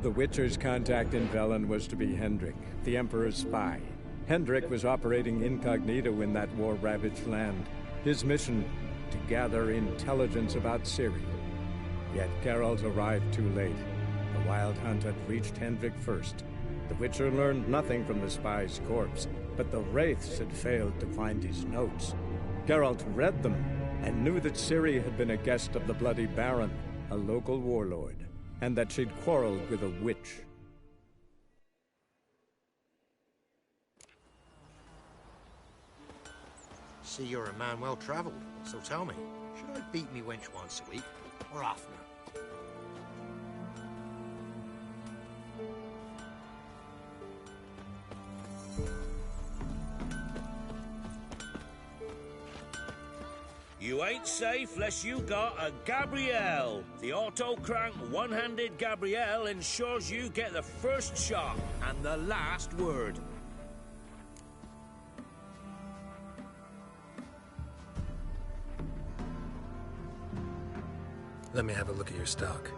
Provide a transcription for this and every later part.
The Witcher's contact in Velen was to be Hendrik, the Emperor's spy. Hendrik was operating incognito in that war-ravaged land. His mission, to gather intelligence about Ciri. Yet Geralt arrived too late. The Wild Hunt had reached Hendrik first. The Witcher learned nothing from the spy's corpse, but the Wraiths had failed to find his notes. Geralt read them, and knew that Ciri had been a guest of the Bloody Baron, a local warlord, and that she'd quarreled with a witch. See, you're a man well-travelled, so tell me, should I beat me wench once a week, or oftener? You ain't safe less you got a Gabrielle. The auto-crank one-handed Gabrielle ensures you get the first shot and the last word. Let me have a look at your stock.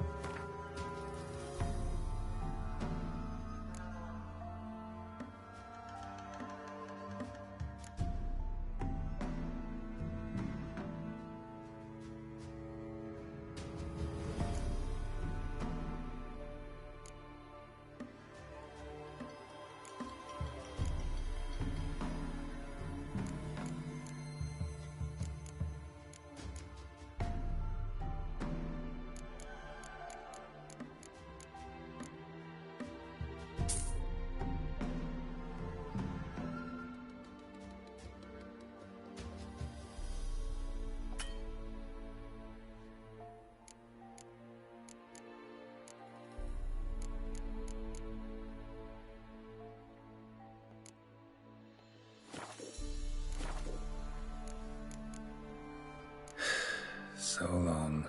So long.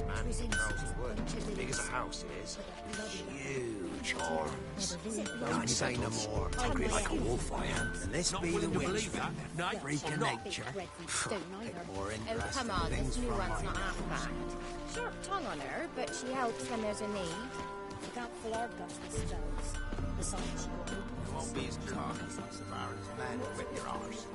Man, Charles Wood, as big as a house it is. Huge horns. Can't say no more. Hungry like a wolf I am. And this be the witch. Freak of nature. Bit more interesting come on, things this new from one's my not half bad. Sharp tongue on her, but she helps when there's a need. Look out for our guts with stones. Besides, You won't be as cocky as the Baron's men with your arse.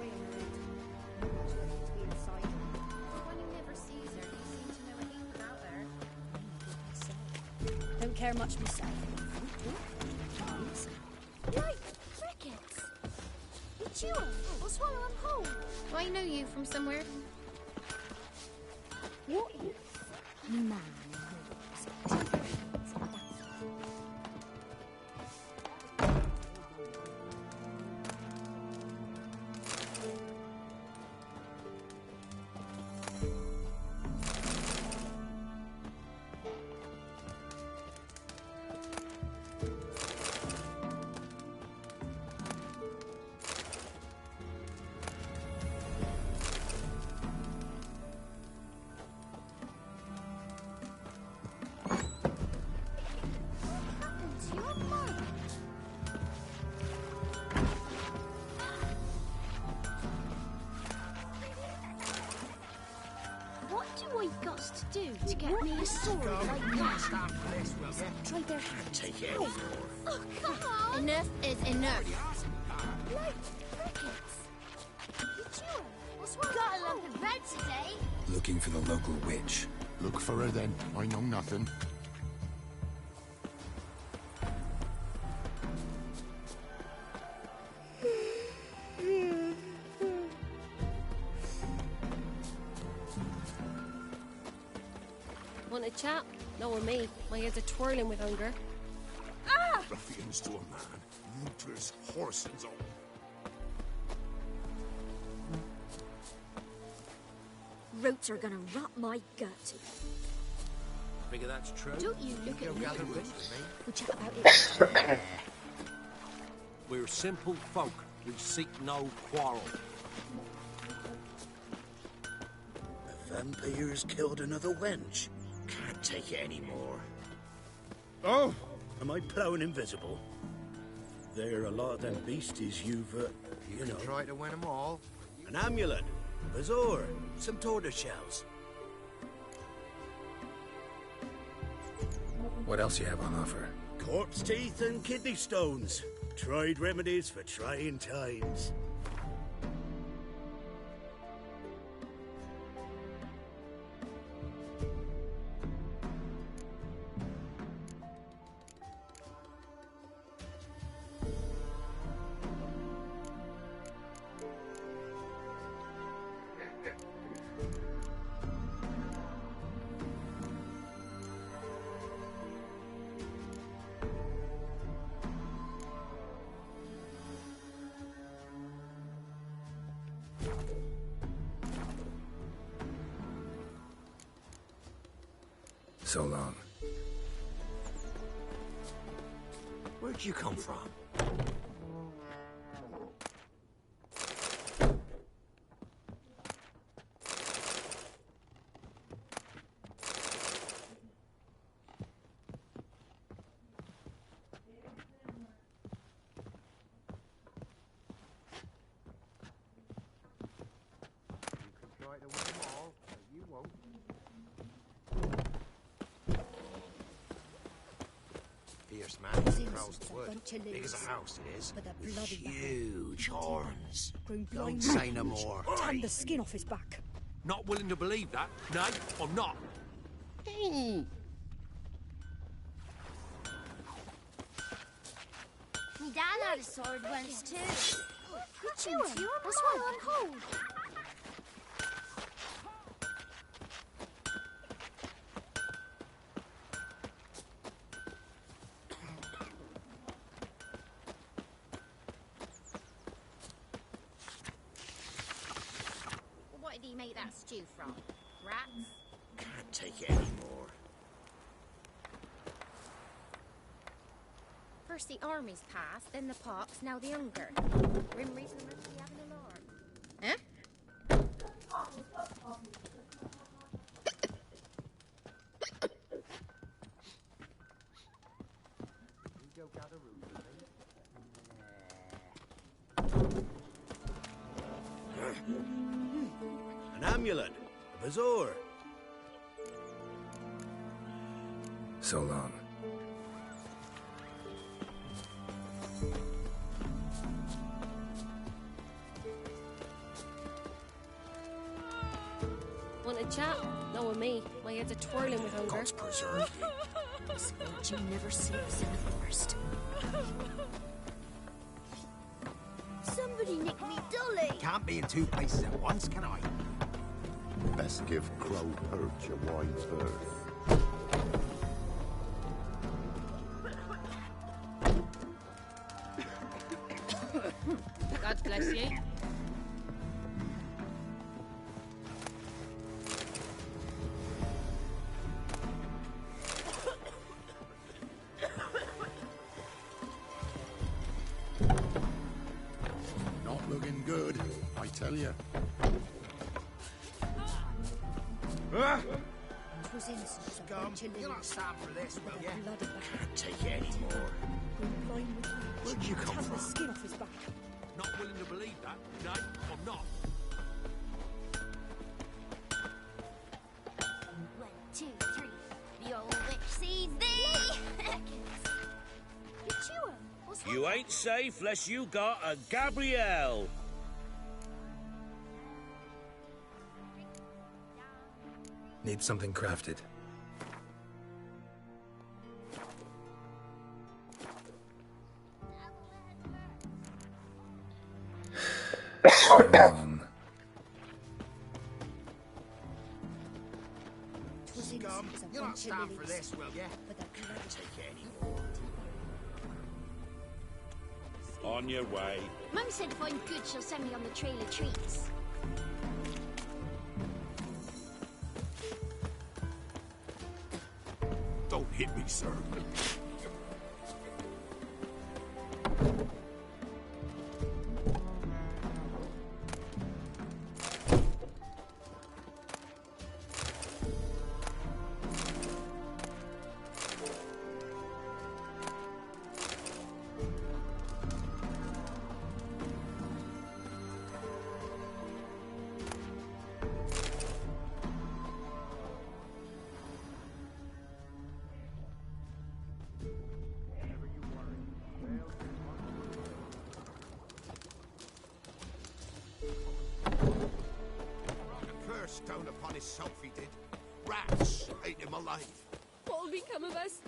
don't care much myself. Right, crickets. It's you. I'll swallow them whole. I know you from somewhere. What man? To do to get me a sword like that. Try their hand. Take it. Oh, come on! Enough is enough. Like crickets. Got a lump of bread today. Looking for the local witch. Look for her then. I know nothing. Want a chat? No, with me. My head's a twirling with hunger. Ah! Ruffians to a man. Looters, horse and all. Roots are gonna rot my gut. Figure that's true. Don't you look at me. Gather roots with me. We'll chat about it. We're simple folk. We seek no quarrel. The vampires killed another wench. Can't take it anymore. Oh! Am I plowing invisible? There are a lot of them beasties you've, you know. Try to win them all. An amulet, a bazaar, some tortoise shells. What else you have on offer? Corpse teeth and kidney stones. Tried remedies for trying times. So long. Where'd you come from? Try to win them all, but you won't. Fierce man, prowls the wood. Big as a house it is. With a With bloody huge horns. grown Don't blind. say no more. Tan the skin off his back. Not willing to believe that? Nay, I'm not. Me dad had a sword once too. Good you, that's why I'm hold. What did he make that stew from? Rats? Can't take it anymore. First the armies passed, then the pox, now the hunger. Grim reason must be having an alarm. Huh? You go gather roots with me. An amulet, a bazaar. So long. Want to chat? No with me. My head's a twirling with hunger. God's preserve you. Sport you never see us in the forest. Somebody nicked me dolly. Can't be in two places at once, can I? Best give Crow Perch a wide berth. God bless you. Not looking good, I tell you. Twas innocent. Come, you'll not stand for this, will ya? Bloody back. Can't take it anymore. Grown blind with rage. Where'd you come Tan the from? skin off his back. Not willing to believe that? Nay, I'm not. 1, 2, 3. The old witch sees thee. You chew him. What's You ain't safe less you got a Gabrielle. Need something crafted. So long. Twas innocent Come, as a you'll not bunch of stand for lilies. this, will ya? With a bloody Take it anymore. On your way. Mum said if I'm good, she'll send me on the trail of treats. Don't hit me, sir. Down upon himself, he did. Rats ate him alive. What'll become of us?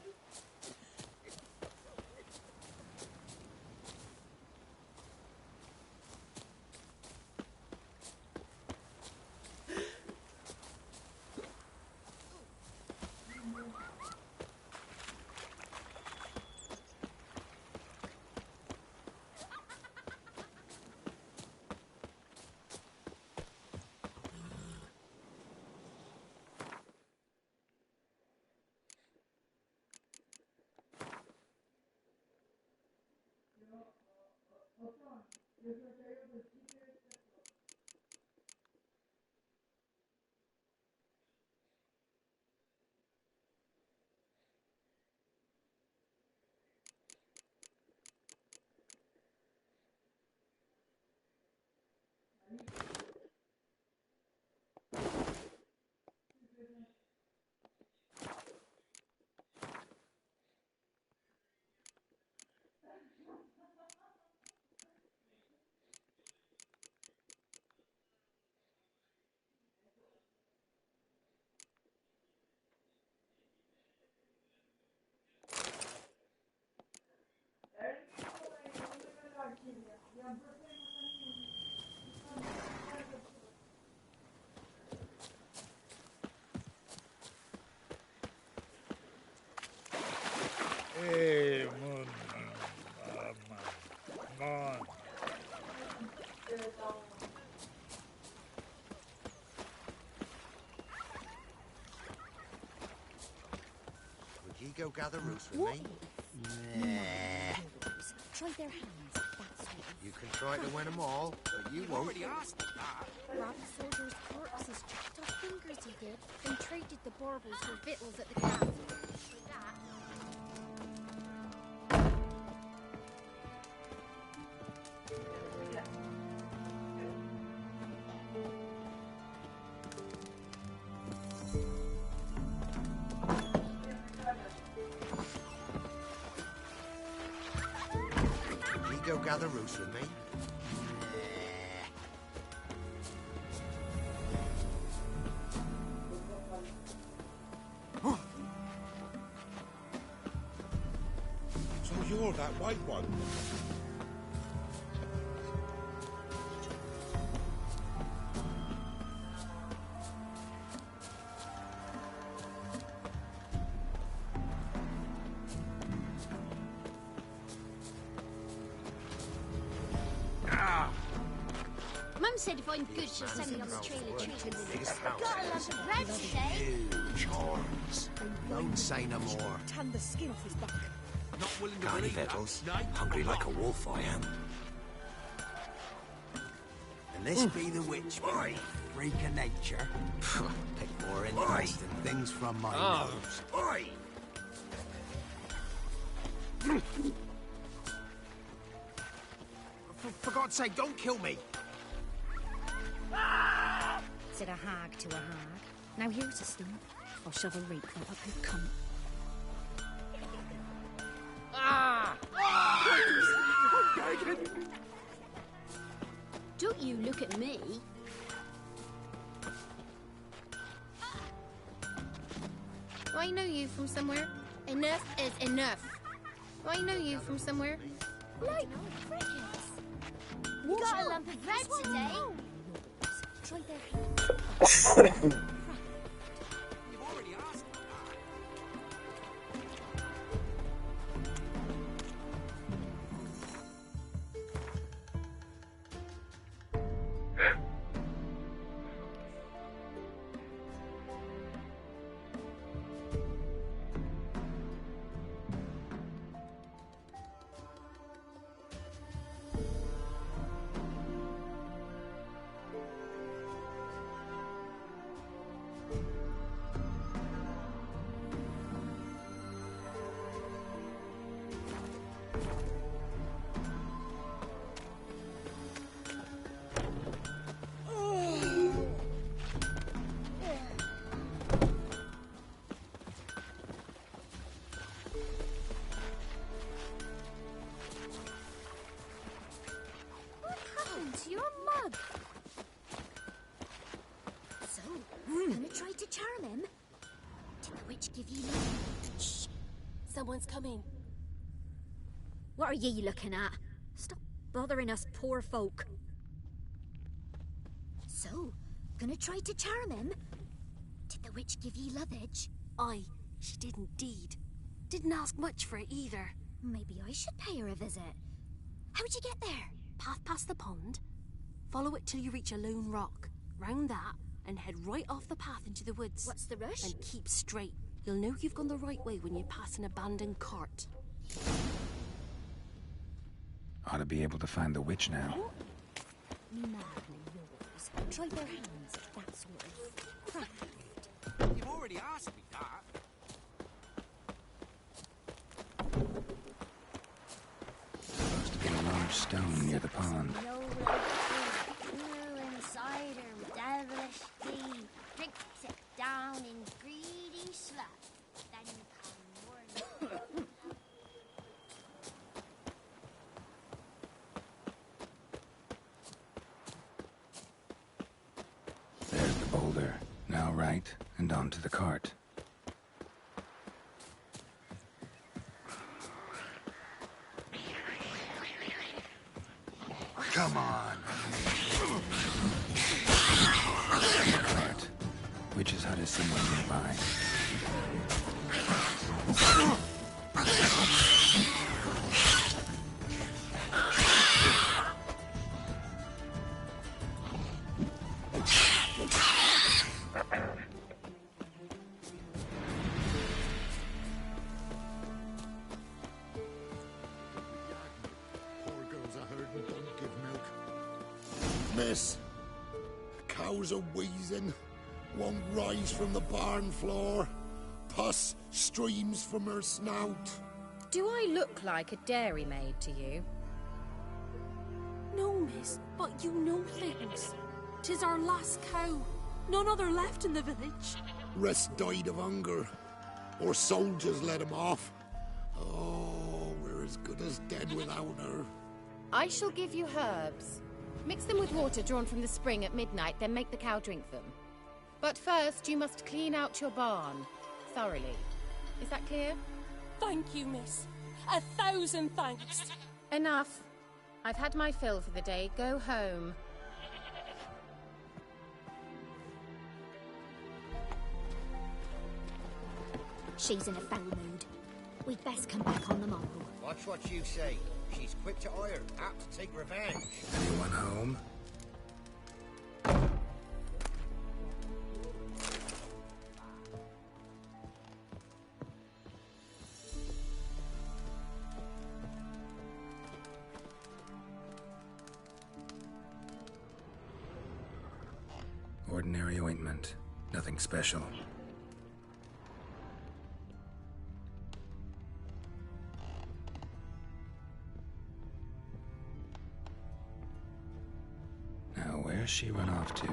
Hey, man. Would ye go gather roots with me? Try their hands. That's what You can try to win them all, but you won't. Robbed soldiers' corpses, chopped off fingers he did, then traded the baubles for victuals at the gaff. With that, Would ye go gather roots with me? So you're that white one. Mum said if I'm good, she'll send me on the trail of chickens. Biggest house Got a is. lump of bread today. Huge horns. Don't say no more. tan the skin off his back. Not willing to Got any believe victuals? that. No, Hungry I'm like a not. wolf, I am. And this be the witch, boy. Freak of nature. Pick more interesting things from my nose. Oi! For God's sake, don't kill me! Said a hag to a hag. Now here's a stump. I'll shove a rake right up your cunt. Don't you look at me. I know you from somewhere. Enough is enough. I know you from somewhere. Like crickets. You got a lump of bread today. Try their hands. You've already asked. witch give you... Shh! Someone's coming. What are ye looking at? Stop bothering us poor folk. So, gonna try to charm him? Did the witch give ye lovage? Aye, she did indeed. Didn't ask much for it either. Maybe I should pay her a visit. How'd you get there? Path past the pond. Follow it till you reach a lone rock. Round that, and head right off the path into the woods. What's the rush? And keep straight. You'll know you've gone the right way when you pass an abandoned cart. Ought to be able to find the witch now. Me man and yours try their hands at that sort of craft. You've already asked me that. Supposed to be a large stone near the pond. Cider with devilish tea. Drinks it down in greedy sluts. Then come morning. There's the boulder. Now right, and onto the cart. Come on. Cart. Witch's hut is somewhere nearby. Poor girls I heard and don't give milk. Miss, the cows are wheezing, won't rise from the barn floor. Pus streams from her snout. Do I look like a dairymaid to you? No, miss, but you know things. 'Tis our last cow. None other left in the village. Rest died of hunger, or soldiers let him off. Oh, we're as good as dead without her. I shall give you herbs. Mix them with water drawn from the spring at midnight, then make the cow drink them. But first, you must clean out your barn thoroughly. Is that clear? Thank you, miss. 1,000 thanks. Enough. I've had my fill for the day. Go home. She's in a foul mood. We'd best come back on the morrow. Watch what you say. She's quick to ire, apt to take revenge. Anyone home? Ordinary ointment. Nothing special. Now, where's she run off to?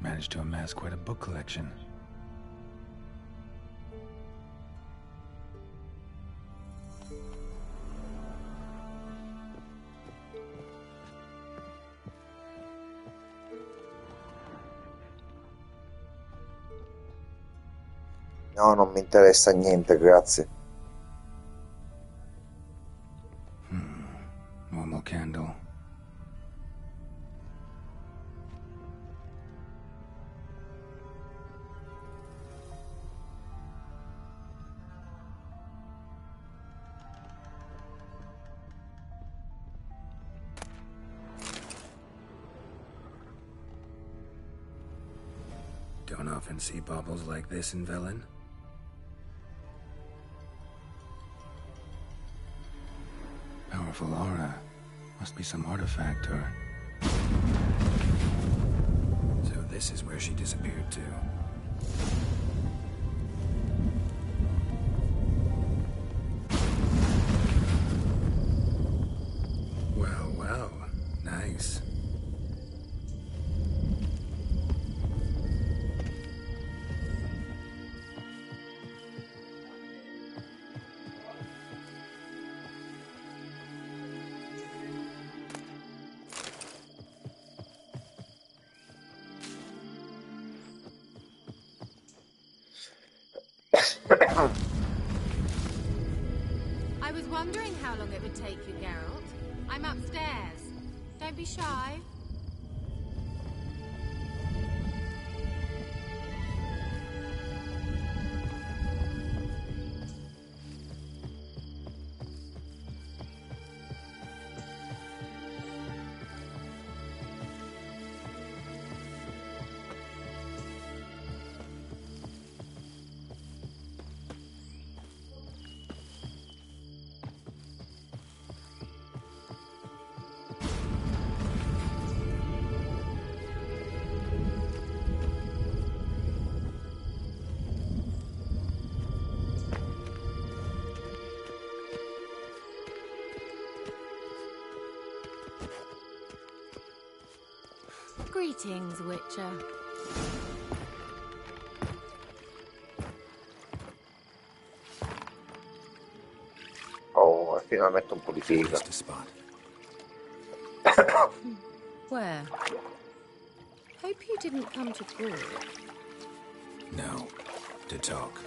Managed to amass quite a book collection. No, non mi interessa niente, grazie. Normal candle. Don't often see baubles like this in Velen. Powerful aura. Must be some artifact or... So this is where she disappeared to. Well, well. Nice. I was wondering how long it would take you, Geralt. I'm upstairs. Don't be shy. Greetings, Witcher. Oh, finalmente un po' di figa. Where? Hope you didn't come to brawl. No. To talk.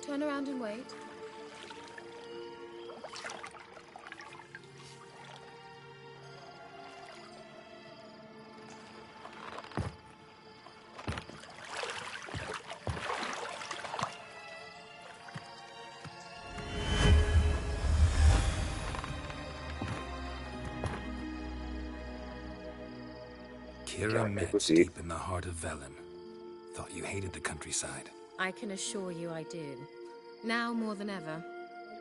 Turn around and wait. Kira met deep in the heart of Velen. Thought you hated the countryside. I can assure you I do. Now more than ever.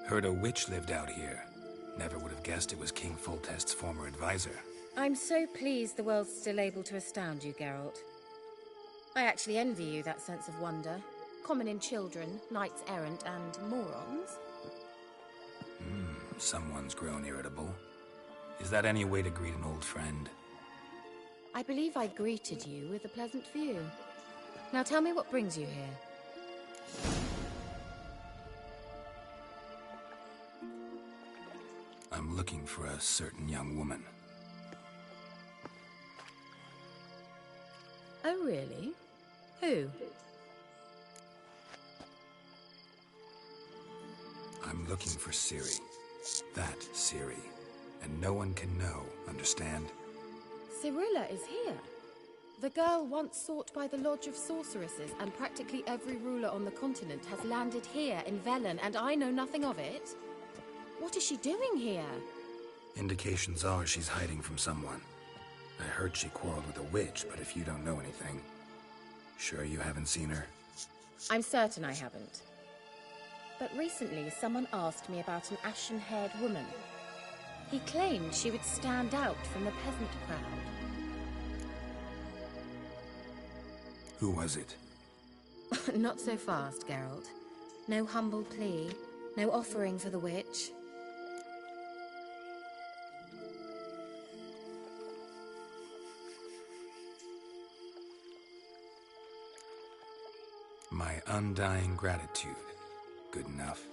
Heard a witch lived out here. Never would have guessed it was King Foltest's former advisor. I'm so pleased the world's still able to astound you, Geralt. I actually envy you that sense of wonder. Common in children, knights errant, and morons. Someone's grown irritable. Is that any way to greet an old friend? I believe I greeted you with a pleasant view. Now tell me what brings you here. I'm looking for a certain young woman. Oh, really? Who? I'm looking for Ciri. That Ciri. And no one can know, understand? Cirilla is here. The girl once sought by the Lodge of Sorceresses, and practically every ruler on the continent has landed here in Velen, and I know nothing of it. What is she doing here? Indications are she's hiding from someone. I heard she quarreled with a witch, but if you don't know anything... Sure you haven't seen her? I'm certain I haven't. But recently someone asked me about an ashen-haired woman. He claimed she would stand out from the peasant crowd. Who was it? Not so fast, Geralt. No humble plea, no offering for the witch. My undying gratitude. Good enough.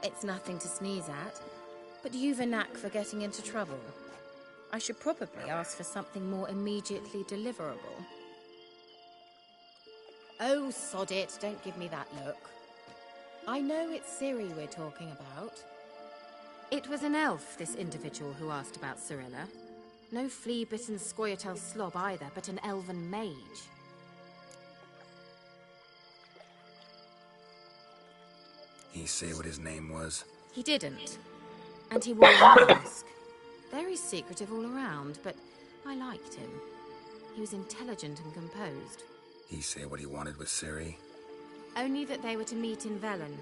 It's nothing to sneeze at, but you've a knack for getting into trouble. I should probably ask for something more immediately deliverable. Oh, sod it, don't give me that look. I know it's Ciri we're talking about. It was an elf, this individual who asked about Cirilla. No flea-bitten Scoia'tael slob either, but an elven mage. He say what his name was? He didn't. And he wore a mask. Very secretive all around, but I liked him. He was intelligent and composed. He say what he wanted with Ciri? Only that they were to meet in Velen.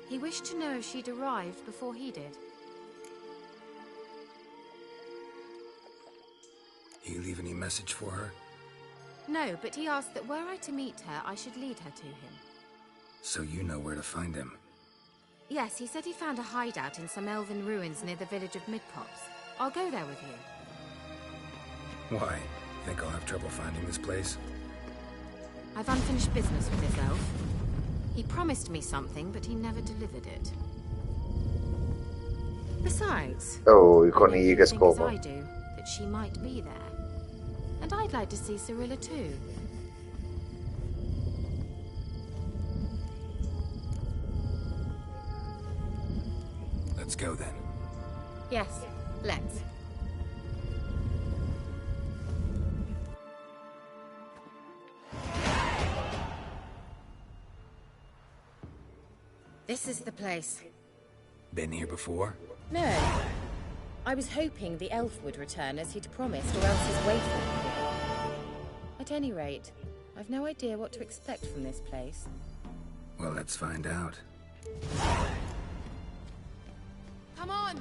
He wished to know if she'd arrived before he did. He leave any message for her? No, but he asked that were I to meet her, I should lead her to him. So you know where to find him? Yes, he said he found a hideout in some elven ruins near the village of Midpops. I'll go there with you. Why? Think I'll have trouble finding this place? I've unfinished business with this elf. He promised me something, but he never delivered it. Besides, Oh, I conigli che I scopano. do that she might be there. And I'd like to see Cirilla too. Let's go then. Yes, let's. This is the place. Been here before? No. I was hoping the elf would return as he'd promised, or else his waif would appear. At any rate, I've no idea what to expect from this place. Well, let's find out. Come on!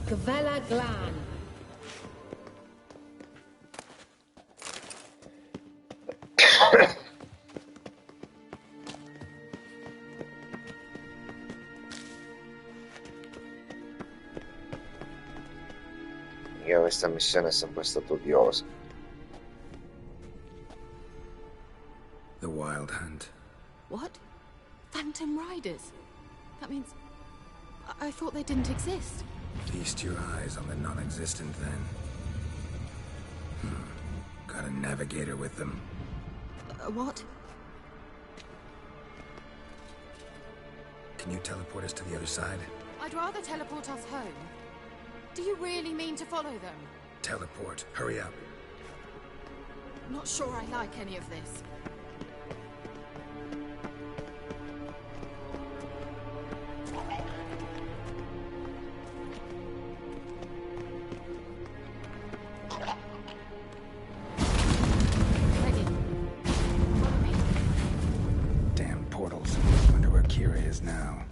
Gavella Glan. Questa missione è sempre stata odiosa. The Wild Hunt. What? Phantom Riders? That means... I thought they didn't exist. Feast your eyes on the non-existent, then. Got a navigator with them. What? Can you teleport us to the other side? I'd rather teleport us home. Do you really mean to follow them? Teleport. Hurry up. Not sure I like any of this. Ready. Follow me. Damn portals. Wonder where Kira is now.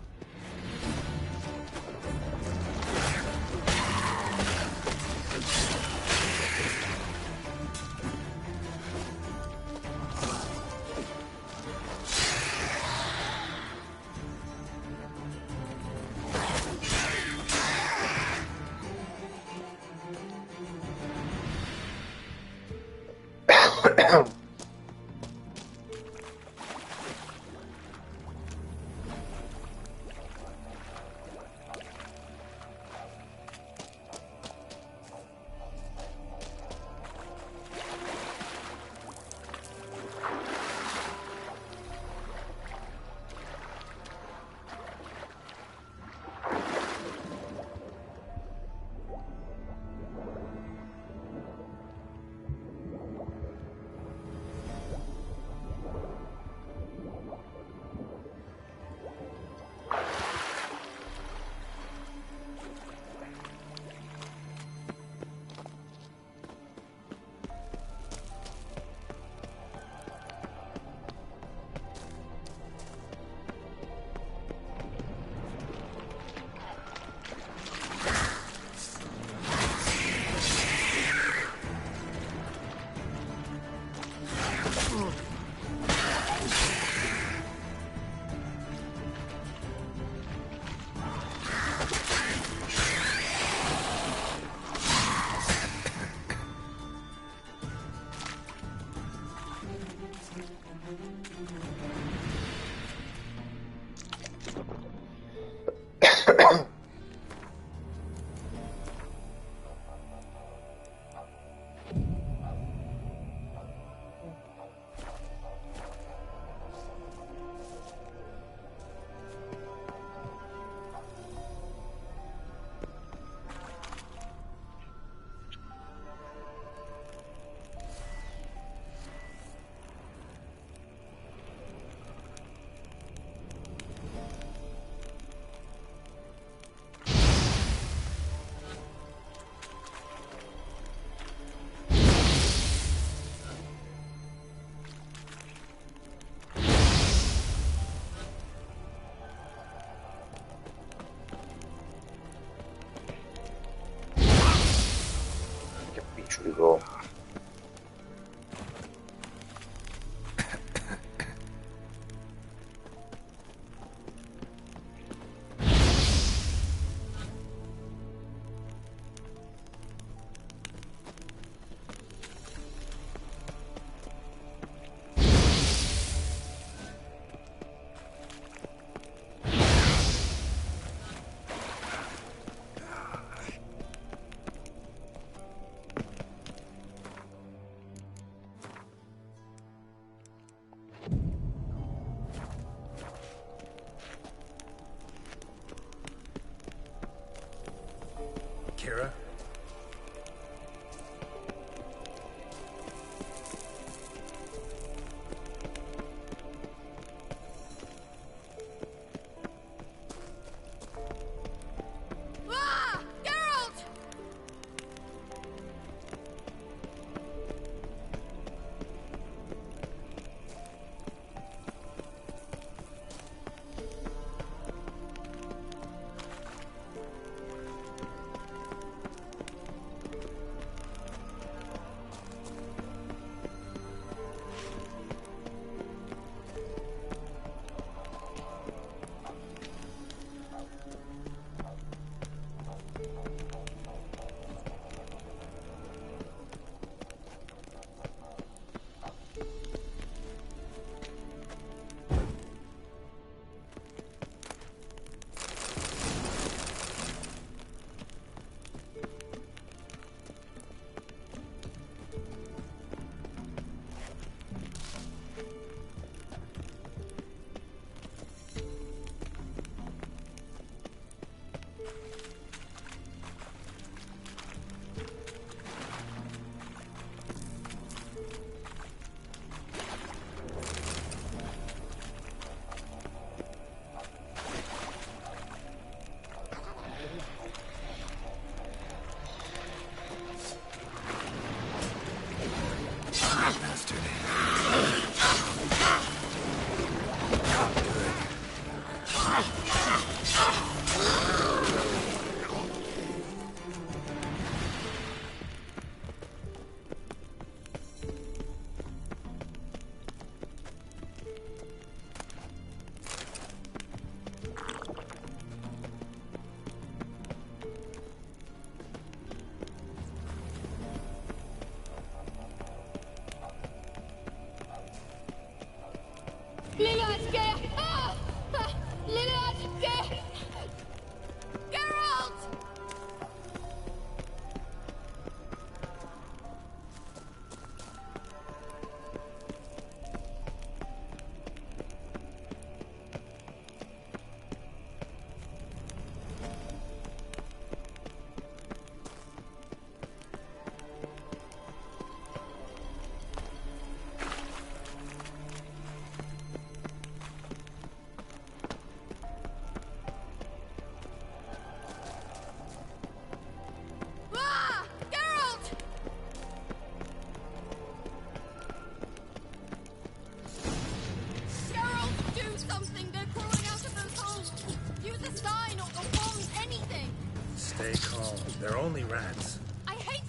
Stay calm. They're only rats. I hate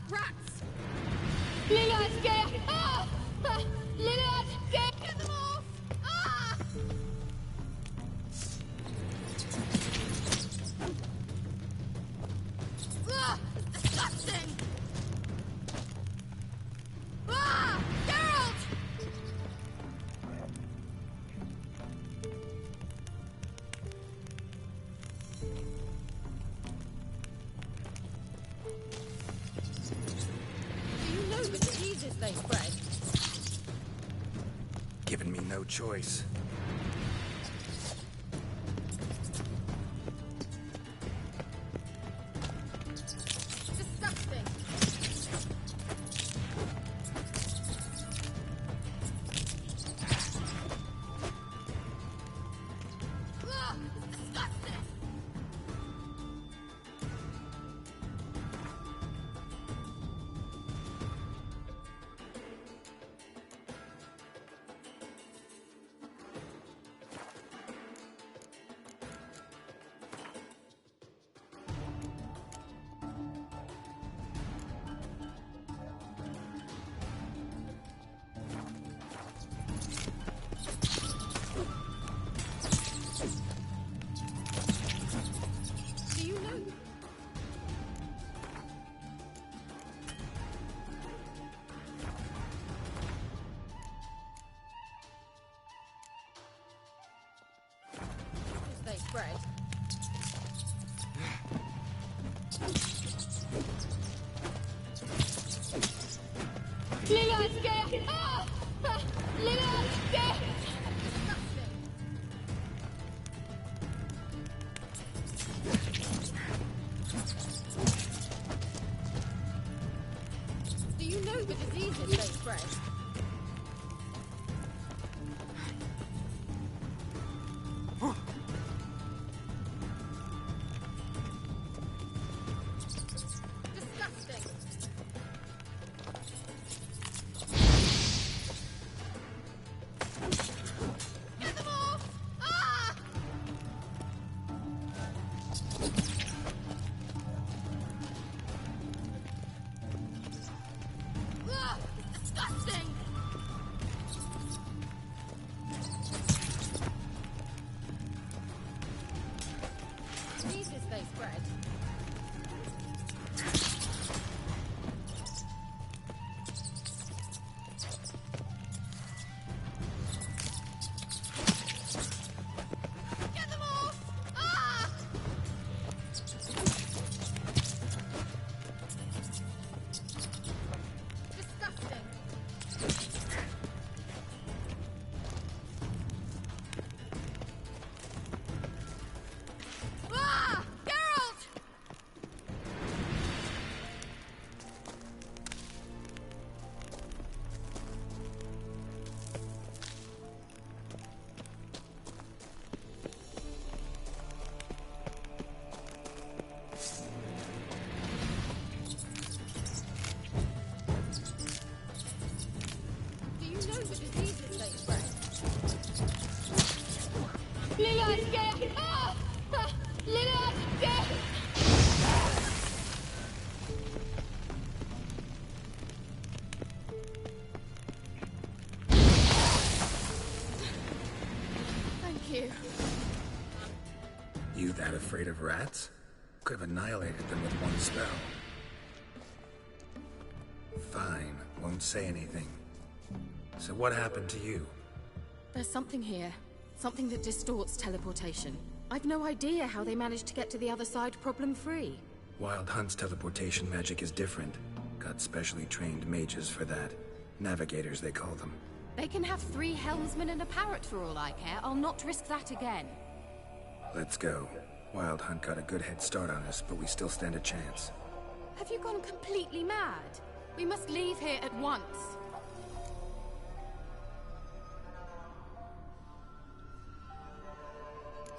rats! Get them off! Disgusting! Geralt! Do you know the diseases they spread? Given me no choice. Disgusting. Disgusting! Do you know? They spread. Do you know the diseases they spread? Disgusting. Thank you. You that afraid of rats? Could have annihilated them with one spell. Fine, won't say anything. So what happened to you? There's something here. Something that distorts teleportation. I've no idea how they managed to get to the other side problem-free. Wild Hunt's teleportation magic is different. Got specially trained mages for that. Navigators, they call them. They can have 3 helmsmen and a parrot for all I care. I'll not risk that again. Let's go. Wild Hunt got a good head start on us, but we still stand a chance. Have you gone completely mad? We must leave here at once.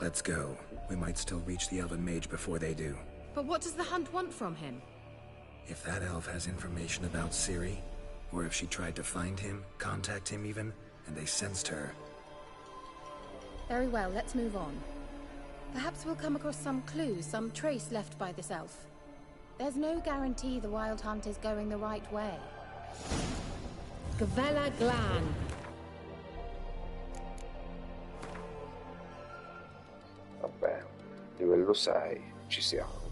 Let's go. We might still reach the Elven Mage before they do. But what does the Hunt want from him? If that elf has information about Ciri, or if she tried to find him, contact him even, and they sensed her. Very well, let's move on. Perhaps we'll come across some clue, some trace left by this elf. There's no guarantee the Wild Hunt is going the right way. Gavella Glan. Vabbè, livello 6, ci siamo.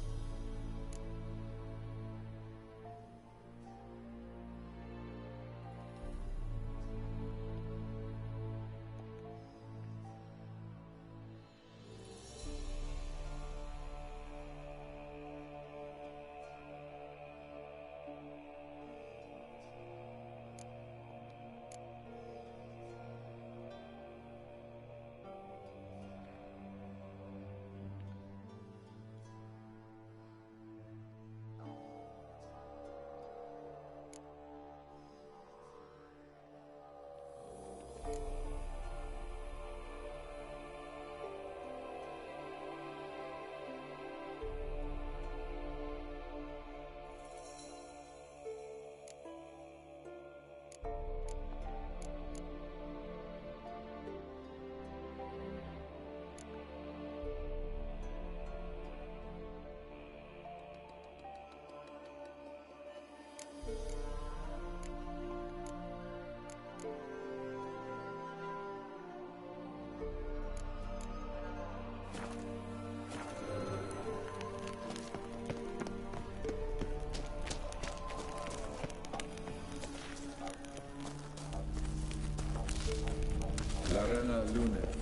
Larana Lunet.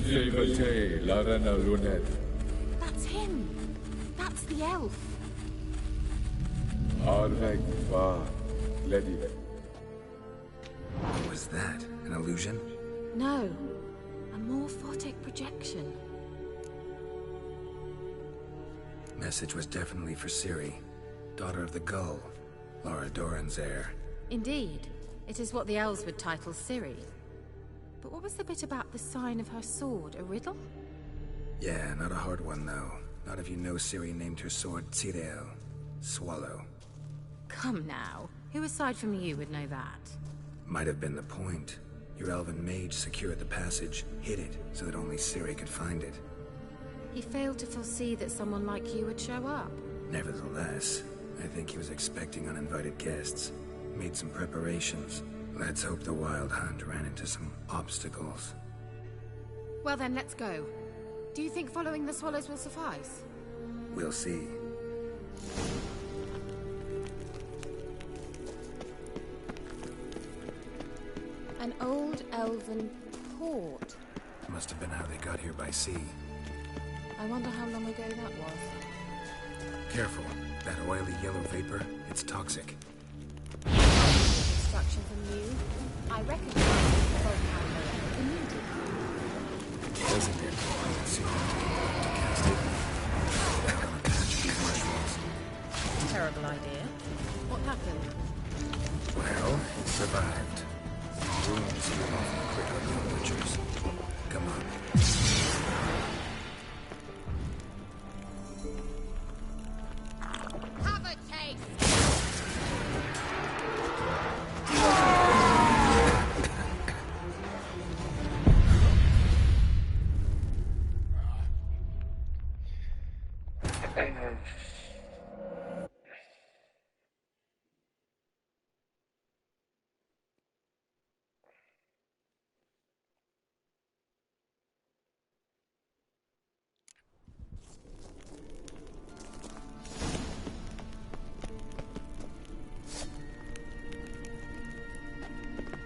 Silverte, Larana Lunet. That's him. That's the elf. Arveg Va Lady. What was that? An illusion? No. A morphotic projection. Message was definitely for Ciri, daughter of the Gull, Lara Doran's heir. Indeed. It is what the elves would title Ciri. But what was the bit about the sign of her sword? A riddle? Yeah, not a hard one, though. Not if you know Ciri named her sword Tsirel, Swallow. Come now. Who aside from you would know that? Might have been the point. Your elven mage secured the passage, hid it, so that only Ciri could find it. He failed to foresee that someone like you would show up. Nevertheless, I think he was expecting uninvited guests. Made some preparations. Let's hope the Wild Hunt ran into some obstacles. Well then, let's go. Do you think following the swallows will suffice? We'll see. An old elven port. Must have been how they got here by sea. I wonder how long ago that was. Careful. That oily yellow vapor, it's toxic. Instruction from you. I recognize the volcano immediately. Designate the sea to cast it on a patch of these mushrooms. Terrible idea. What happened? Well, it survived. Ruins live often quick on the butchers. Come on. Have a taste!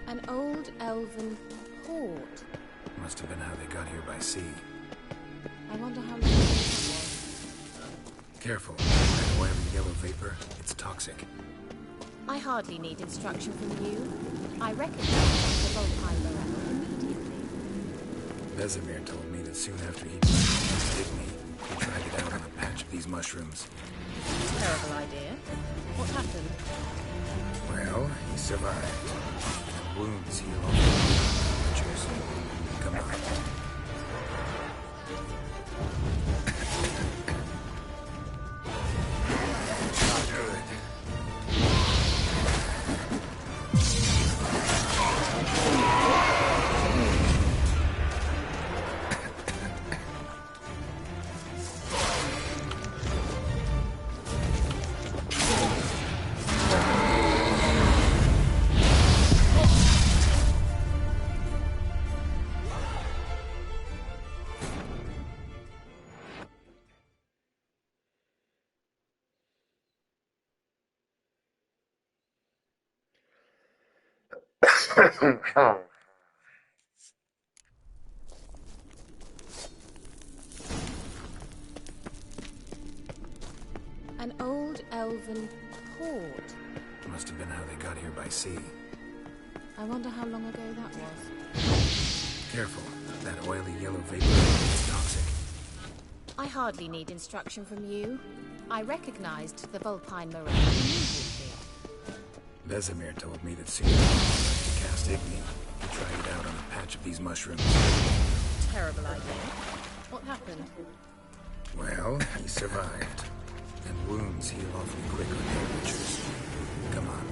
An old elven port. Must have been how they got here by sea. I wonder how long that was. Careful. That oily yellow vapor, it's toxic. I hardly need instruction from you. I recognize the Volpine Morel immediately. Vesemir told me that soon after he did me, he tried it out on a patch of these mushrooms. Terrible idea. What happened? Well, he survived. And wounds heal all the pictures. Come on. An old elven port. Must have been how they got here by sea. I wonder how long ago that was. Careful. That oily yellow vapor is toxic. I hardly need instruction from you. I recognized the Volpine Morel immediately. Vesemir told me that soon after to cast Igni, he tried it out on a patch of these mushrooms. Terrible idea. What happened? Well, he survived. And wounds heal awfully quick on their pictures. Come on.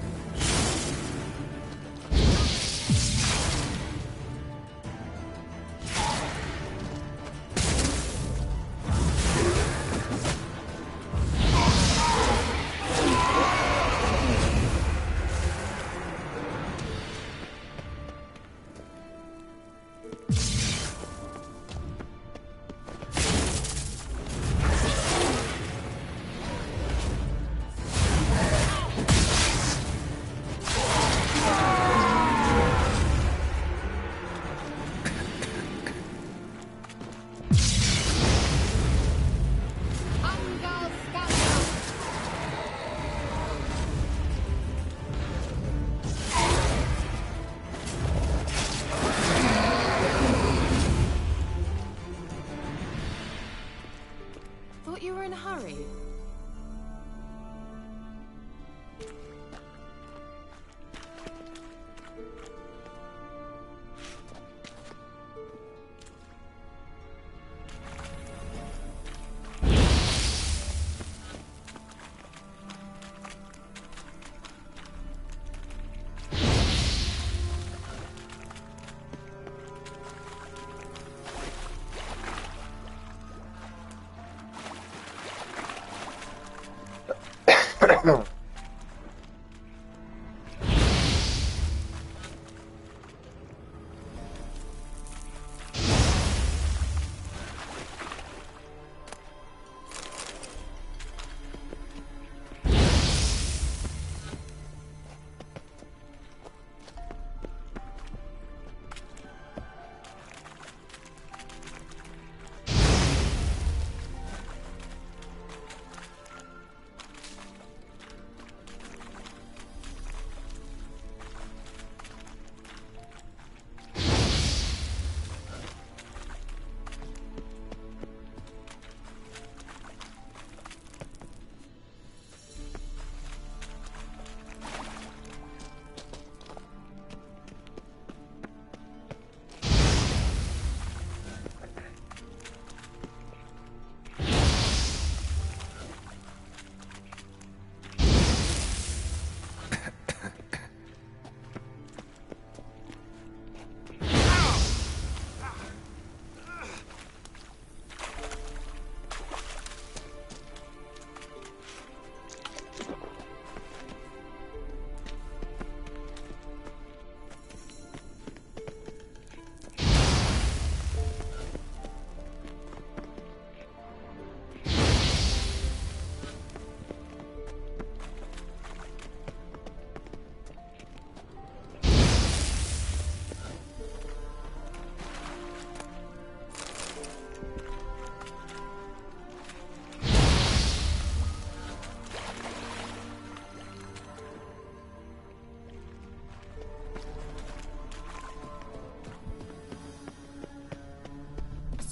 Thought you were in a hurry.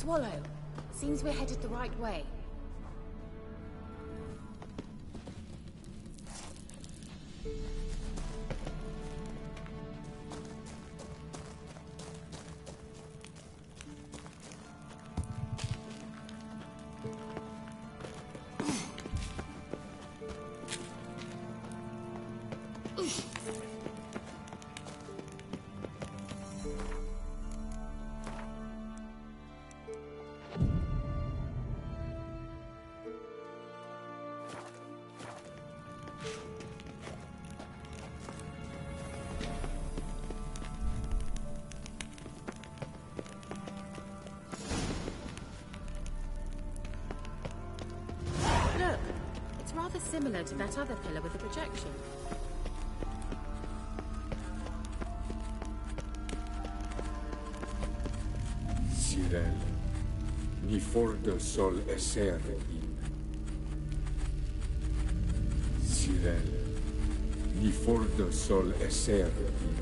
Swallow. Seems we're headed the right way. Look, it's rather similar to that other pillar with the projection. Sirel, ni fordo sol esser in. Sirel, ni fordo sol esser in.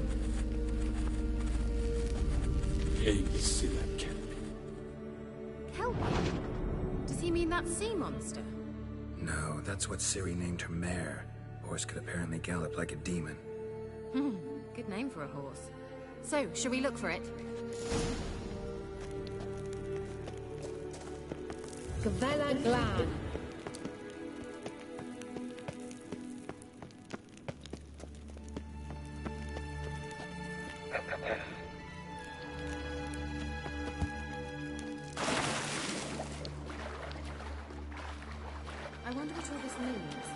Eil silla kelpi. Kelpie? Does he mean that sea monster? No, that's what Ciri named her mare. Horse could apparently gallop like a demon. Good name for a horse. So, shall we look for it? Gavella Glan. I wonder what all this means.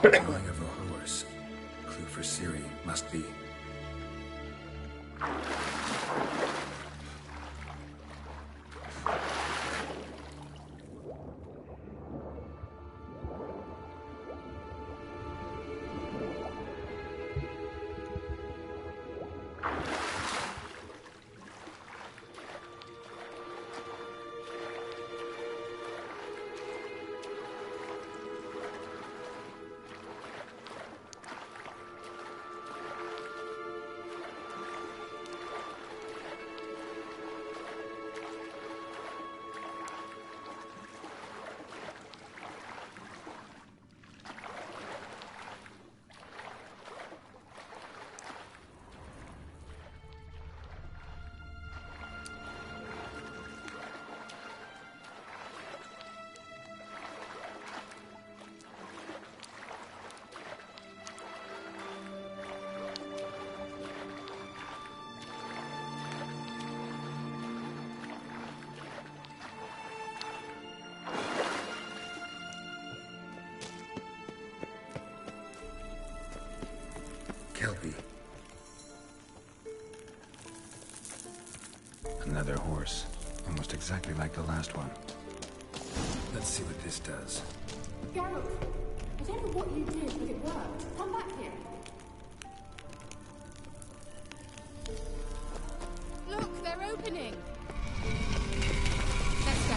Drawing of a horse. Clue for Ciri must be. Kelpie. Another horse. Almost exactly like the last one. Let's see what this does. Geralt, I don't know what you did, but it worked. Come back here. Look, they're opening. Let's go.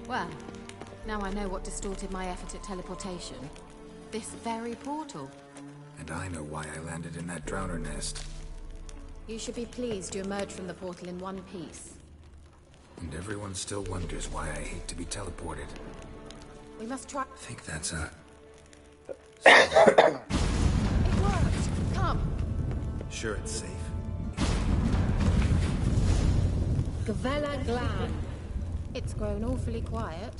Well, now I know what distorted my effort at teleportation. This very portal. And I know why I landed in that drowner nest. You should be pleased you emerged from the portal in one piece. And everyone still wonders why I hate to be teleported. We must try. I think that's a... It worked! Come! Sure it's safe. Gavella Glan. It's grown awfully quiet.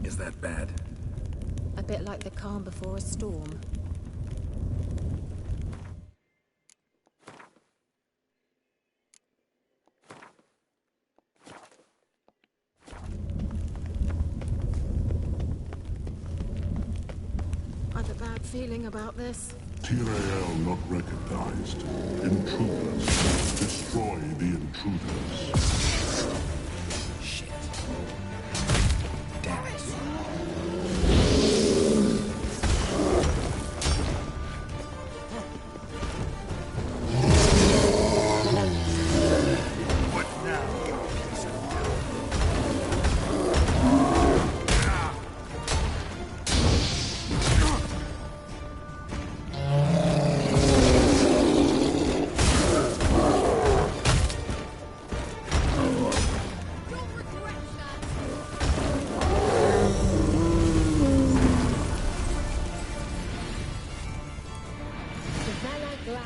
Is that bad? A bit like the calm before a storm. I've a bad feeling about this. Tyrael not recognized. Intruders. Destroy the intruders. Shit. Damn it. What now, you piece of dough? Glan.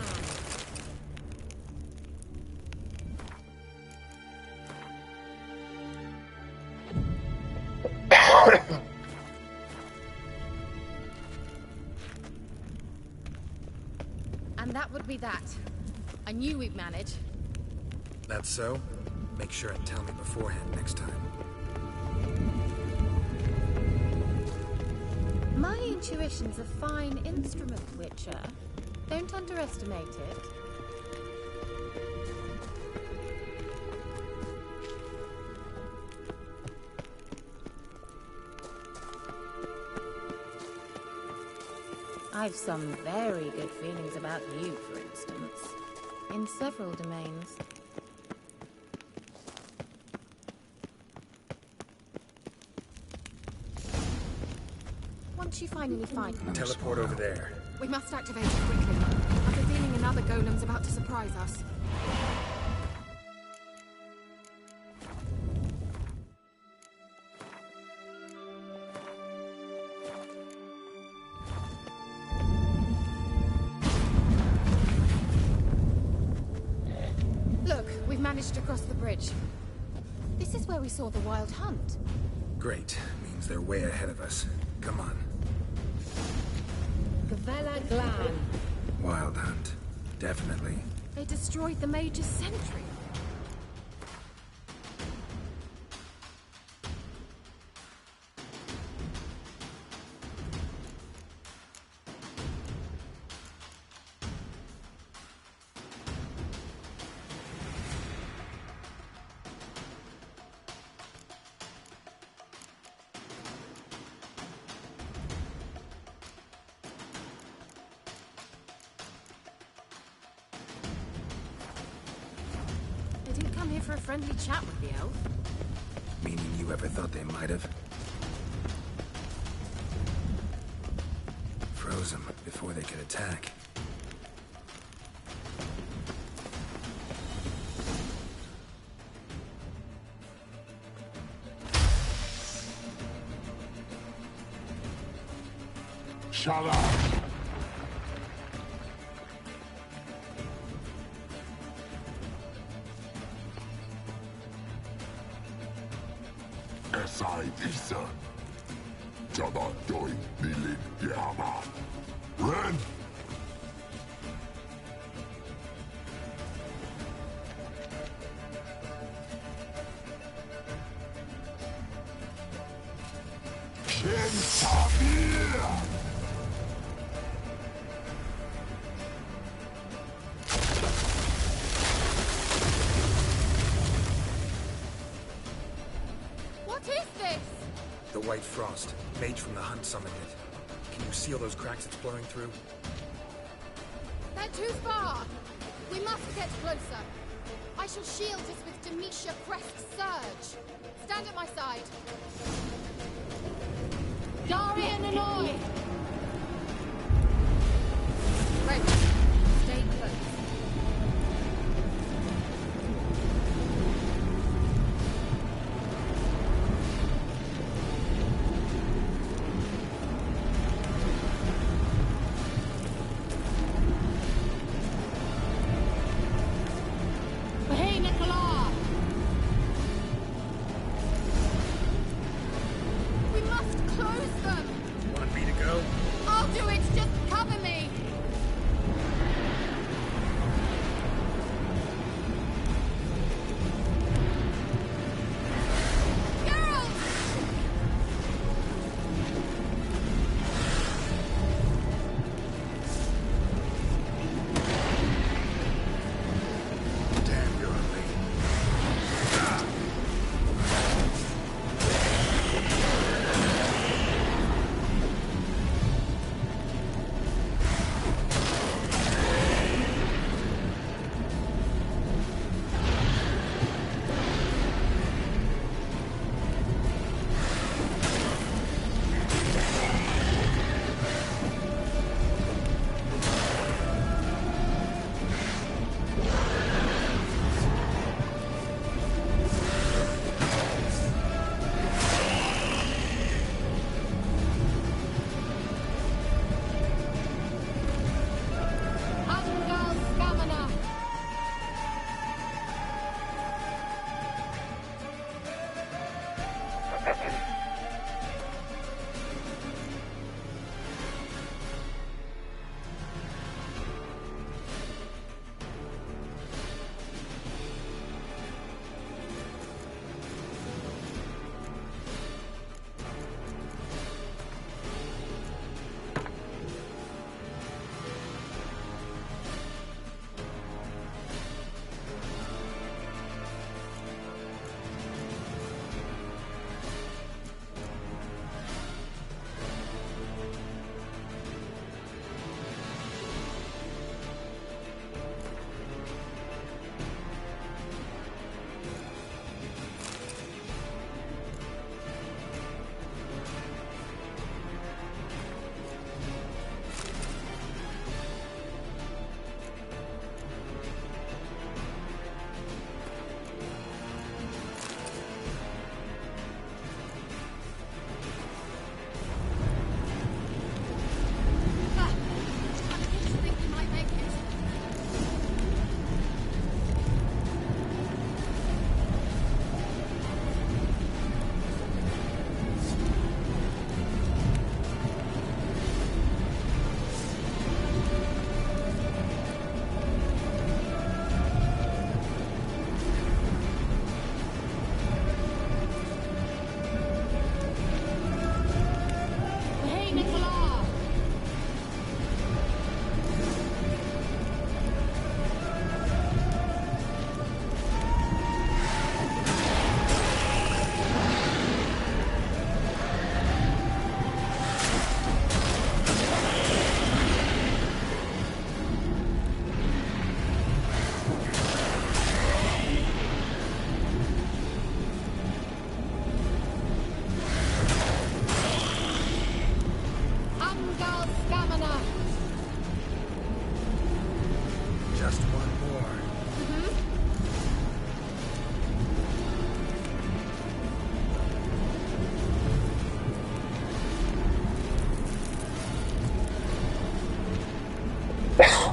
And that would be that. I knew we'd manage. That's so? Make sure and tell me beforehand next time. My intuition's a fine instrument, Witcher. Don't underestimate it. I've some very good feelings about you, for instance. In several domains. Once you finally find me... Teleport over there. We must activate it quickly. I've a feeling another golem's about to surprise us. Look, we've managed to cross the bridge. This is where we saw the wild hunt. Great. Means they're way ahead of us. Come on. Gvela Glan. Wild hunt. Definitely. They destroyed the Major's sentry. They didn't come here for a friendly chat with the elf. Meaning you ever thought they might have? Froze them before they could attack. Shut up! Esai Isa. Jabba Doi Bilin Yama. Ren! Kentabir! What is this? The White Frost. Mage from the hunt summoned it. Can you see all those cracks it's blowing through? They're too far. We must get closer. I shall shield us with Demetia Crest's surge. Stand at my side. Darian and I! Ready. Stay close. Hey, Nicola! We must close them. Want me to go?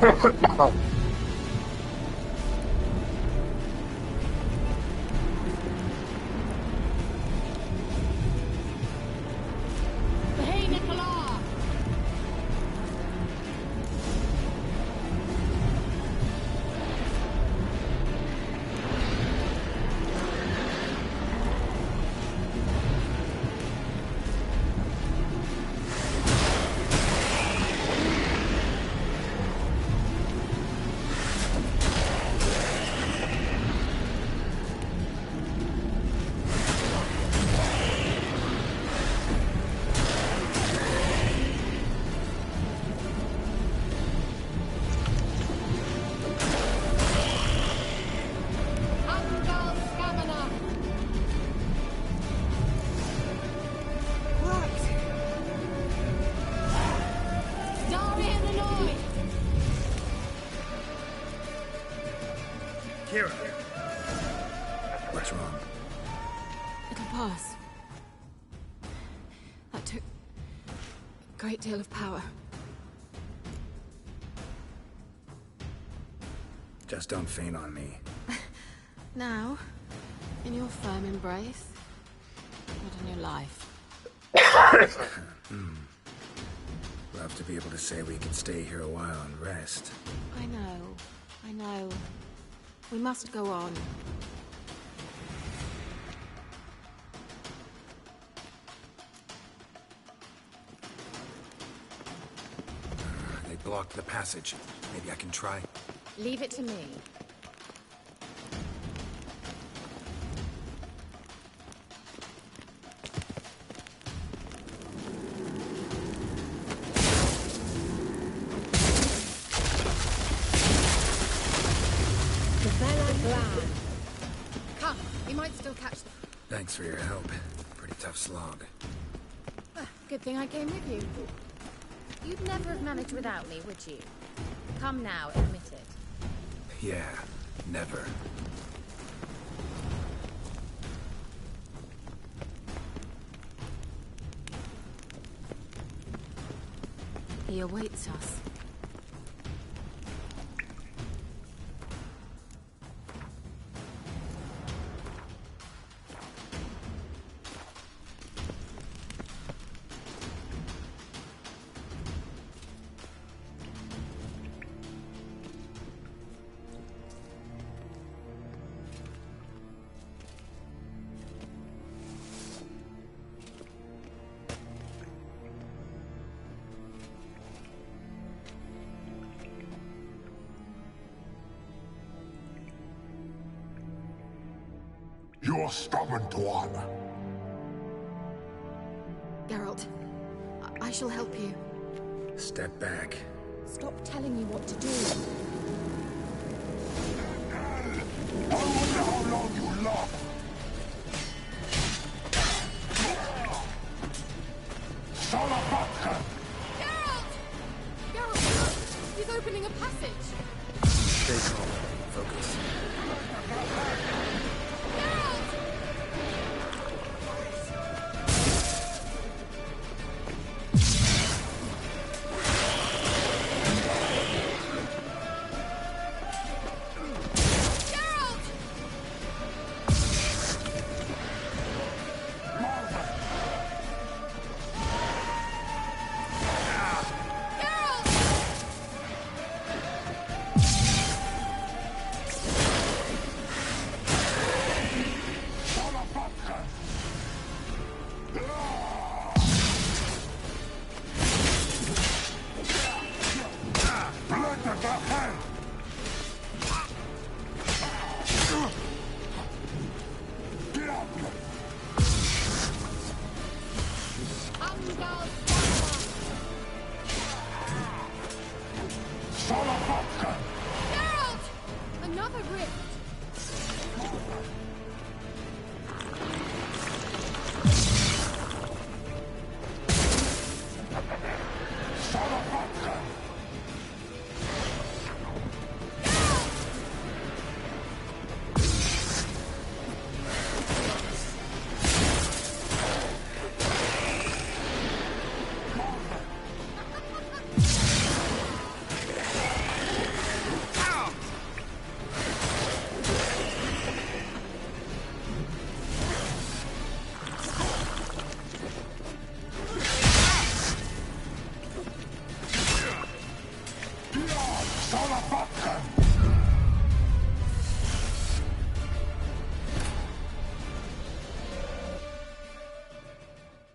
Hey, Nicola! What's wrong? It'll pass. That took a great deal of power. Just don't faint on me. Now, in your firm embrace, what a new life. Love to be able to say we can stay here a while and rest. I know. We must go on. They blocked the passage. Maybe I can try. Leave it to me. Come, we might still catch them. Thanks for your help. Pretty tough slog. Good thing I came with you. You'd never have managed without me, would you? Come now, admit it. Yeah, never. He awaits us. You're stubborn one. Geralt, I shall help you. Step back. Stop telling you what to do. I wonder how long you love. Salamanca! Geralt, look! He's opening a passage. Stay calm. Focus. Geralt! Another rift.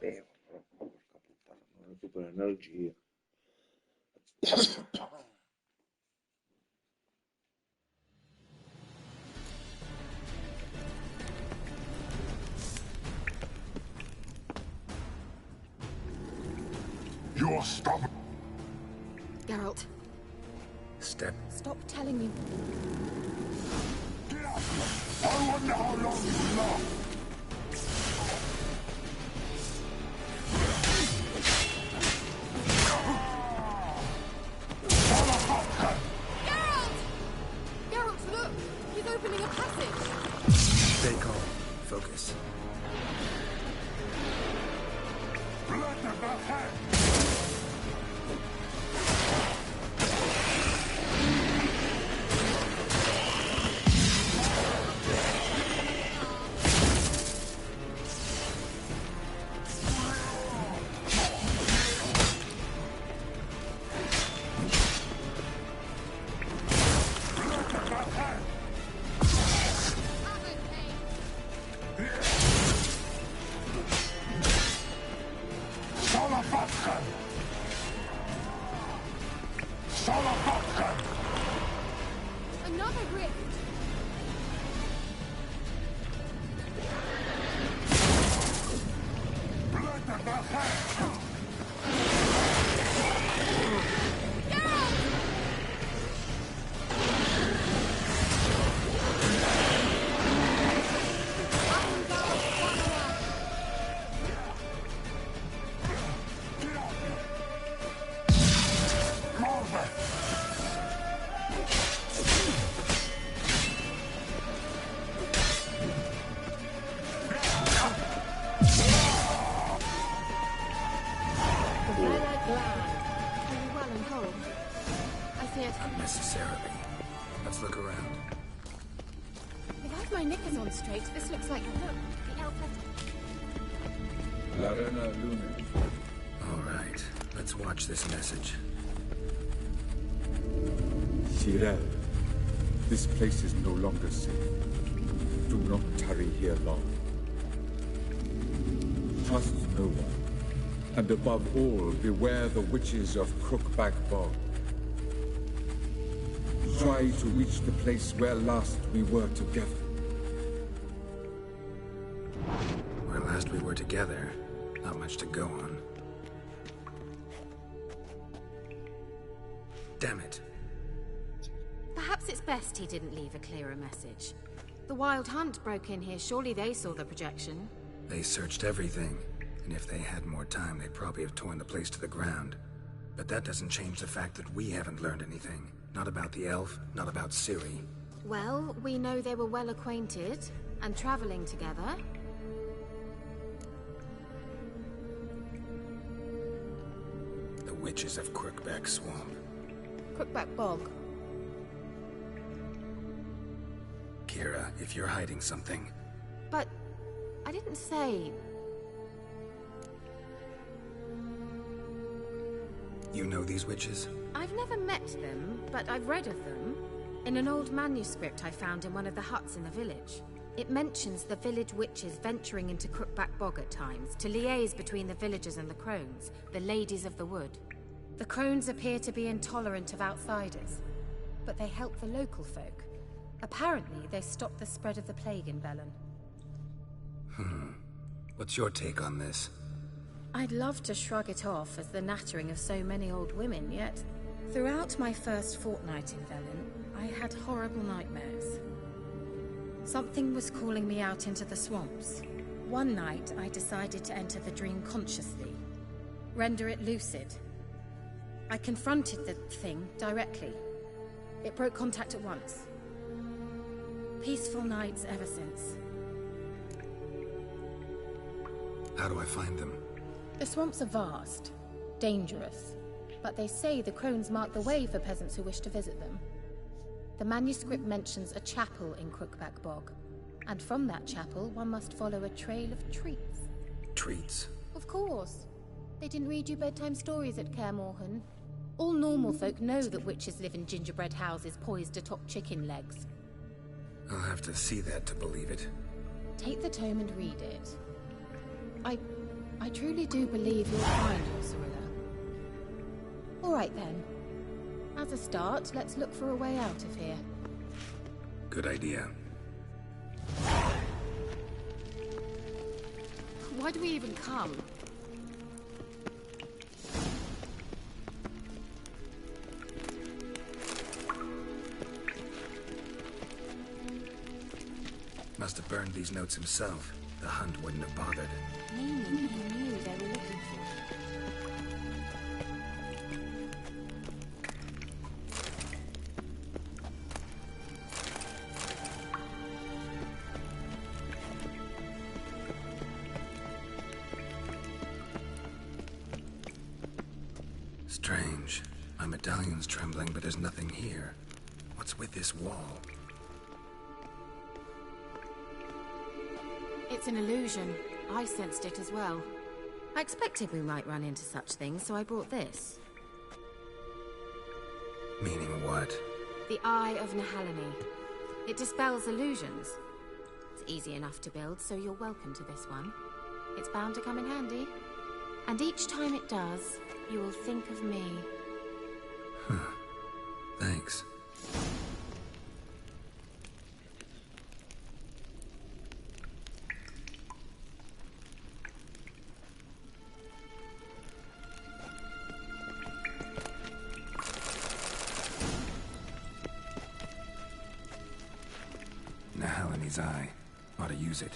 Beh, porca puttana, non recupero energia. You're stubborn. Geralt, Step. stop telling me. Get up! I wonder how long you last. Geralt, look! He's opening a passage! Stay calm. Focus. Blood of the head! Another rift! Blood of the head! Are you well and whole? I see it. Unnecessarily. Let's look around. If I've my knickers on straight, this looks like... Look, the elf has... Larena Luna. All right. Let's watch this message. Cyril, this place is no longer safe. Do not tarry here long. Trust no one. And above all, beware the witches of Crookback Bog. Try to reach the place where last we were together. Where last we were together, not much to go on. Damn it. Perhaps it's best he didn't leave a clearer message. The Wild Hunt broke in here. Surely they saw the projection. They searched everything. And if they had more time, they'd probably have torn the place to the ground. But that doesn't change the fact that we haven't learned anything. Not about the elf, not about Ciri. Well, we know they were well acquainted and traveling together. The witches of Crookback Swamp. Crookback Bog. Kira, if you're hiding something... But I didn't say... You know these witches? I've never met them, but I've read of them. In an old manuscript I found in one of the huts in the village. It mentions the village witches venturing into Crookback Bog at times to liaise between the villagers and the crones, the ladies of the wood. The crones appear to be intolerant of outsiders, but they help the local folk. Apparently, they stopped the spread of the plague in Velen. What's your take on this? I'd love to shrug it off as the nattering of so many old women, yet throughout my first fortnight in Velen, I had horrible nightmares. Something was calling me out into the swamps. One night, I decided to enter the dream consciously, render it lucid. I confronted the thing directly. It broke contact at once. Peaceful nights ever since. How do I find them? The swamps are vast, dangerous, but they say the crones mark the way for peasants who wish to visit them. The manuscript mentions a chapel in Crookback Bog, and from that chapel one must follow a trail of treats. Treats? Of course. They didn't read you bedtime stories at Kaer Morhen. All normal folk know that witches live in gingerbread houses poised atop chicken legs. I'll have to see that to believe it. Take the tome and read it. I truly do believe you'll find her, Cyrilla. All right then. As a start, let's look for a way out of here. Good idea. Why do we even come? Must have burned these notes himself. The hunt wouldn't have bothered. Meaning he knew they were looking for him. Strange. My medallion's trembling, but there's nothing here. What's with this wall? It's an illusion. I sensed it as well. I expected we might run into such things, so I brought this. Meaning what? The Eye of Nehaleni. It dispels illusions. It's easy enough to build, so you're welcome to this one. It's bound to come in handy. And each time it does, you will think of me. Huh. Thanks. Nehaleni's eye. Ought to use it.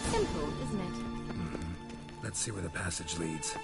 Simple, isn't it? Mm-hmm. Let's see where the passage leads.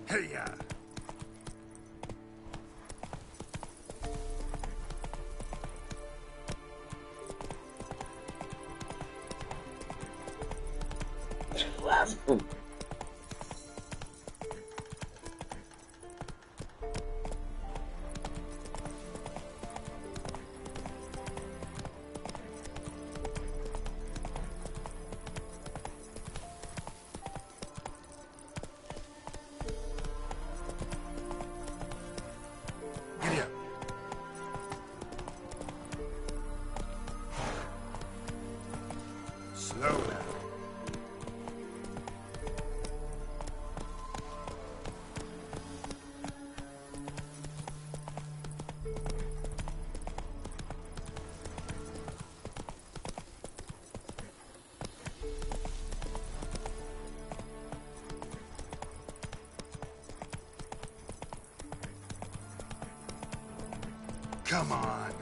Hey-ya! Slow now. Come on.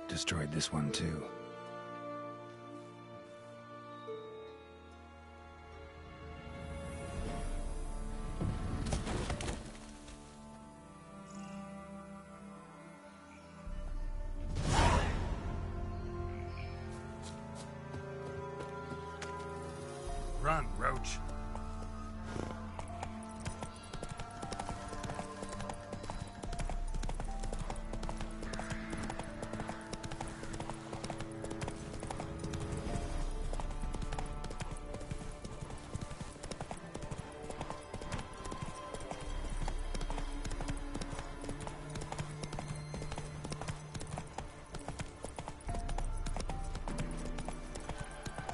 Destroyed this one too. Run, Roach.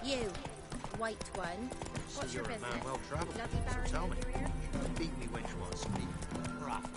You, white one. What's You're your a man business? well travelled, Bloody so Baron tell me. over here? Beat me which one, Speak. Rough.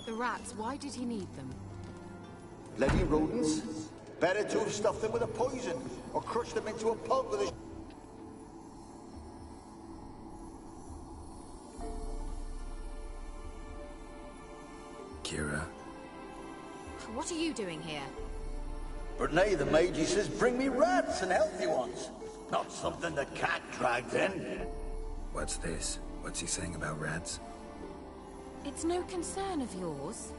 The rats, why did he need them? Bloody rodents. Better to have stuffed them with a poison, or crushed them into a pulp with a... Kira, What are you doing here? But nay, the Magi says bring me rats and healthy ones. Not something the cat dragged in. what's this? What's he saying about rats? It's no concern of yours.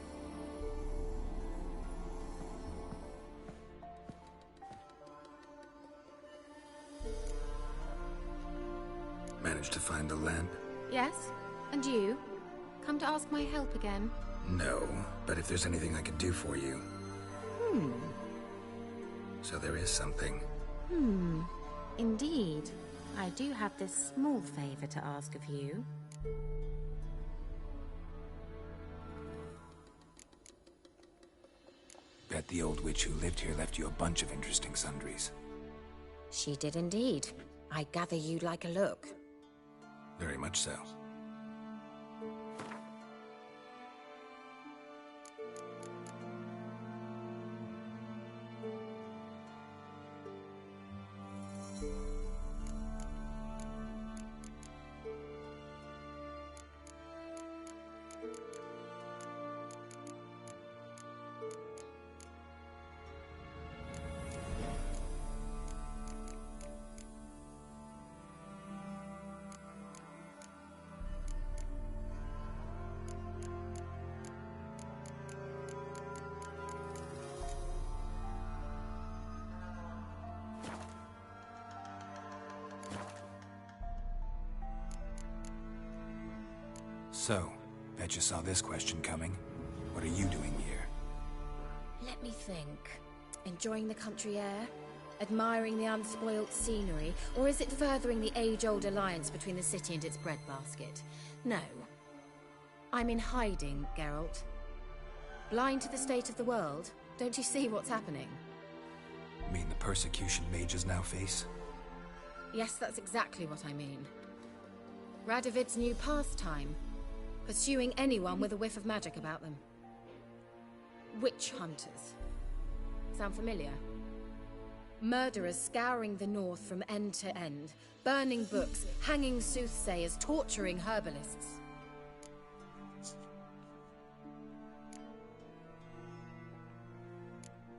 Managed to find the lamp? Yes? And you? Come to ask my help again? No, but if there's anything I could do for you. So there is something. Indeed. I do have this small favor to ask of you. Bet the old witch who lived here left you a bunch of interesting sundries. She did indeed. I gather you'd like a look. Very much so. So, bet you saw this question coming. What are you doing here? Let me think. Enjoying the country air? Admiring the unspoilt scenery? Or is it furthering the age-old alliance between the city and its breadbasket? No. I'm in hiding, Geralt. Blind to the state of the world? Don't you see what's happening? Mean the persecution mages now face? Yes, that's exactly what I mean. Radovid's new pastime. Pursuing anyone with a whiff of magic about them. Witch hunters. Sound familiar? Murderers scouring the north from end to end, burning books, hanging soothsayers, torturing herbalists.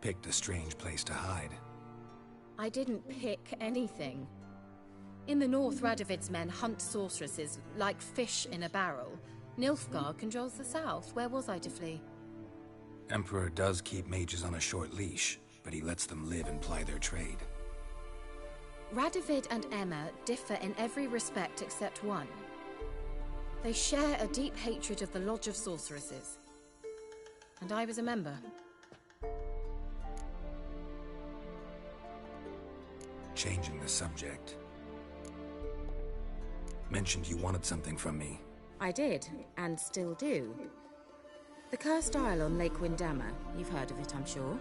Picked a strange place to hide. I didn't pick anything. In the north, Radovid's men hunt sorceresses like fish in a barrel. Nilfgaard controls the south. Where was I to flee? Emperor does keep mages on a short leash, but he lets them live and ply their trade. Radovid and Emma differ in every respect except one. They share a deep hatred of the Lodge of Sorceresses. And I was a member. Changing the subject. Mentioned you wanted something from me. I did, and still do. The Cursed Isle on Lake Windammer. You've heard of it, I'm sure.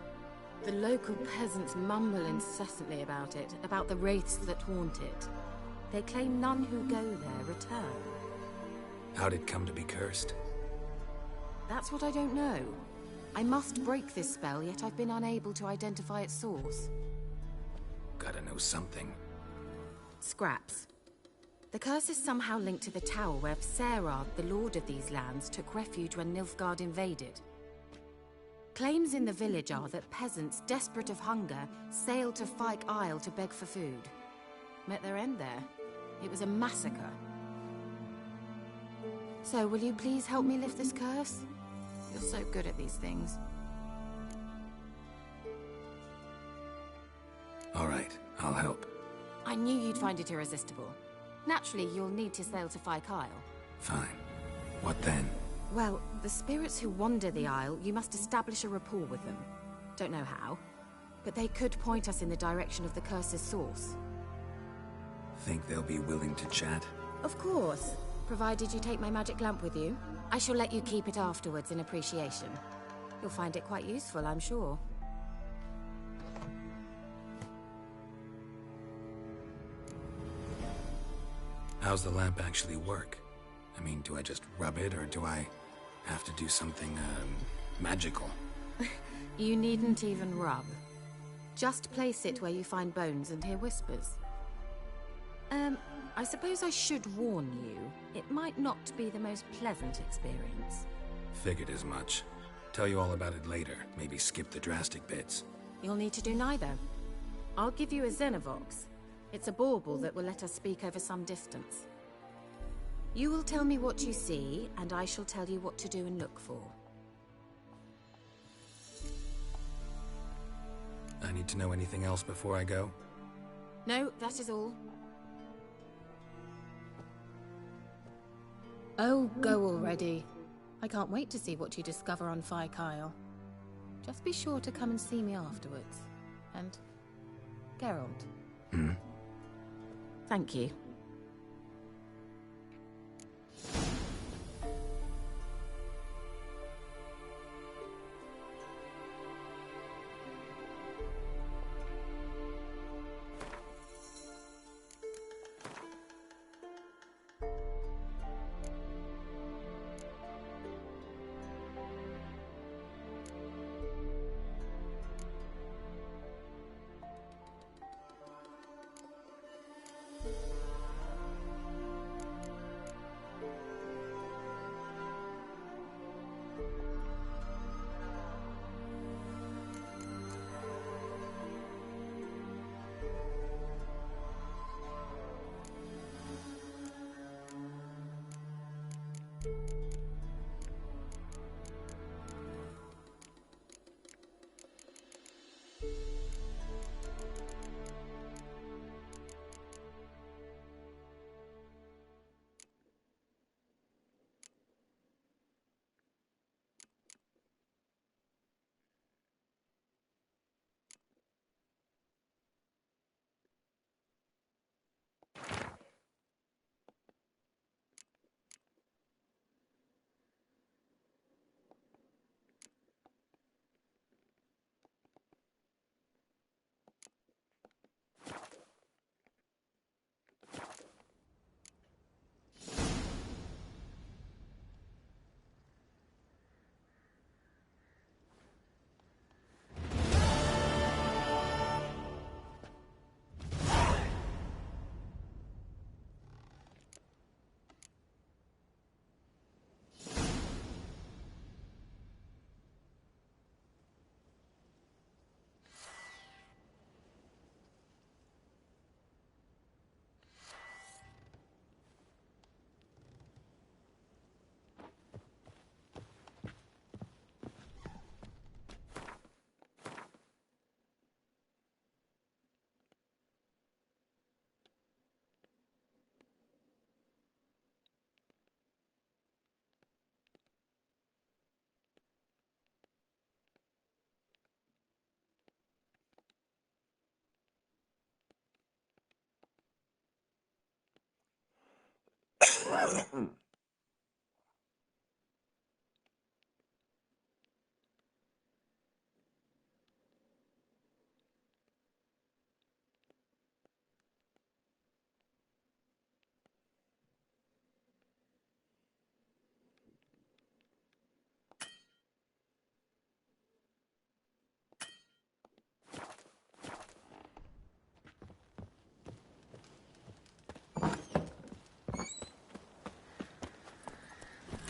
The local peasants mumble incessantly about it, about the wraiths that haunt it. They claim none who go there return. How'd it come to be cursed? That's what I don't know. I must break this spell, yet I've been unable to identify its source. Gotta know something. Scraps. The curse is somehow linked to the tower where Serad, the lord of these lands, took refuge when Nilfgaard invaded. Claims in the village are that peasants, desperate of hunger, sailed to Fyke Isle to beg for food. Met their end there. It was a massacre. So, will you please help me lift this curse? You're so good at these things. All right, I'll help. I knew you'd find it irresistible. Naturally, you'll need to sail to Fyke Isle. Fine. What then? Well, the spirits who wander the Isle, you must establish a rapport with them. Don't know how, but they could point us in the direction of the curse's source. Think they'll be willing to chat? Of course. Provided you take my magic lamp with you. I shall let you keep it afterwards in appreciation. You'll find it quite useful, I'm sure. How's the lamp actually work? I mean, do I just rub it, or do I have to do something, magical? You needn't even rub. Just place it where you find bones and hear whispers. I suppose I should warn you, it might not be the most pleasant experience. Figured as much. Tell you all about it later, maybe skip the drastic bits. You'll need to do neither. I'll give you a Xenovox. It's a bauble that will let us speak over some distance. You will tell me what you see, and I shall tell you what to do and look for. I need to know anything else before I go? No, that is all. Oh, go already. I can't wait to see what you discover on Fyke Isle. Just be sure to come and see me afterwards. And Geralt. Thank you.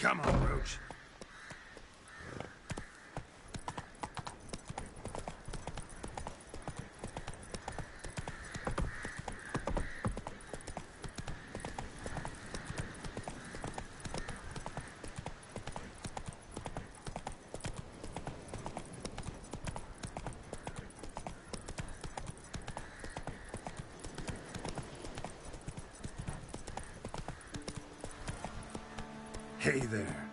Come on, Roach. Hey there.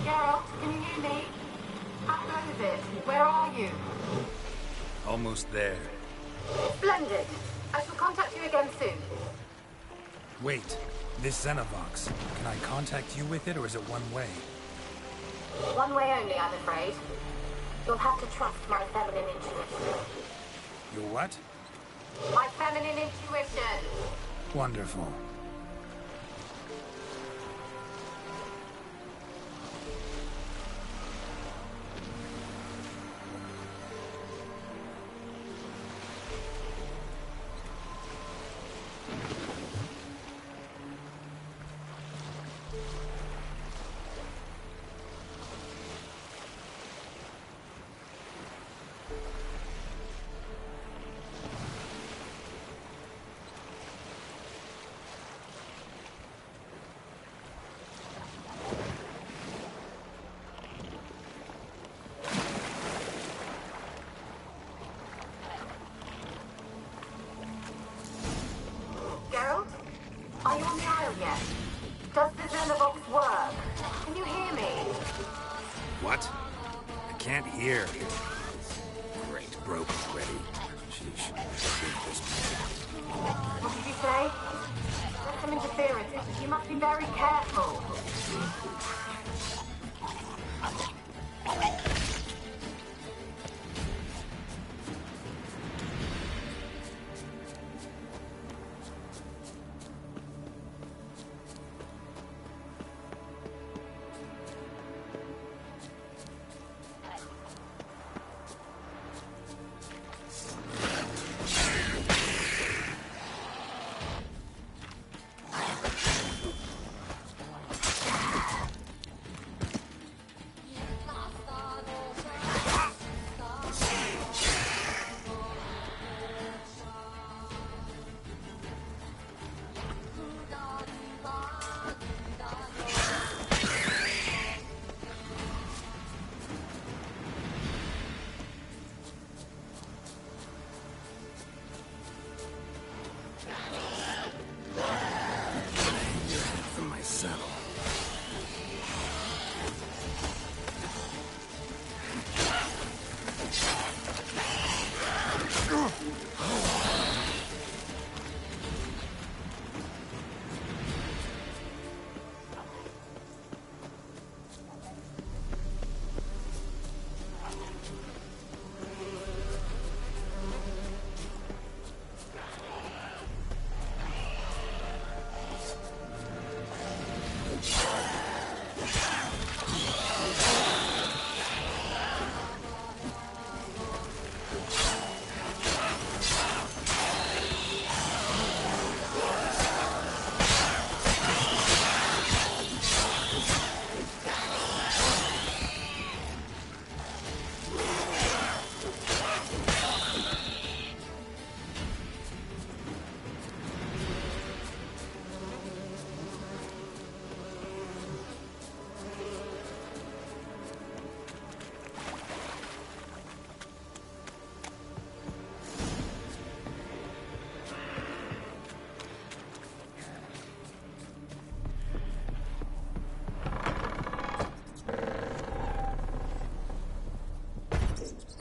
Geralt, can you hear me? How close is it? Where are you? Almost there. Splendid. I shall contact you again soon. Wait, this Xenovox. Can I contact you with it, or is it one way? One way only, I'm afraid. You'll have to trust my feminine intuition. Your what? My feminine intuition! Wonderful. Geralt? Are you on the Isle yet? Does the Xenovox work? Can you hear me? What? I can't hear. Great, broke already. Sheesh. What did you say? There's some interference. You must be very careful.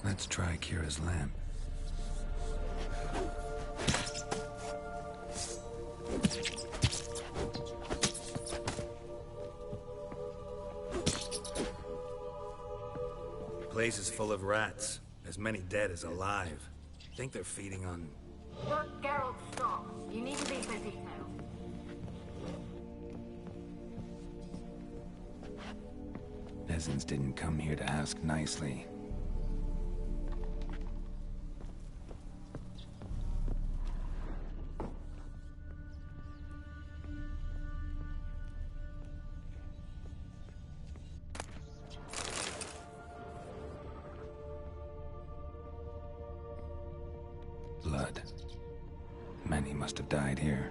Let's try Kira's lamp. The place is full of rats. As many dead as alive. Think they're feeding on... Look, Geralt, stop. You need to leave the details. Peasants didn't come here to ask nicely. Blood. Many must have died here.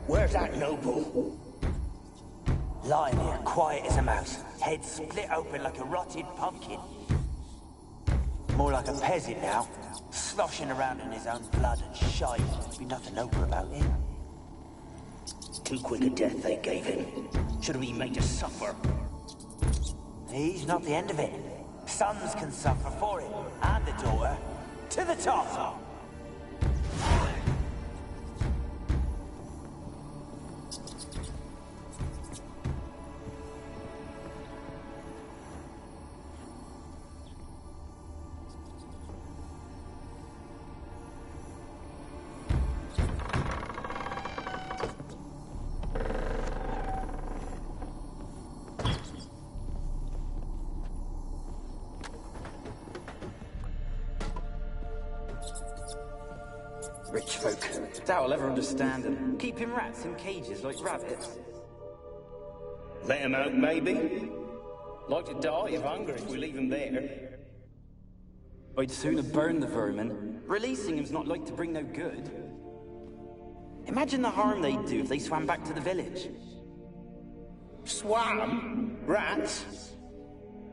Where's that noble? Lying here, quiet as a mouse, head split open like a rotted pumpkin. More like a peasant now, sloshing around in his own blood and shite. Be nothing noble about him. Too quick a death they gave him. Should have been made to suffer. He's not the end of it. Sons can suffer for it, and the daughter. To the top! Rich folk. Doubt I'll ever understand them. Keeping rats in cages like rabbits. Let him out, maybe? Like to die of hunger if we leave him there. I'd sooner burn the vermin. Releasing him's not like to bring no good. Imagine the harm they'd do if they swam back to the village. Swam? Rats?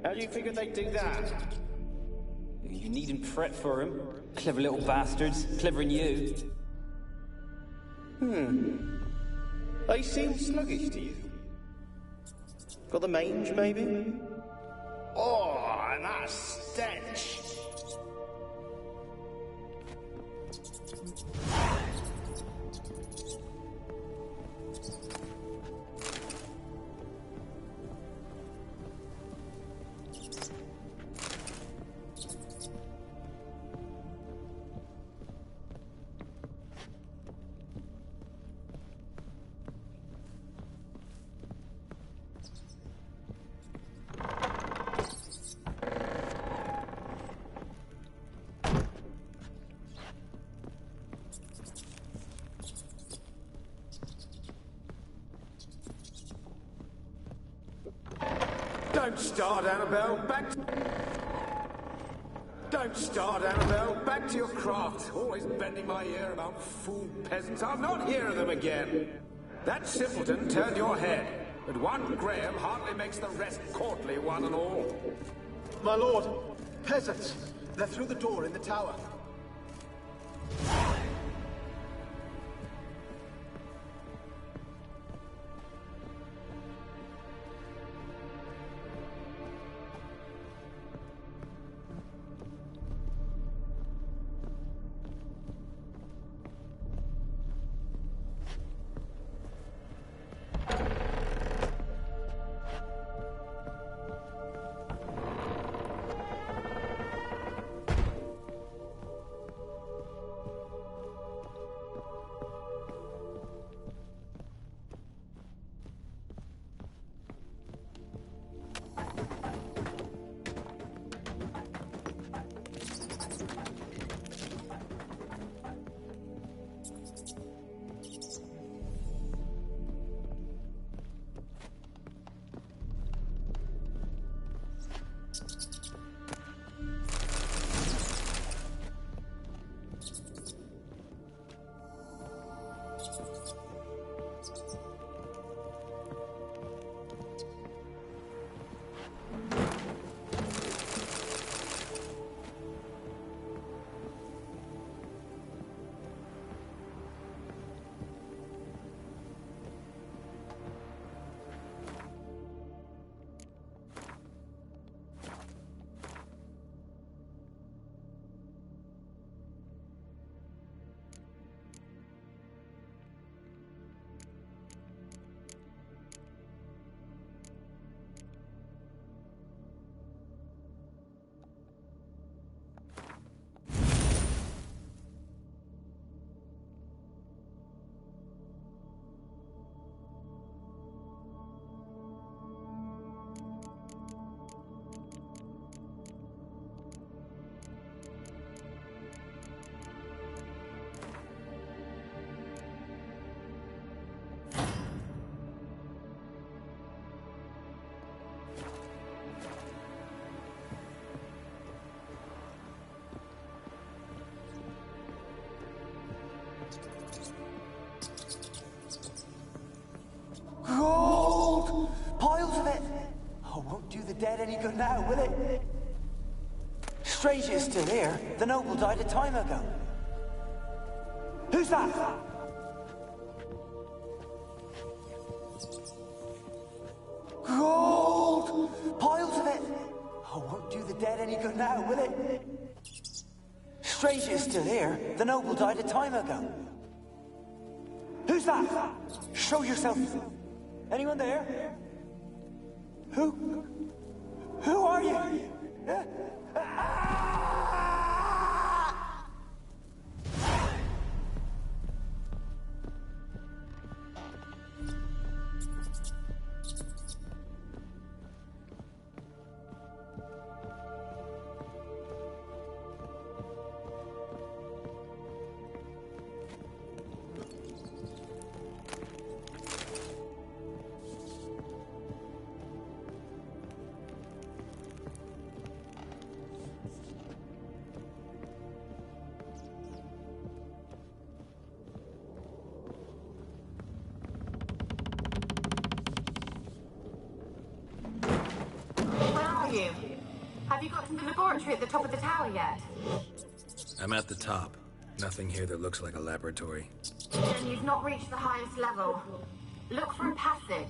How do you figure they'd do that? You needn't fret for him. Clever little bastards. Clever than you. They seem sluggish to you. Got the mange, maybe? Oh, and that stench! Don't start, Annabelle. Don't start, Annabelle. Back to your craft. Always bending my ear about fool peasants. I'll not hear of them again. That simpleton turned your head, but one Graham hardly makes the rest courtly, one and all. My lord, peasants. They're through the door in the tower. Gold! Piles of it! Oh, won't do the dead any good now, will it? Strange it's still here. The noble died a time ago. Who's that? Gold! Piles of it! Oh, won't do the dead any good now, will it? Strange it's still here. The noble died a time ago. Who's that? Show yourself. Anyone there? Who? Who are you? Have you got to the laboratory at the top of the tower yet? I'm at the top. Nothing here that looks like a laboratory. Then you've not reached the highest level. Look for a passage.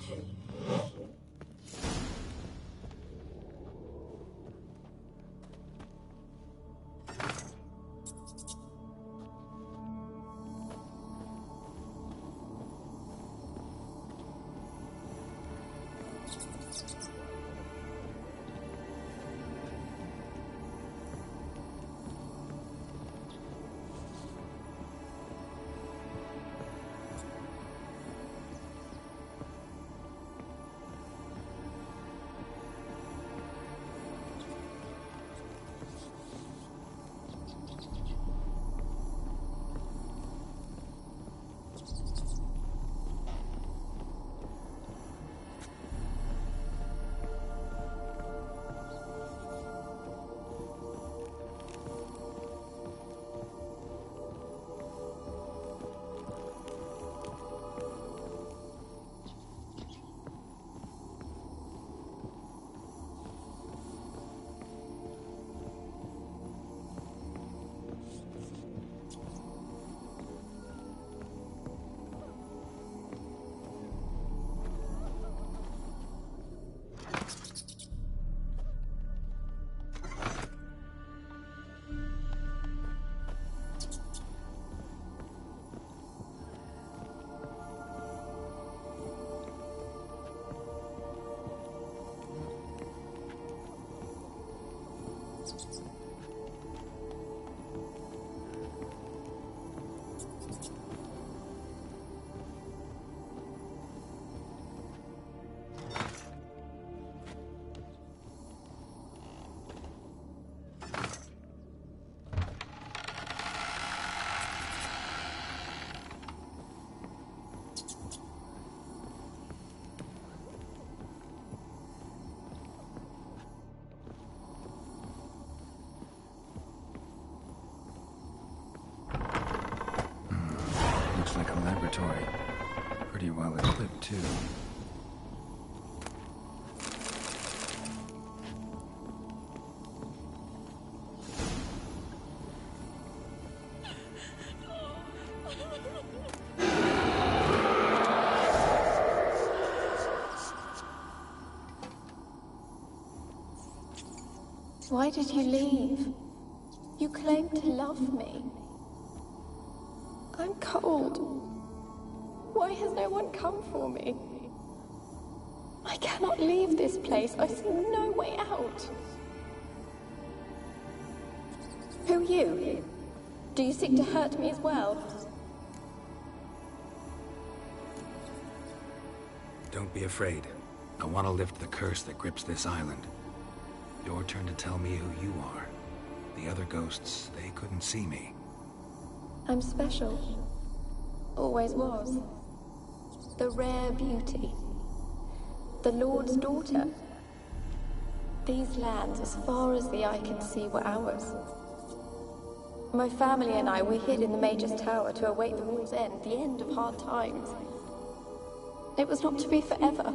pretty well equipped, too. Why did you leave? You claimed to love me. I'm cold. Why has no one come for me? I cannot leave this place. I see no way out. Who are you? Do you seek to hurt me as well? Don't be afraid. I want to lift the curse that grips this island. Your turn to tell me who you are. The other ghosts, they couldn't see me. I'm special. Always was. The rare beauty. The Lord's daughter. These lands, as far as the eye can see, were ours. My family and I, we hid in the Major's tower to await the war's end, the end of hard times. It was not to be forever.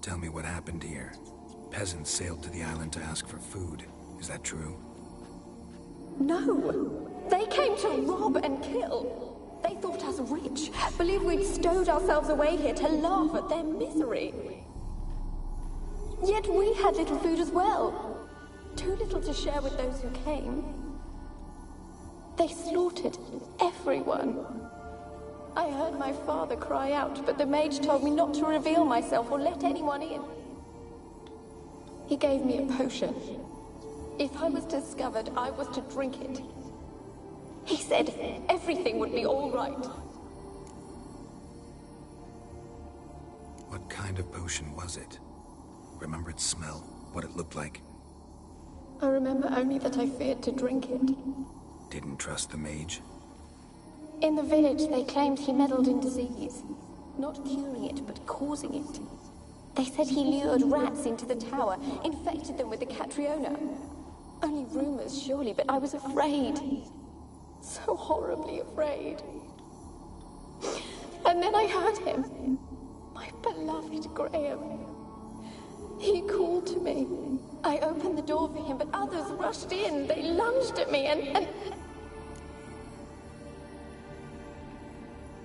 Tell me what happened here. Peasants sailed to the island to ask for food. Is that true? No! They came to rob and kill. They thought us rich, believed we'd stowed ourselves away here to laugh at their misery. Yet we had little food as well. Too little to share with those who came. They slaughtered everyone. I heard my father cry out, but the mage told me not to reveal myself or let anyone in. He gave me a potion. If I was discovered, I was to drink it. He said everything would be all right. What kind of potion was it? Remember its smell? What it looked like? I remember only that I feared to drink it. Didn't trust the mage? In the village, they claimed he meddled in disease. Not curing it, but causing it. They said he lured rats into the tower, infected them with the Catriona. Only rumors, surely, but I was afraid. So horribly afraid. And then I heard him. My beloved Graham. He called to me. I opened the door for him, but others rushed in. They lunged at me and...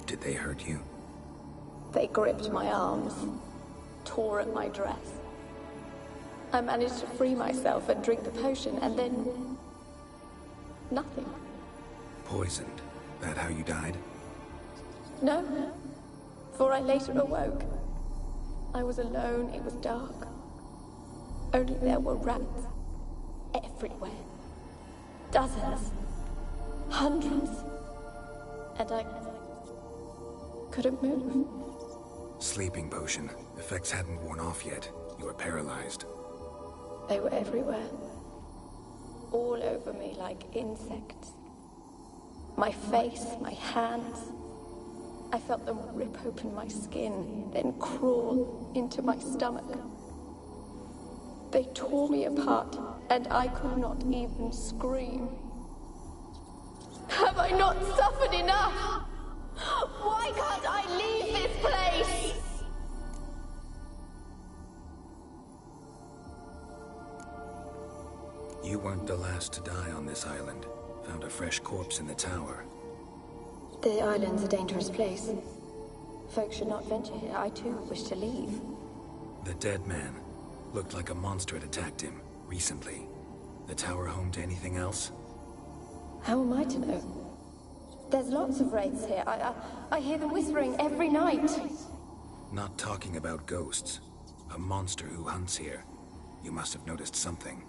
Did they hurt you? They gripped my arms, tore at my dress. I managed to free myself and drink the potion, and then... nothing. Poisoned? That how you died? No, for I later awoke. I was alone, it was dark. Only there were rats. Everywhere. Dozens. Hundreds. And I... couldn't move. Sleeping potion. Effects hadn't worn off yet. You were paralyzed. They were everywhere. All over me like insects. My face, my hands. I felt them rip open my skin, then crawl into my stomach. They tore me apart, and I could not even scream. Have I not suffered enough? Why can't I leave this place? You weren't the last to die on this island. Found a fresh corpse in the tower. The island's a dangerous place. Folks should not venture here. I too wish to leave. The dead man. Looked like a monster had attacked him, recently. The tower home to anything else? How am I to know? There's lots of wraiths here. I hear them whispering every night. Not talking about ghosts. A monster who hunts here. You must have noticed something.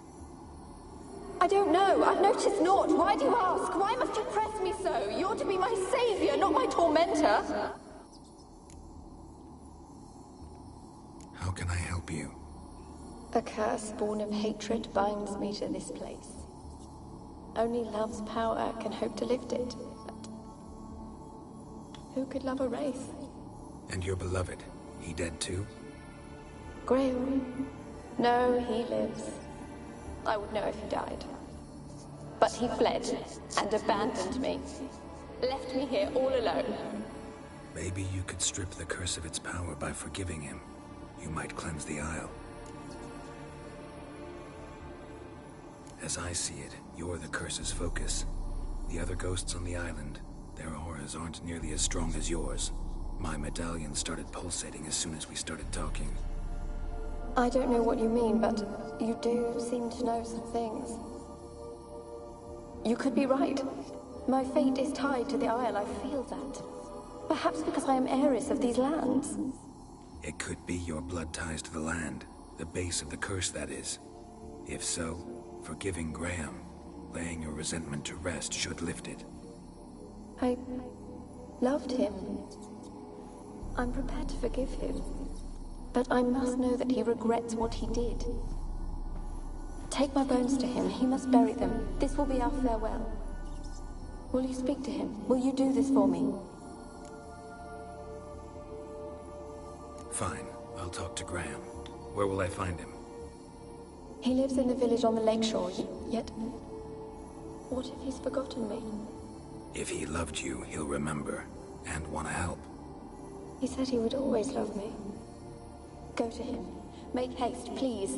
I don't know. I've noticed naught. Why do you ask? Why must you press me so? You're to be my savior, not my tormentor. How can I help you? A curse born of hatred binds me to this place. Only love's power can hope to lift it. But who could love a wraith? And your beloved, he dead too? Graham? No, he lives. I would know if he died. But he fled and abandoned me. Left me here all alone. Maybe you could strip the curse of its power by forgiving him. You might cleanse the Isle. As I see it, you're the curse's focus. The other ghosts on the island, their auras aren't nearly as strong as yours. My medallion started pulsating as soon as we started talking. I don't know what you mean, but you do seem to know some things. You could be right. My fate is tied to the Isle, I feel that. Perhaps because I am heiress of these lands. It could be your blood ties to the land, the base of the curse, that is. If so, forgiving Graham, laying your resentment to rest, should lift it. I loved him. I'm prepared to forgive him. But I must know that he regrets what he did. Take my bones to him. He must bury them. This will be our farewell. Will you speak to him? Will you do this for me? Fine. I'll talk to Graham. Where will I find him? He lives in the village on the lakeshore, yet... What if he's forgotten me? If he loved you, he'll remember, and want to help. He said he would always love me. Go to him. Make haste, please.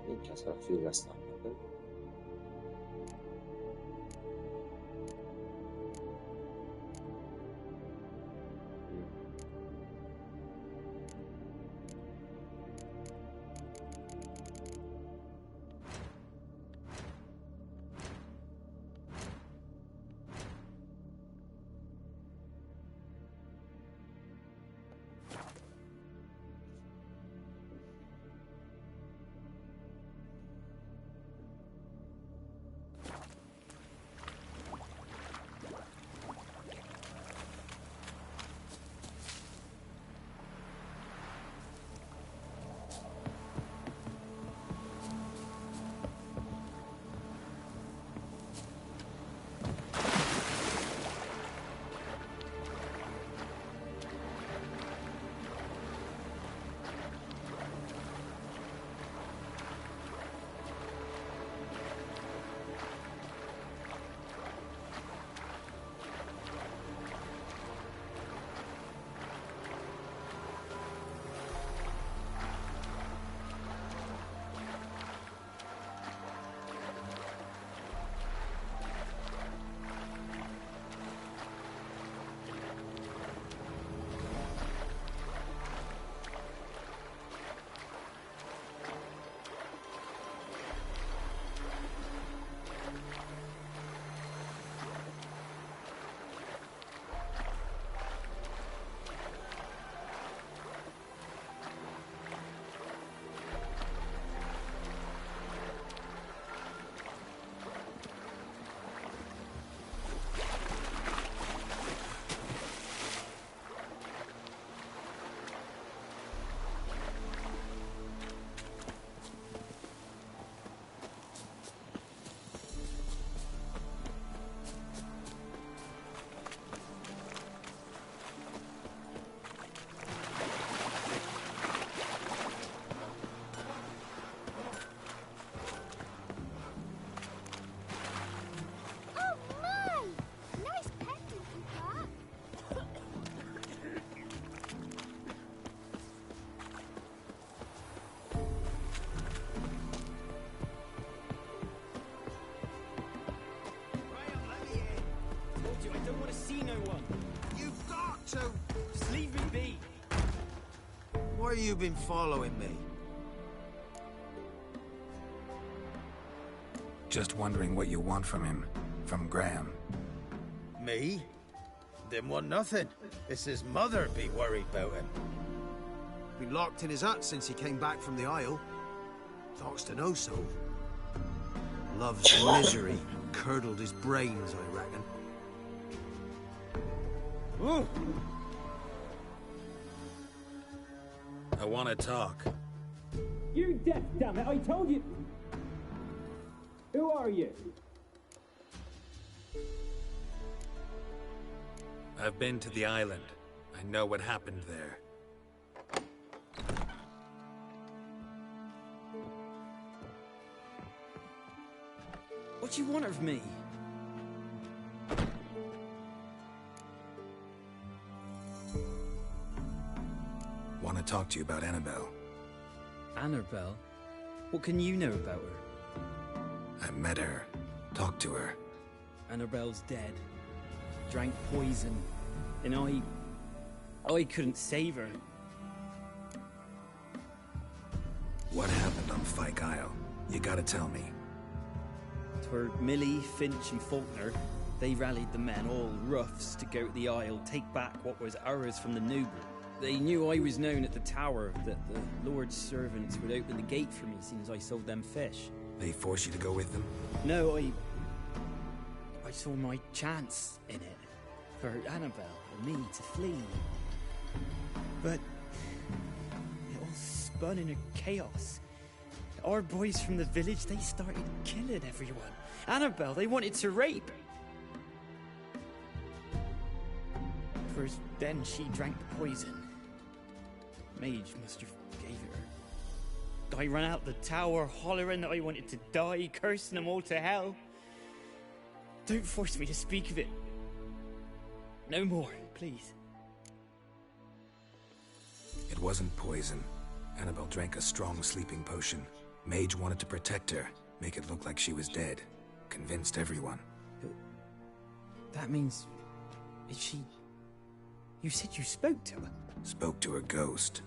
Minchia, sarà figa sta. So, Just leave me be. why you been following me? Just wondering what you want from him. From Graham. Me? Didn't want nothing. It's his mother be worried about him. Been locked in his hut since he came back from the Isle. Talks to no soul. Love's misery curdled his brains, I reckon. Ooh. I want to talk. You're deaf, damn it! I told you. Who are you? I've been to the island. I know what happened there. What do you want of me? Want to talk to you about Annabelle. Annabelle? What can you know about her? I met her. Talked to her. Annabelle's dead. Drank poison. And I couldn't save her. What happened on Fyke Isle? You gotta tell me. Twere Millie, Finch and Faulkner. They rallied the men, all roughs, to go to the Isle, take back what was ours from the noble. They knew I was known at the tower, that the Lord's servants would open the gate for me since I sold them fish. They forced you to go with them? No, I saw my chance in it. For Annabelle and me to flee. But it all spun in a chaos. Our boys from the village, they started killing everyone. Annabelle, they wanted to rape. First, then she drank the poison. Mage must have gave it her. I ran out the tower, hollering that I wanted to die, cursing them all to hell. Don't force me to speak of it. No more, please. It wasn't poison. Annabelle drank a strong sleeping potion. Mage wanted to protect her, make it look like she was dead. Convinced everyone. That means... is she... You said you spoke to her? Spoke to her ghost.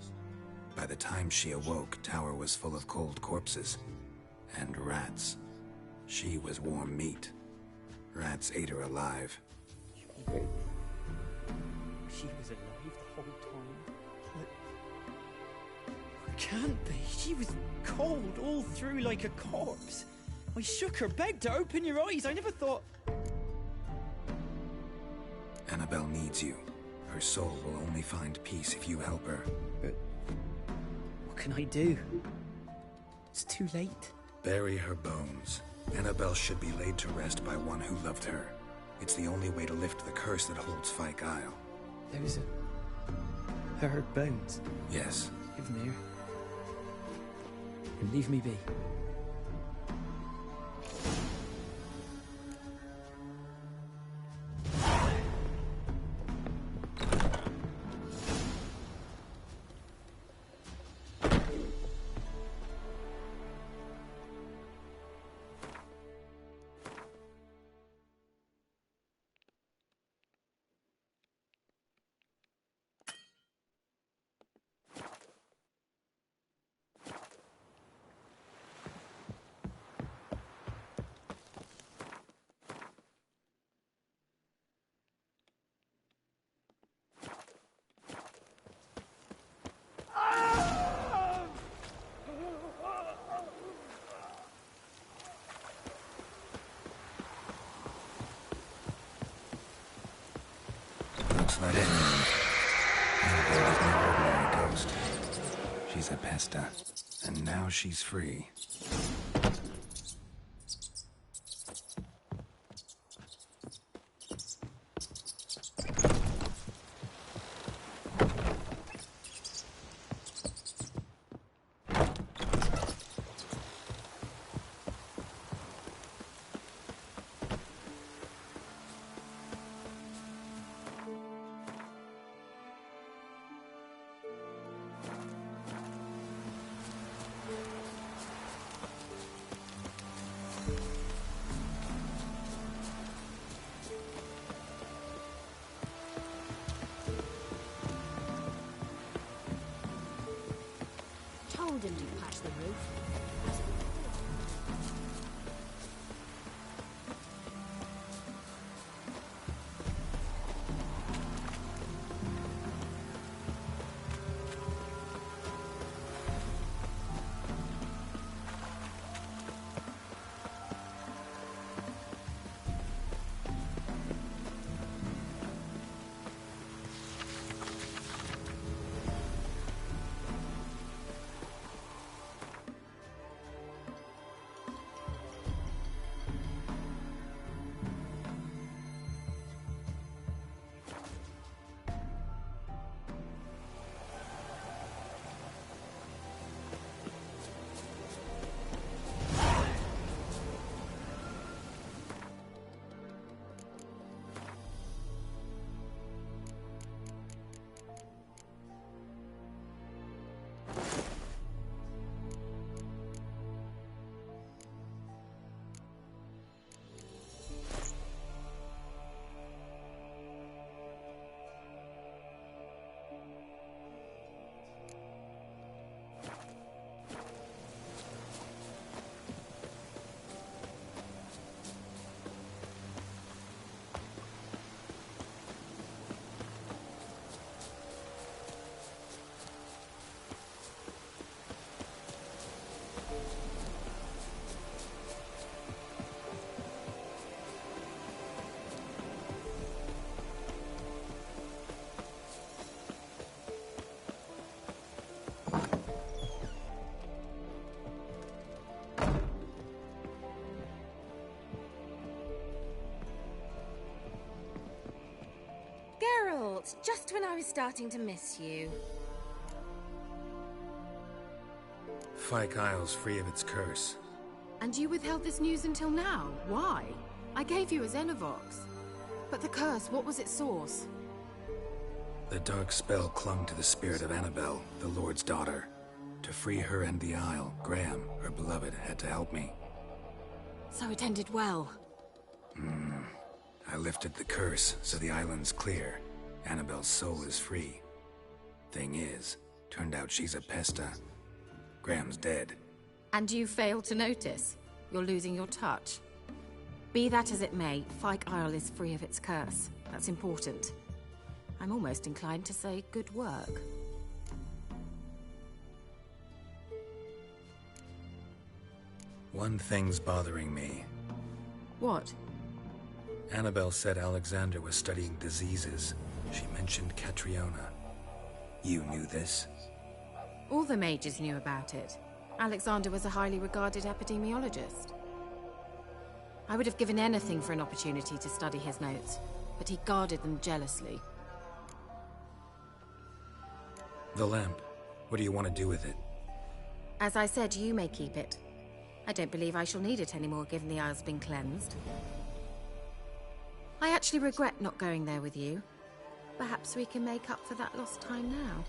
By the time she awoke, Tower was full of cold corpses. And rats. She was warm meat. Rats ate her alive. She was alive the whole time? But... can't be. She was cold all through like a corpse. I shook her, begged her, open your eyes. I never thought... Annabelle needs you. Her soul will only find peace if you help her. But... what can I do? It's too late. Bury her bones. Annabelle should be laid to rest by one who loved her. It's the only way to lift the curse that holds Fyke Isle. Those are... her bones? Yes. Give them here. And leave me be. Looks like Annabelle is no ordinary ghost. She's a pesta, and now she's free. told him to patch the roof. Geralt, just when I was starting to miss you. Fyke Isle's free of its curse. And you withheld this news until now? Why? I gave you a Xenovox. But the curse, what was its source? The dark spell clung to the spirit of Annabelle, the Lord's daughter. To free her and the Isle, Graham, her beloved, had to help me. So it ended well. I lifted the curse, so the island's clear. Annabelle's soul is free. Thing is, turned out she's a pesta. Graham's dead. And you failed to notice. You're losing your touch. Be that as it may, Fyke Isle is free of its curse. That's important. I'm almost inclined to say good work. One thing's bothering me. What? Annabelle said Alexander was studying diseases. She mentioned Catriona. You knew this? All the mages knew about it. Alexander was a highly regarded epidemiologist. I would have given anything for an opportunity to study his notes, but he guarded them jealously. The lamp. What do you want to do with it? As I said, you may keep it. I don't believe I shall need it anymore, given the Isle's been cleansed. I actually regret not going there with you. Perhaps we can make up for that lost time now.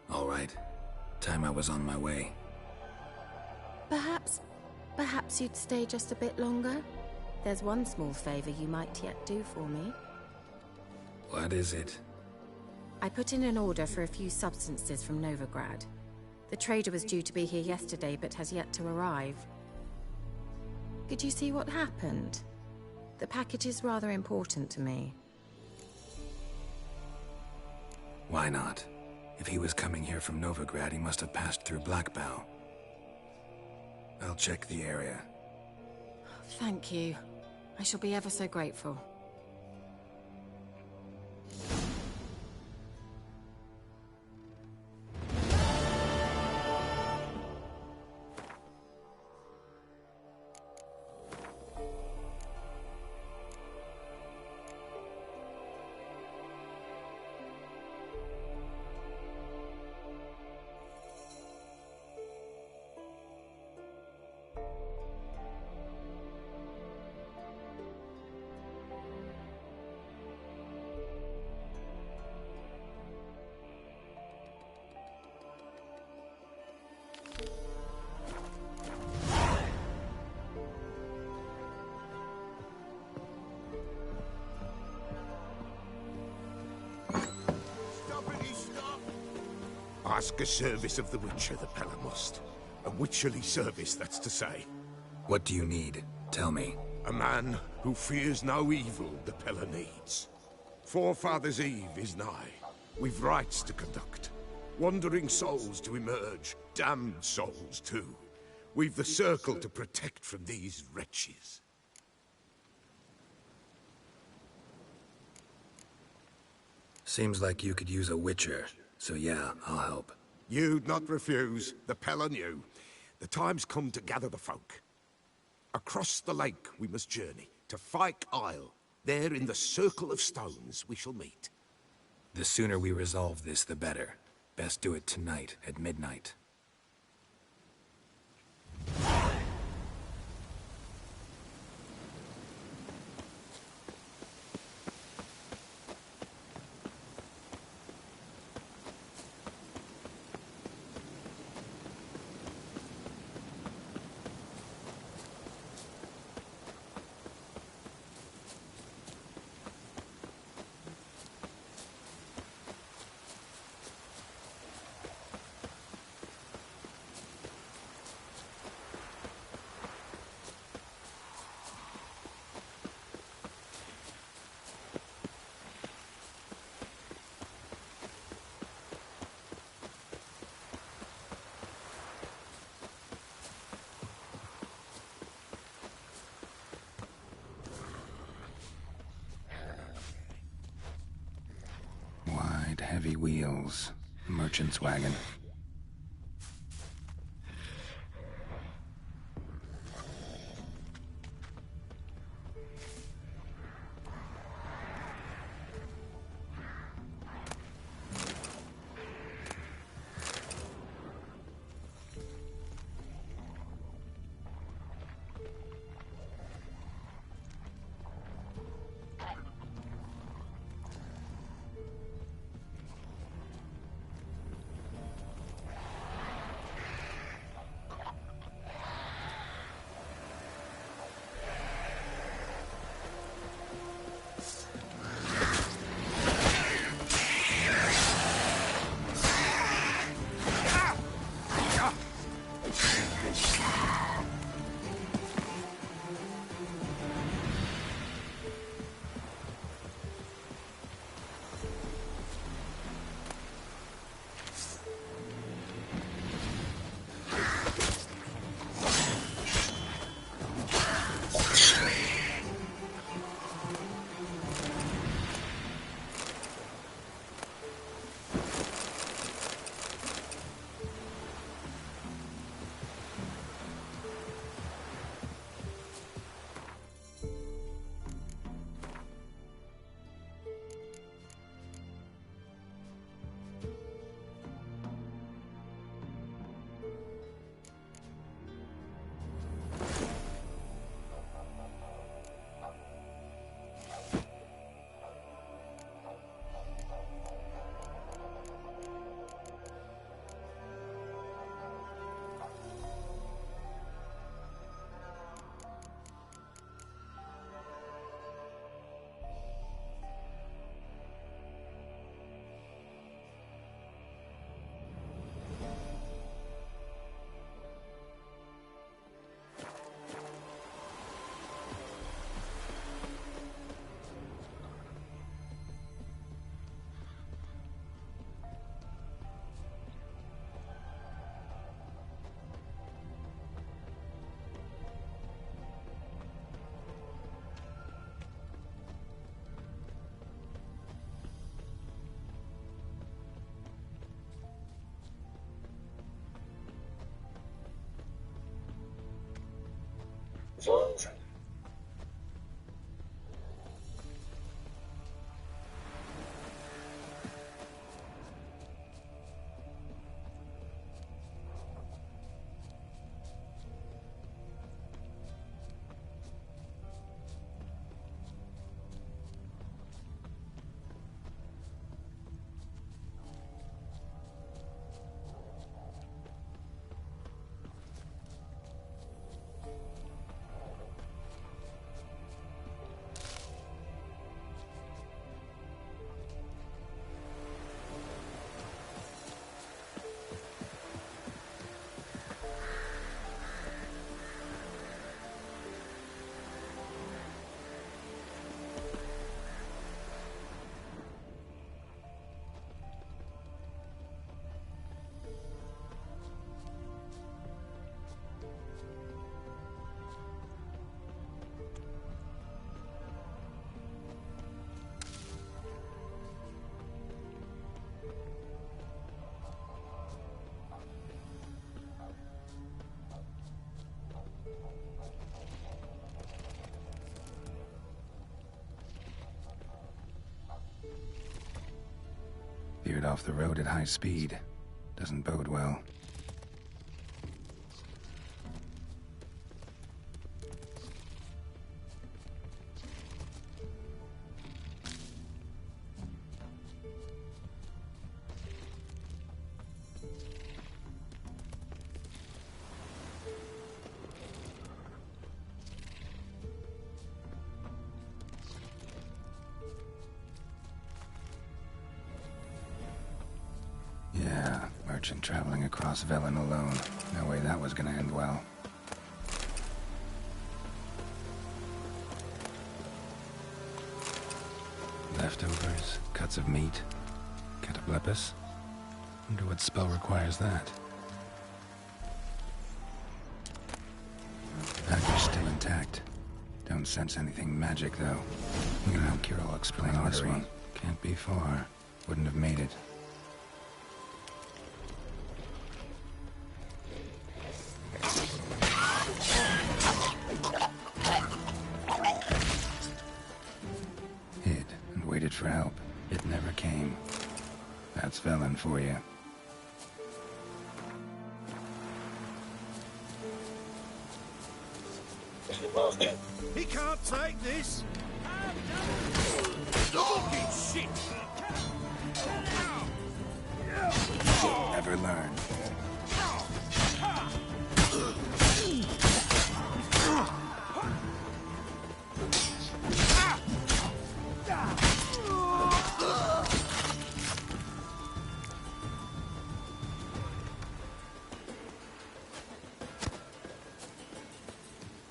All right. Time I was on my way. Perhaps you'd stay just a bit longer? There's one small favor you might yet do for me. What is it? I put in an order for a few substances from Novigrad. The trader was due to be here yesterday, but has yet to arrive. Could you see what happened? The package is rather important to me. Why not? If he was coming here from Novigrad, he must have passed through Blackbow. I'll check the area. Thank you. I shall be ever so grateful. Ask a service of the Witcher, the Pella must. A witcherly service, that's to say. What do you need? Tell me. A man who fears no evil the Pella needs. Forefathers' Eve is nigh. We've rites to conduct. Wandering souls to emerge. Damned souls, too. We've the circle to protect from these wretches. Seems like you could use a witcher. So yeah, I'll help. You'd not refuse. The Pella knew. The time's come to gather the folk. Across the lake we must journey, to Fyke Isle. There in the circle of stones we shall meet. The sooner we resolve this, the better. Best do it tonight, at midnight. Heavy wheels. Merchant's wagon. Veered off the road at high speed. Doesn't bode well. Yeah, merchant traveling across Velen alone. No way that was gonna end well. Leftovers, cuts of meat, cataplepis. Wonder what spell requires that. Dagger's still intact. Don't sense anything magic, though. I'm gonna have Kirill explain this one. Can't be far. Wouldn't have made it. Hid and waited for help. It never came. That's Velen for you. He can't take this! Fucking shit! Never learn.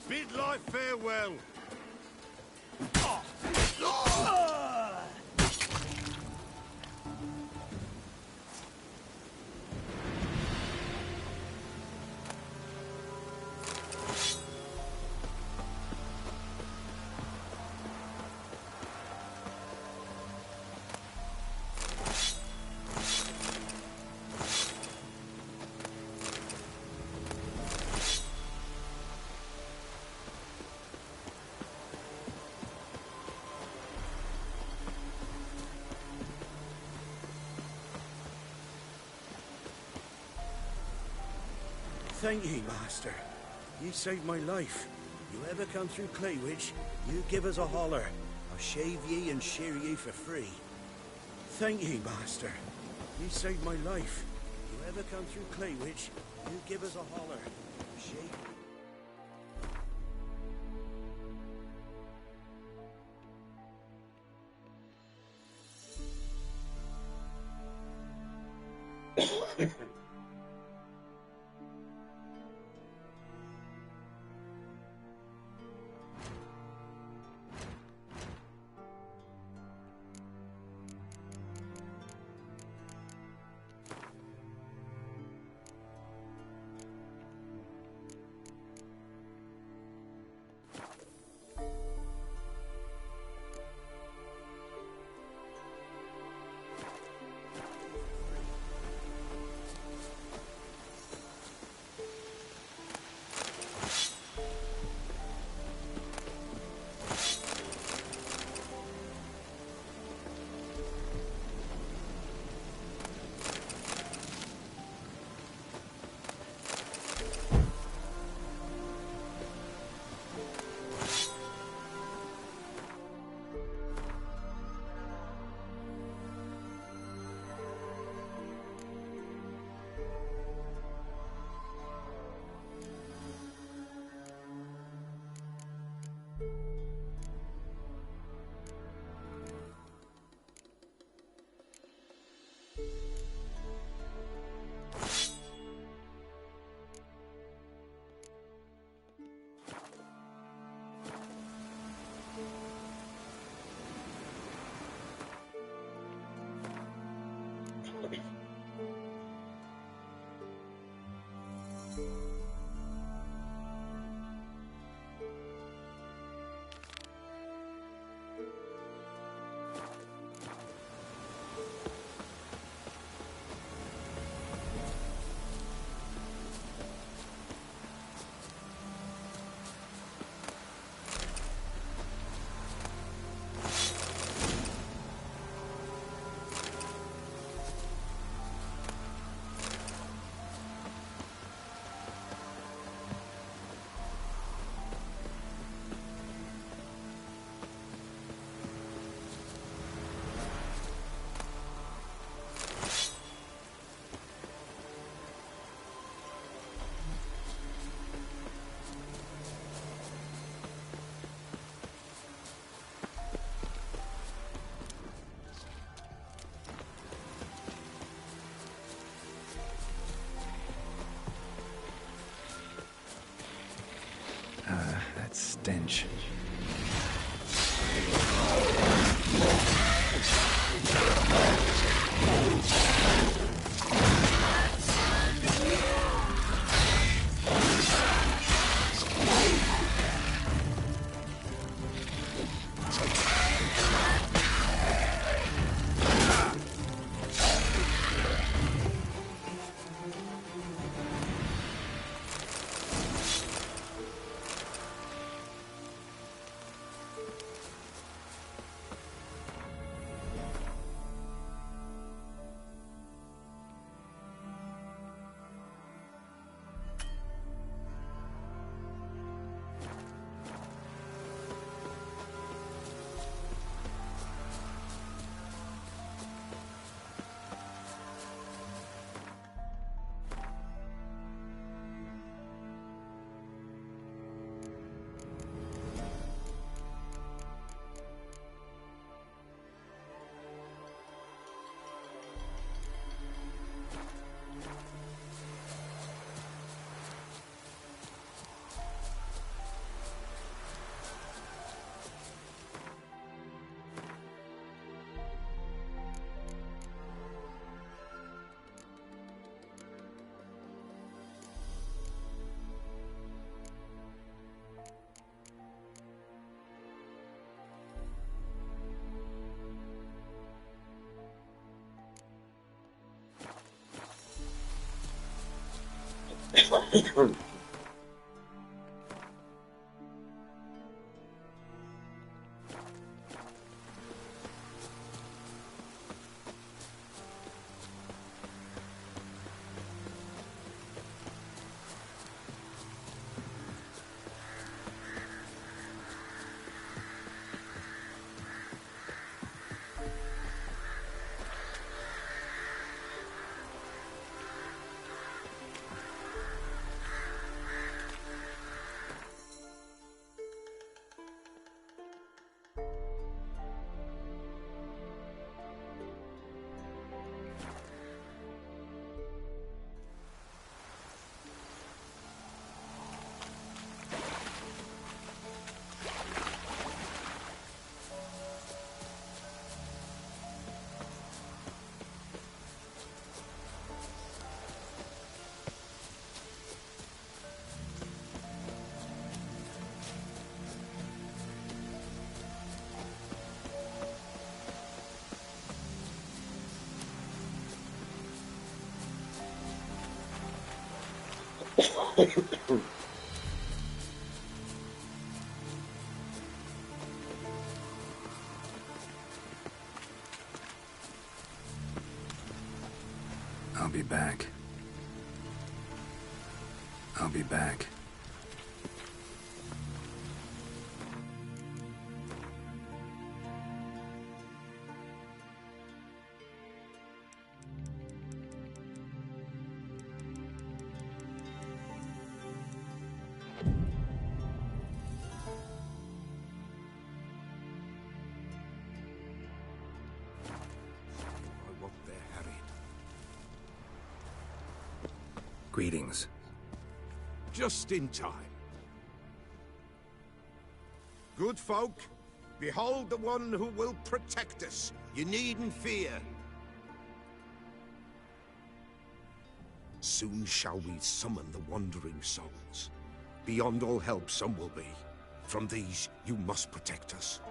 Bid life farewell! Thank ye, Master. Ye saved my life. You ever come through Claywitch, you give us a holler. I'll shave ye and shear ye for free. Thank ye, Master. Ye saved my life. You ever come through Claywitch, you give us a holler. I'll shave... stench. I'll be back. I'll be back. Greetings. Just in time. Good folk, behold the one who will protect us. You needn't fear. Soon shall we summon the wandering souls. Beyond all help some will be. From these you must protect us.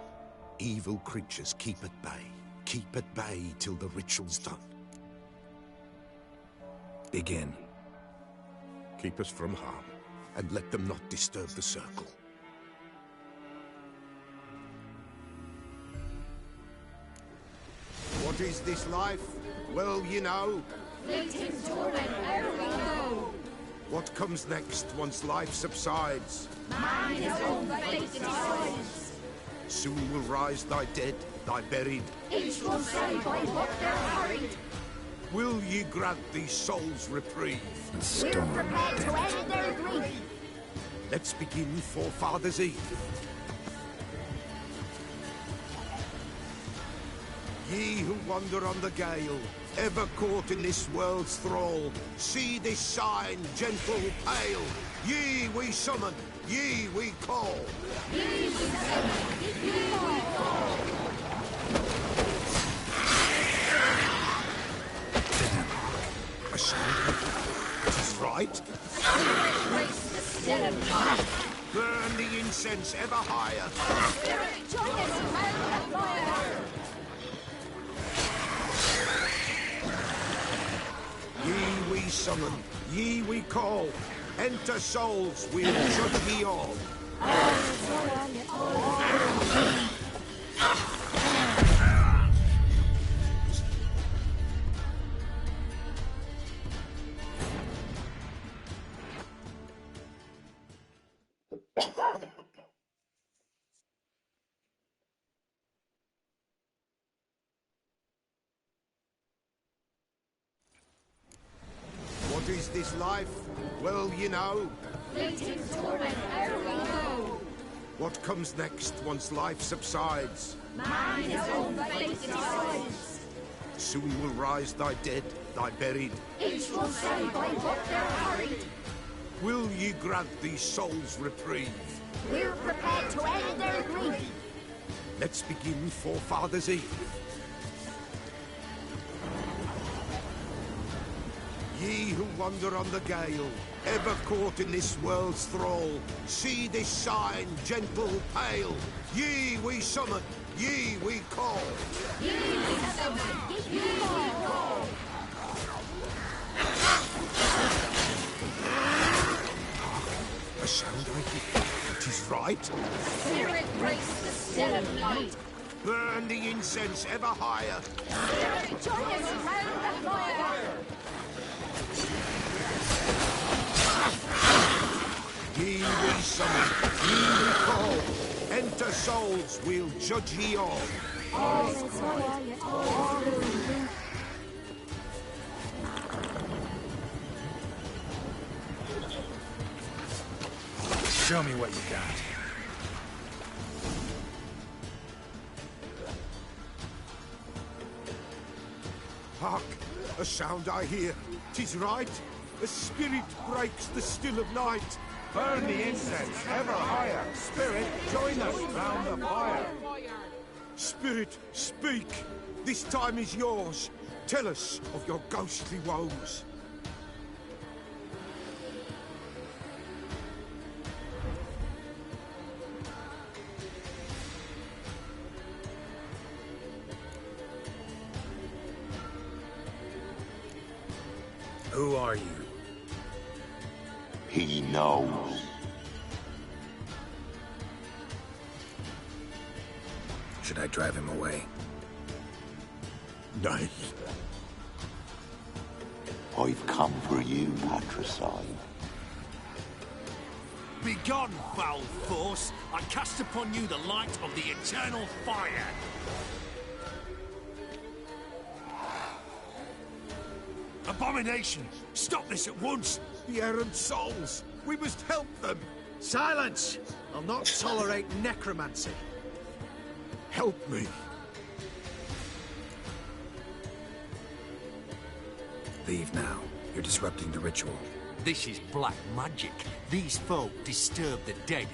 Evil creatures keep at bay. Keep at bay till the ritual's done. Begin. Keep us from harm, and let them not disturb the circle. What is this life? Well, you know. Fleeting torment ere we know. What comes next once life subsides? Man his own fate decides. Soon will rise thy dead, thy buried. Each will say by what they're harried. Will ye grant these souls reprieve? We're prepared to end their grief. Let's begin Forefathers' Eve. Ye who wander on the gale, ever caught in this world's thrall, see this sign, gentle, pale. Ye we summon, ye we call. Ye we summon, ye we call. A sound. It is right. Spirit grace the still of life. Burn the incense ever higher. Spirit join us round the fire. Ye we summon, ye we call. Enter souls, we'll judge ye all. What is this life? Well, you know. Fleeting torment, ere we know. What comes next once life subsides? Man his own fate decides. Soon will rise thy dead, thy buried. Each will say by what they're hurried. Will ye grant these souls reprieve? We're prepared to end their grief. Let's begin Forefathers' Eve. Ye who wander on the gale, ever caught in this world's thrall, see this sign, gentle, pale. Ye we summon, ye we call. Ye we summon, ye we call. A sound I hear. It is right. Spirit grace the still of night. Burn the incense ever higher. Spirit join us round the fire. Ye we summon, ye we call. Enter souls, we'll judge ye all. All is quiet, all is blue. Show me what you got. Hark! A sound I hear. 'Tis right. A spirit breaks the still of night. Burn the incense ever higher. Spirit, join us round the fire. Spirit, speak. This time is yours. Tell us of your ghostly woes. Who are you? He knows. Should I drive him away? Nay. I've come for you, patricide. Begone, foul force! I cast upon you the light of the eternal fire! Abomination! Stop this at once! The errant souls! We must help them! Silence! I'll not tolerate necromancy. Help me! Leave now. You're disrupting the ritual. This is black magic. These folk disturb the dead.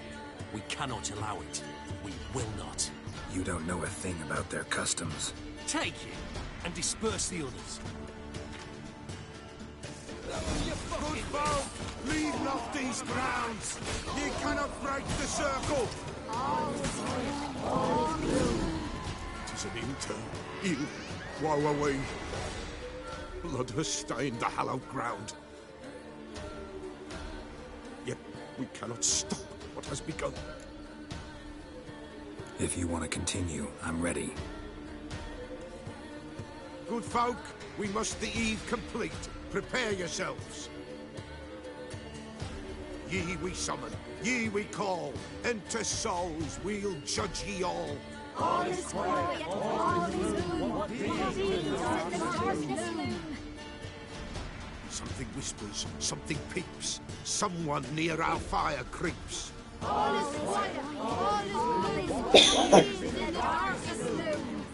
We cannot allow it. We will not. You don't know a thing about their customs. Take it and disperse the others. Good folk, leave not these grounds. Ye cannot break the circle. It is an ill. Woe away. Blood has stained the hallowed ground. Yet we cannot stop what has begun. If you want to continue, I'm ready. Good folk, we must the eve complete. Prepare yourselves. Ye we summon, ye we call. Enter souls, we'll judge ye all. All is quiet, all is blue. Something whispers, something peeps. Someone near our fire creeps. All is quiet, all is blue. In the darkest gloom.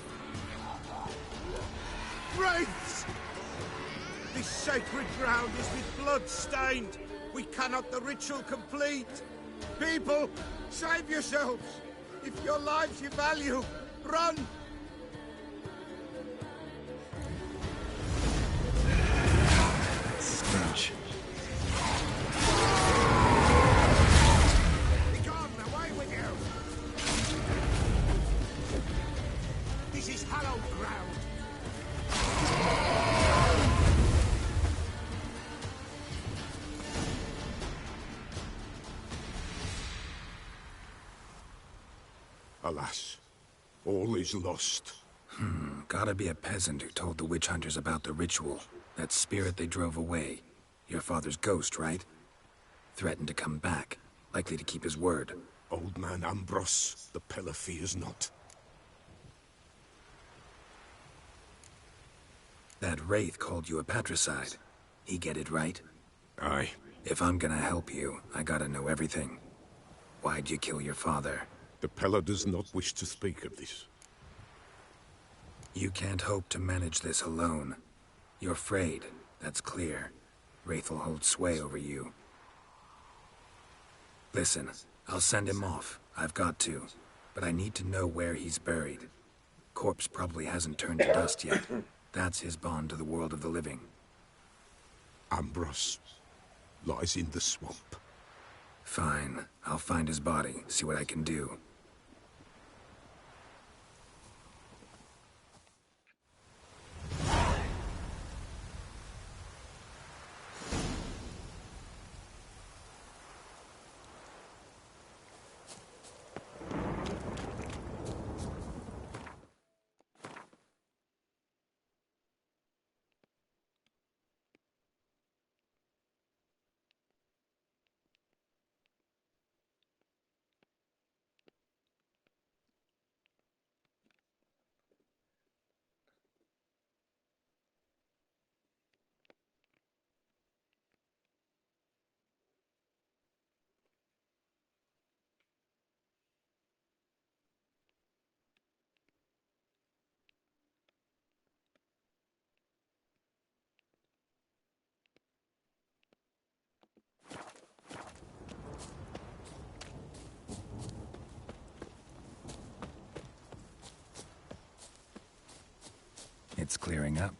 Wraiths! This sacred ground is with blood stained. We cannot the ritual complete. People, save yourselves! If your lives you value, run! Stench. Begone, away with you! This is hallowed ground! Alas, all is lost. Gotta be a peasant who told the witch hunters about the ritual. That spirit they drove away. Your father's ghost, right? Threatened to come back. Likely to keep his word. Old man Ambrose, the pillar fears not. That wraith called you a patricide. He get it right? Aye. If I'm gonna help you, I gotta know everything. Why'd you kill your father? The Pella does not wish to speak of this. You can't hope to manage this alone. You're afraid, that's clear. Wraith will hold sway over you. Listen, I'll send him off. I've got to. But I need to know where he's buried. Corpse probably hasn't turned to dust yet. That's his bond to the world of the living. Ambrose lies in the swamp. Fine. I'll find his body, see what I can do. It's clearing up.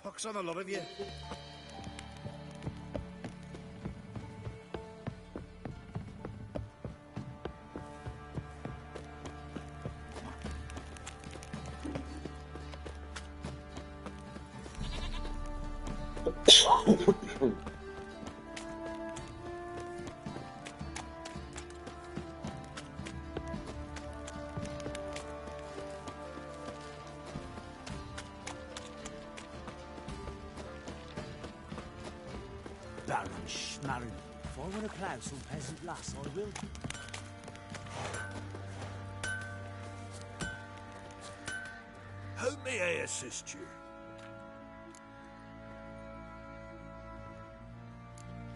Pox on a lot of you. Baron Schmarren. If I want to plough some peasant lass, I will. How may I assist you?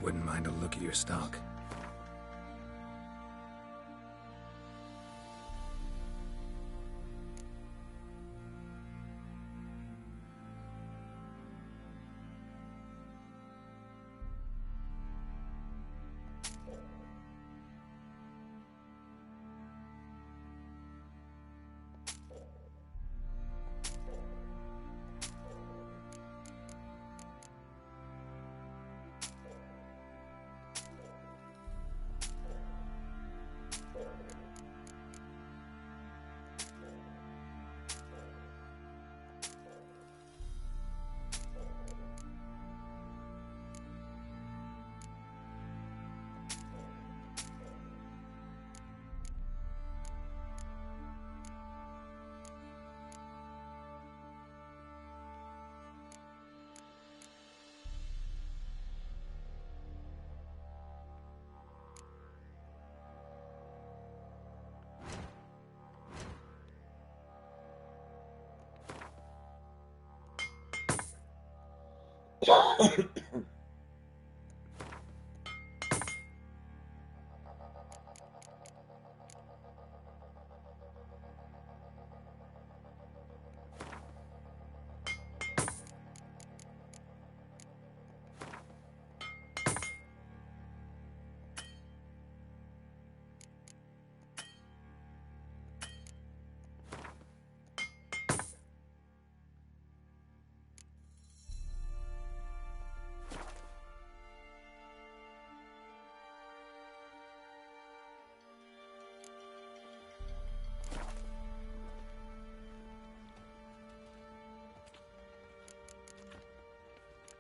Wouldn't mind a look at your stock.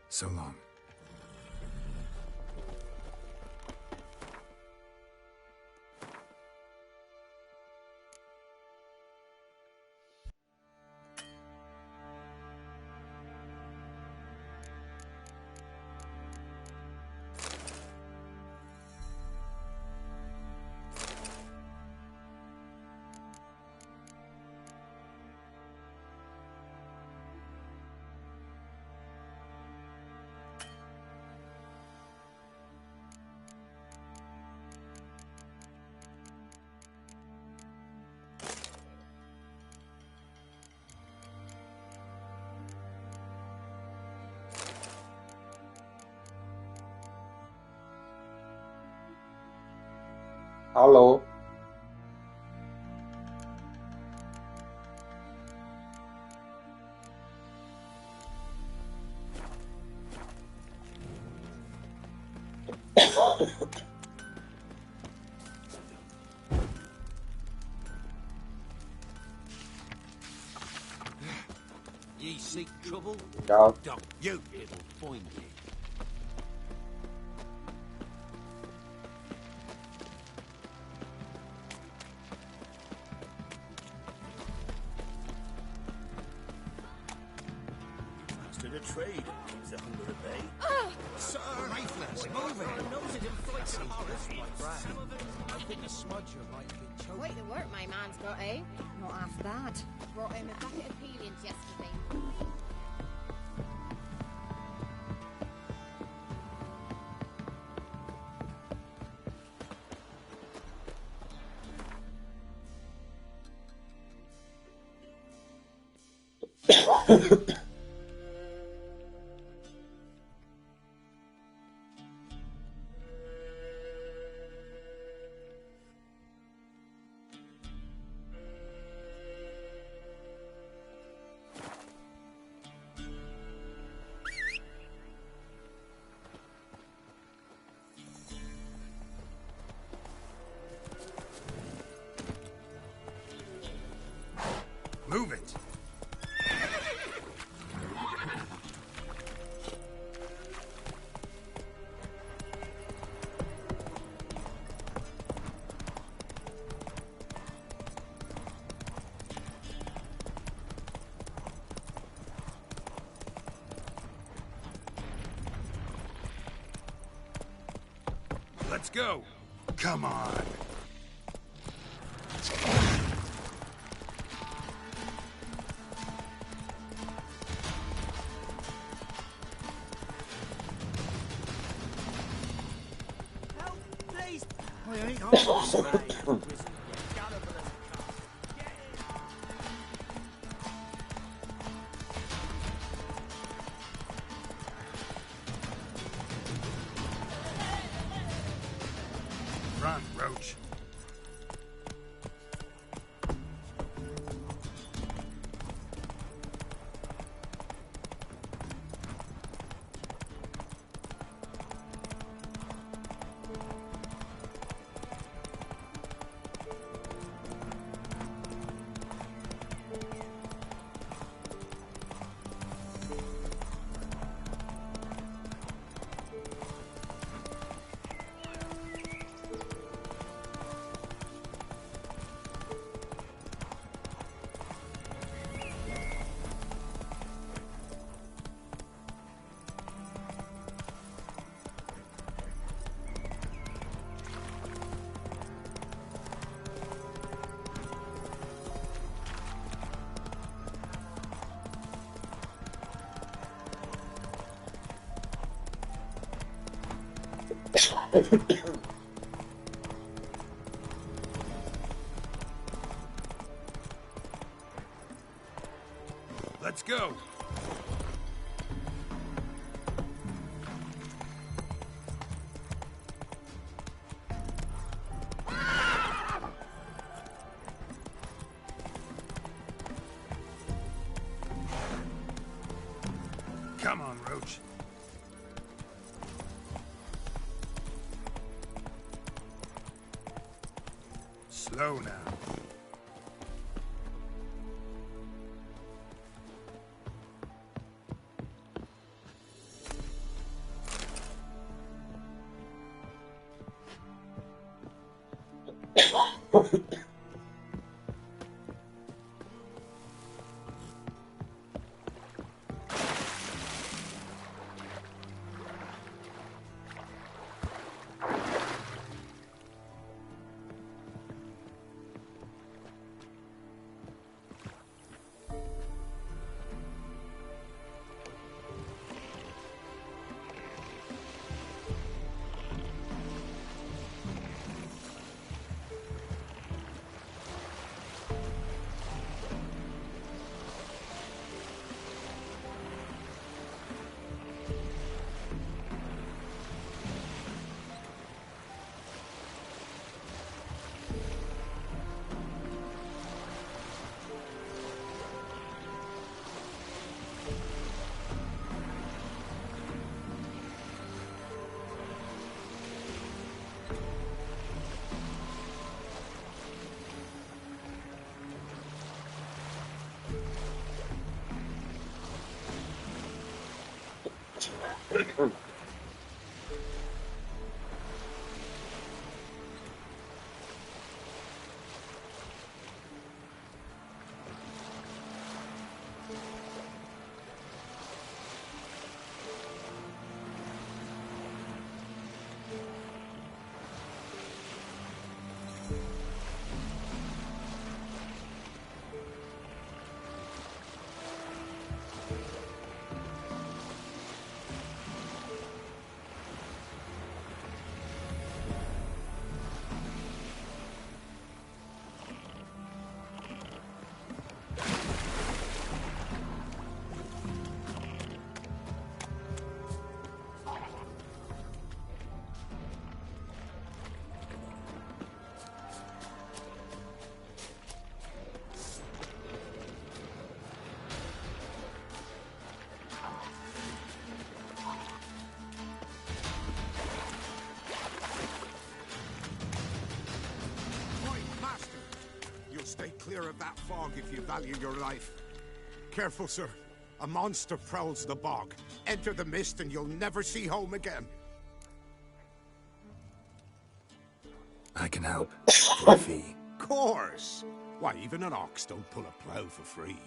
So long. Alo. Ye seek trouble? Chào. Don't you, it'll find you. Master the trade keeps the hunger at bay. Sir, Rifles, move it. Knows it in fights and horrors, my friend. I think a smudger might be choking. Quite the work my man's got, eh? Not half bad. Brought him a bucket of peelings yesterday. Move it. Let's go. Come on. I ain't harmless, mate. Run, Roach. Let's go. Come on, Roach. Slow now. Stay clear of that fog if you value your life. Careful, sir. A monster prowls the bog. Enter the mist and you'll never see home again. I can help. For a fee. Course! Why, even an ox don't pull a plow for free.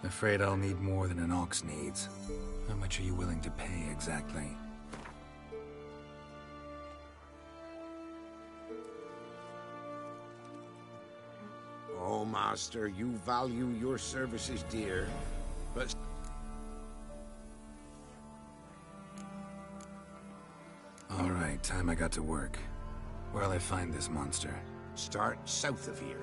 Afraid I'll need more than an ox needs. How much are you willing to pay exactly? Oh, Master, you value your services dear, but... All right, time I got to work. Where'll I find this monster? Start south of here,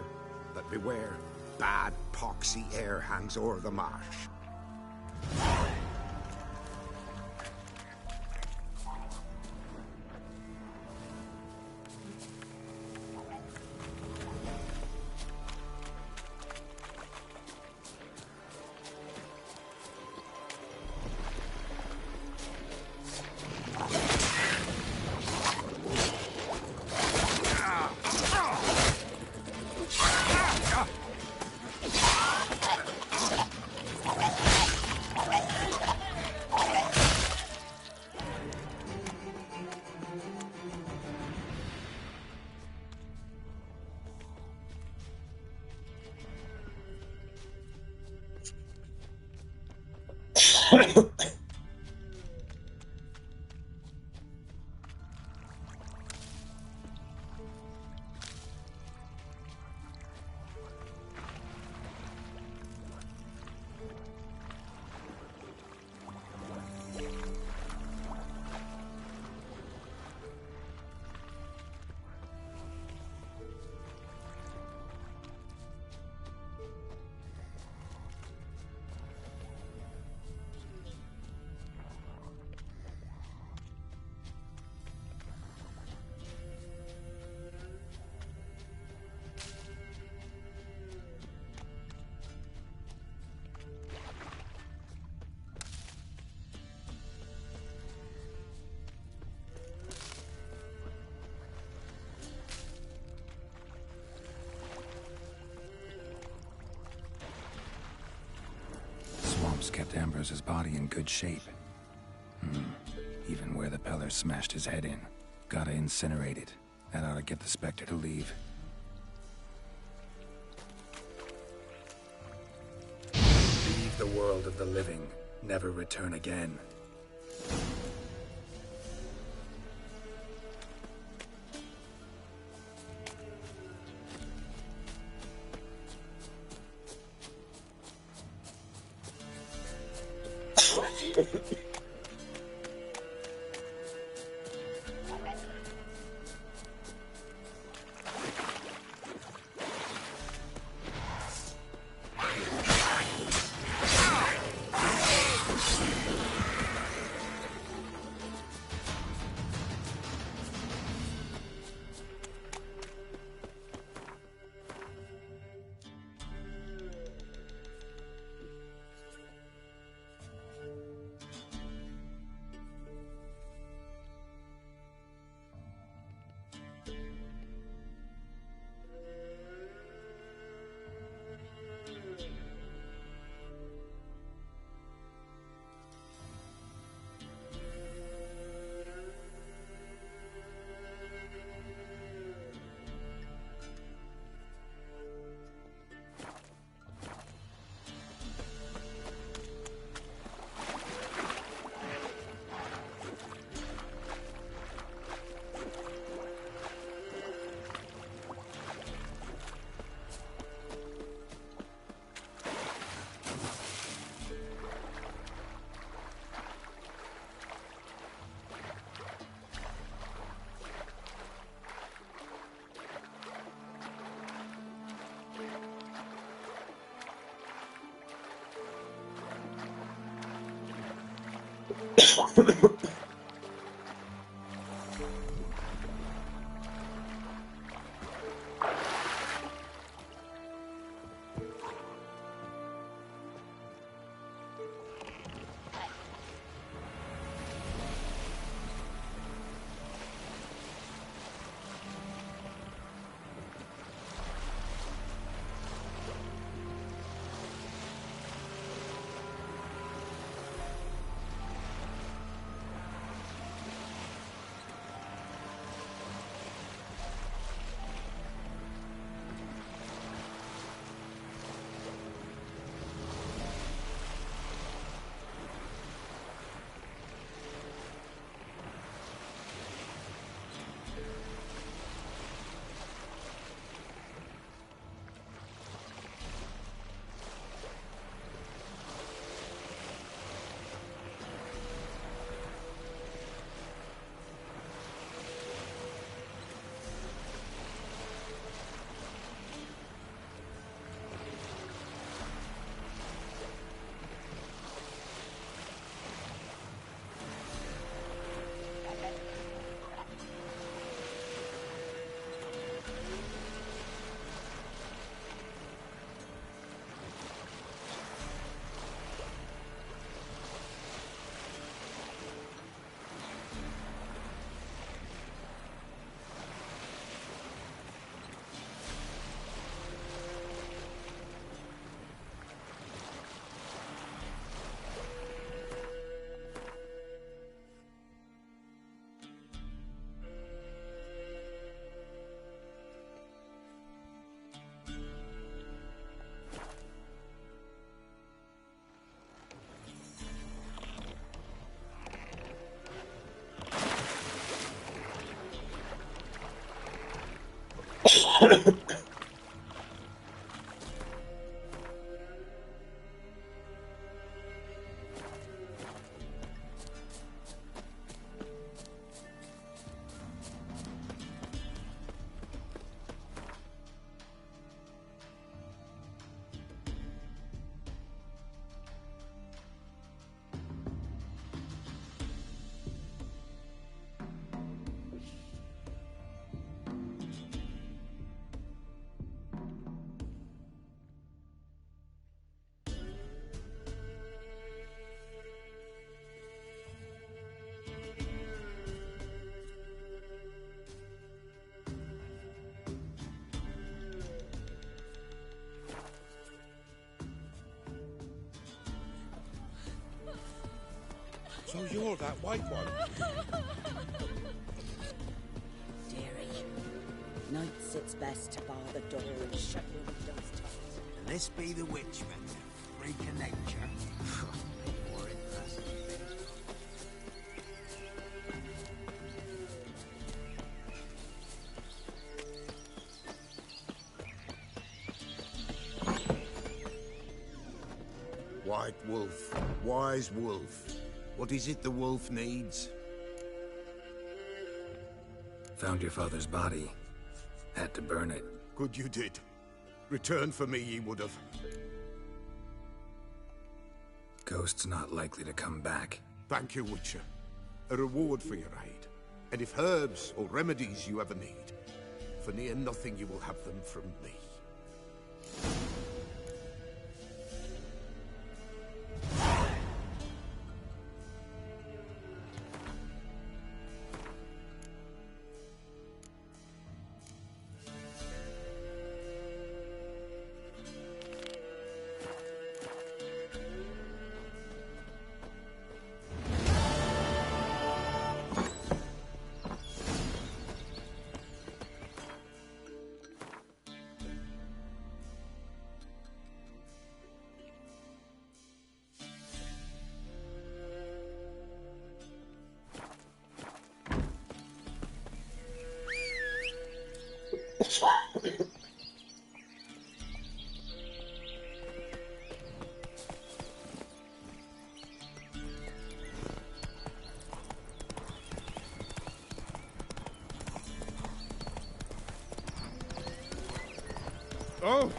but beware. Bad, poxy air hangs o'er the marsh. kept Ambrose's body in good shape. Even where the Peller smashed his head in. Gotta incinerate it. That ought to get the Spectre to leave. Leave the world of the living. Never return again. So you're that white one? Dearie, night sits best to bar the door and shut your windows tight. And this be the witch, then? Freak of nature? More interesting things. White wolf, wise wolf. What is it the wolf needs? Found your father's body. Had to burn it. Good you did. Return for me ye would have. Ghost's not likely to come back. Thank you, Witcher. A reward for your aid. And if herbs or remedies you ever need, for near nothing you will have them from me. Oh!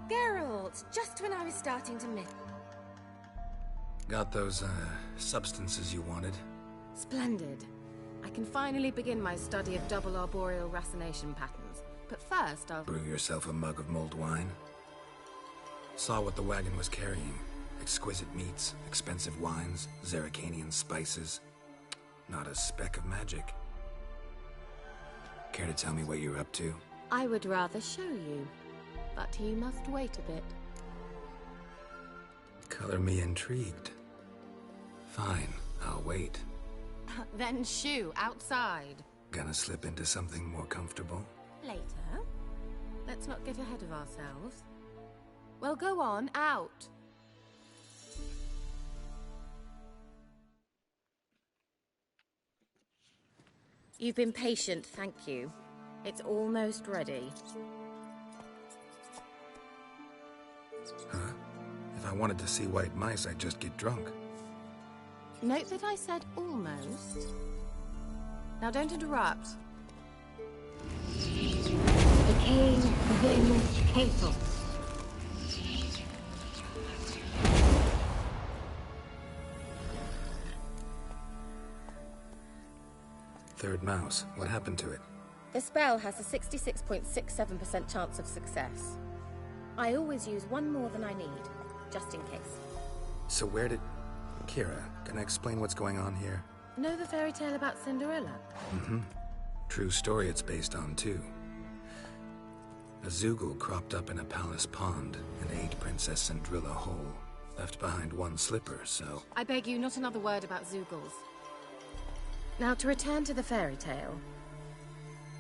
Geralt, just when I was starting to miss... Got those, substances you wanted? Splendid. I can finally begin my study of double arboreal racination patterns. But first, I'll... Brew yourself a mug of mulled wine? Saw what the wagon was carrying. Exquisite meats, expensive wines, Zerrikanian spices. Not a speck of magic. Care to tell me what you're up to? I would rather show you. But you must wait a bit. Color me intrigued. Fine, I'll wait. Then shoo, outside. Gonna slip into something more comfortable? Later. Let's not get ahead of ourselves. Well, go on, out. You've been patient, thank you. It's almost ready. Huh? If I wanted to see white mice, I'd just get drunk. Note that I said almost. Now don't interrupt. The king in Castle. Third mouse. What happened to it? The spell has a 66.67% chance of success. I always use one more than I need, just in case. So where did... Kira, can I explain what's going on here? Know the fairy tale about Cinderella? Mm-hmm. True story it's based on, too. A Zoogle cropped up in a palace pond and ate Princess Cinderella whole. Left behind one slipper, so... I beg you, not another word about Zoogles. Now, to return to the fairy tale.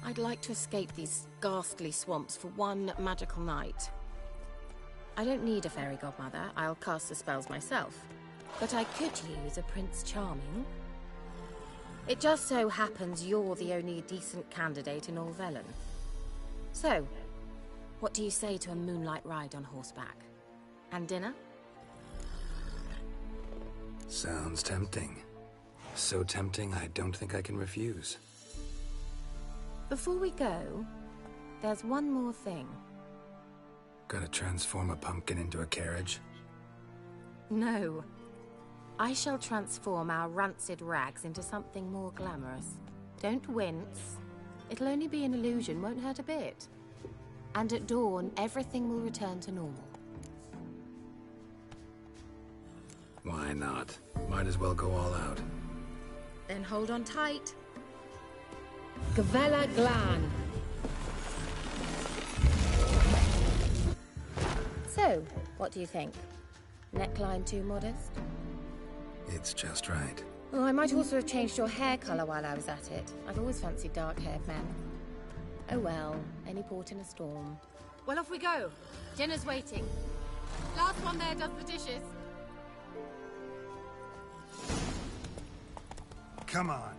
I'd like to escape these ghastly swamps for one magical night. I don't need a fairy godmother. I'll cast the spells myself. but I could use a Prince Charming. It just so happens you're the only decent candidate in all Velen. So, what do you say to a moonlight ride on horseback? And dinner? Sounds tempting. So tempting, I don't think I can refuse. Before we go, there's one more thing. Gotta transform a pumpkin into a carriage? No. I shall transform our rancid rags into something more glamorous. Don't wince. It'll only be an illusion, won't hurt a bit. And at dawn, everything will return to normal. Why not? Might as well go all out. Then hold on tight. Gavella Glan. So, what do you think? Neckline too modest? It's just right. Well, I might also have changed your hair colour while I was at it. I've always fancied dark-haired men. Oh well, any port in a storm. Well, off we go. Dinner's waiting. Last one there does the dishes. Come on.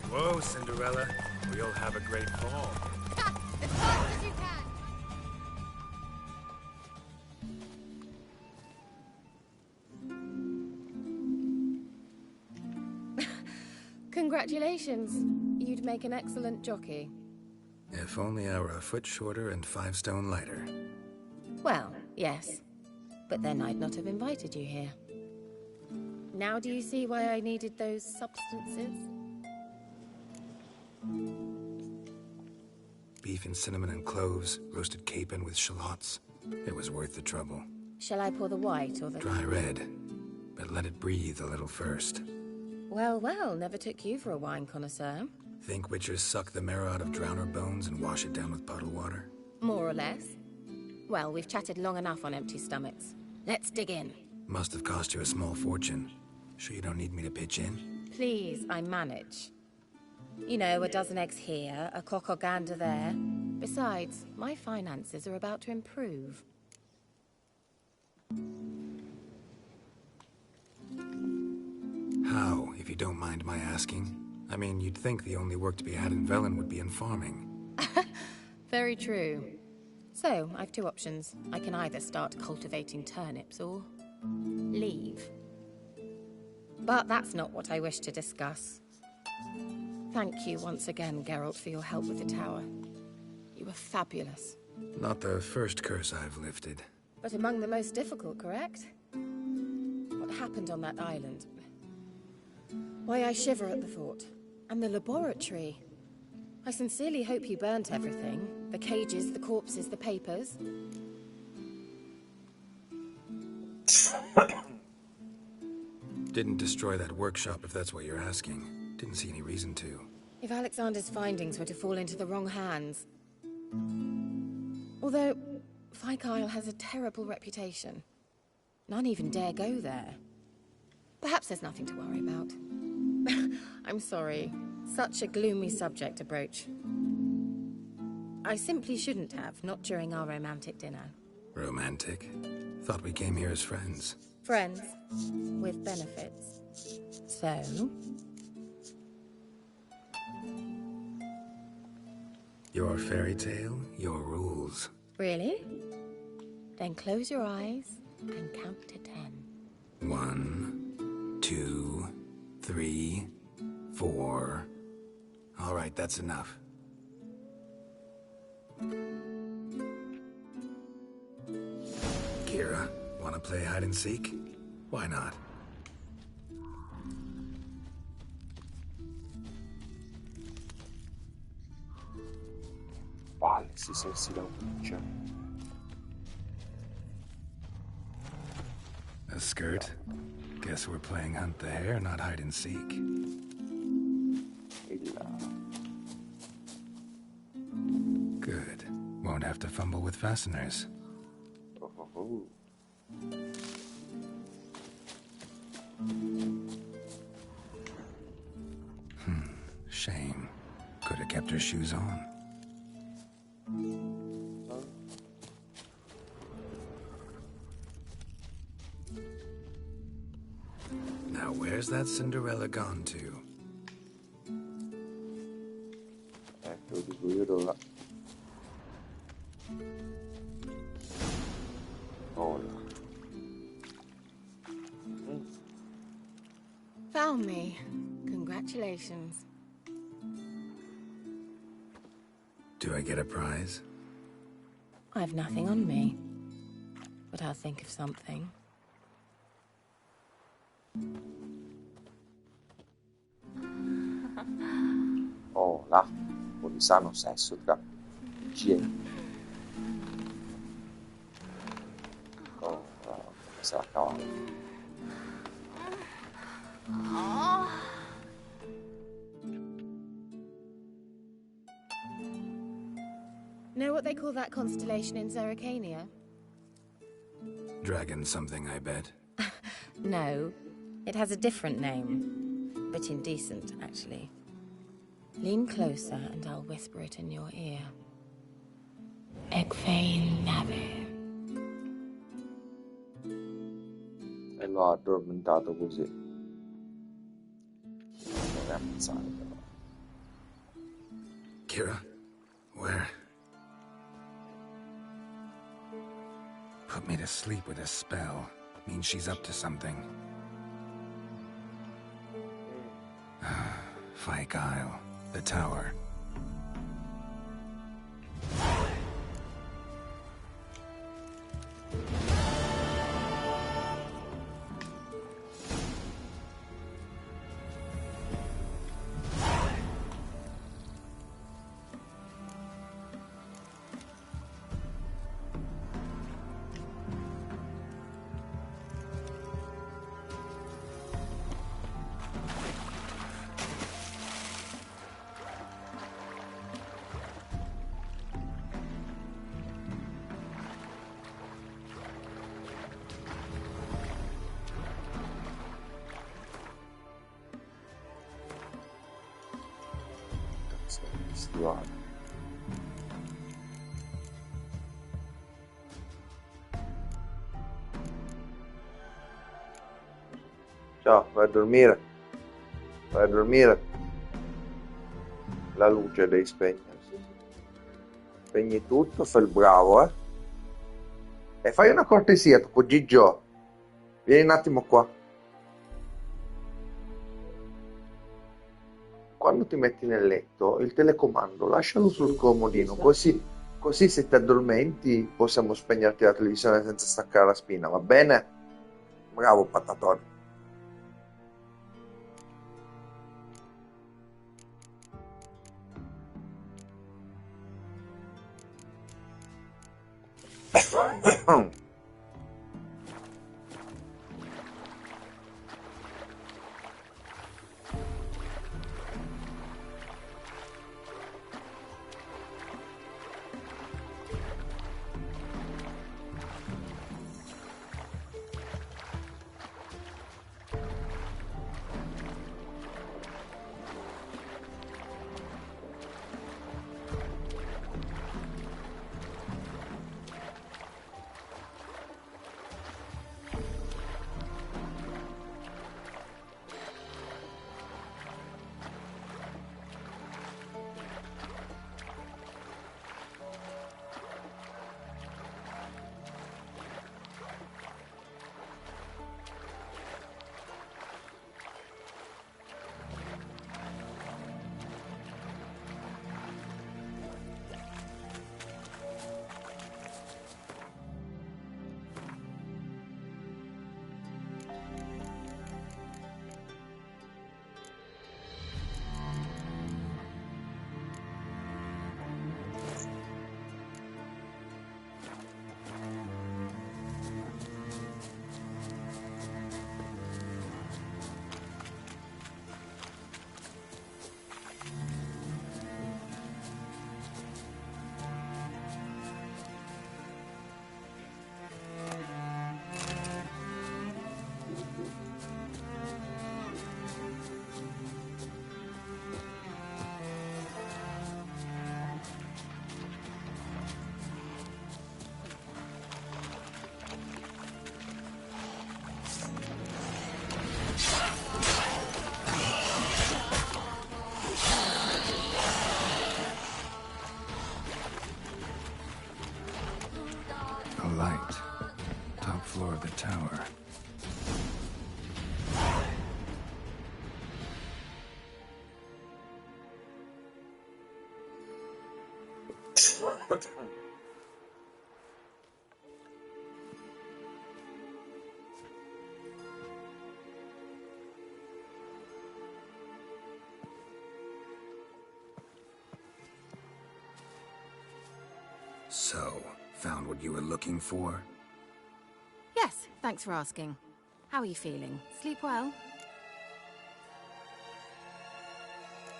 Whoa, Cinderella. We'll have a great fall. As fast as you can. Congratulations. You'd make an excellent jockey. If only I were a foot shorter and 5 stone lighter. Well, yes. But then I'd not have invited you here. Now do you see why I needed those substances? Beef and cinnamon and cloves, roasted capon with shallots. It was worth the trouble. Shall I pour the white or the... Dry red, but let it breathe a little first. Well, well, never took you for a wine connoisseur. Think witchers suck the marrow out of drowner bones and wash it down with puddle water? More or less. Well, we've chatted long enough on empty stomachs. Let's dig in. Must have cost you a small fortune. Sure you don't need me to pitch in? Please, I manage. You know, a dozen eggs here, a cock or gander there. Besides, my finances are about to improve. How, if you don't mind my asking? I mean, you'd think the only work to be had in Velen would be in farming. Very true. So, I've 2 options. I can either start cultivating turnips or leave. But that's not what I wish to discuss. Thank you once again, Geralt, for your help with the tower. You were fabulous. Not the first curse I've lifted. But among the most difficult, correct? What happened on that island? Why, I shiver at the thought. And the laboratory. I sincerely hope you burnt everything. The cages, the corpses, the papers. Didn't destroy that workshop, if that's what you're asking. Didn't see any reason to. If Alexander's findings were to fall into the wrong hands... Although, Fyke Isle has a terrible reputation. None even dare go there. Perhaps there's nothing to worry about. I'm sorry. Such a gloomy subject to broach. I simply shouldn't have, not during our romantic dinner. Romantic? Thought we came here as friends. Friends, with benefits. So? Your fairy tale, your rules. Really? Then close your eyes and count to 10. 1, 2, 3, 4. All right, that's enough. Kira, want to play hide and seek? Why not? Palle, si sensi da un A skirt? Guess we're playing hunt the hare, not hide and seek. Good. Won't have to fumble with fasteners. Shame. Could have kept her shoes on. Now where's that Cinderella gone to? Lo dico io dove va. Found me. Congratulations. Do I get a prize? I've nothing on me, but I'll think of something. Oh, là, un po' di sano sesso tra igieni. Oh, se la cavava. Know what they call that constellation in Zerrikania? Dragon something, I bet. No, it has a different name. Bit indecent, actually. Lean closer and I'll whisper it in your ear. Egfain Nave. E l'ho addormentato così. Non è ammazzare però. Kira, where? Put me to sleep with a spell. Means she's up to something. Fyke Isle. The tower. Stivale. Ciao, vai a dormire. Vai a dormire. La luce devi spegnere. Spegni tutto, fai il bravo, eh. E fai una cortesia, tipo Gigio. Vieni un attimo qua. Quando ti metti nel letto, il telecomando lascialo sul comodino, così se ti addormenti possiamo spegnerti la televisione senza staccare la spina, va bene? Bravo patatone. A light. Top floor of the tower. So, found what you were looking for? Yes, thanks for asking. How are you feeling? Sleep well?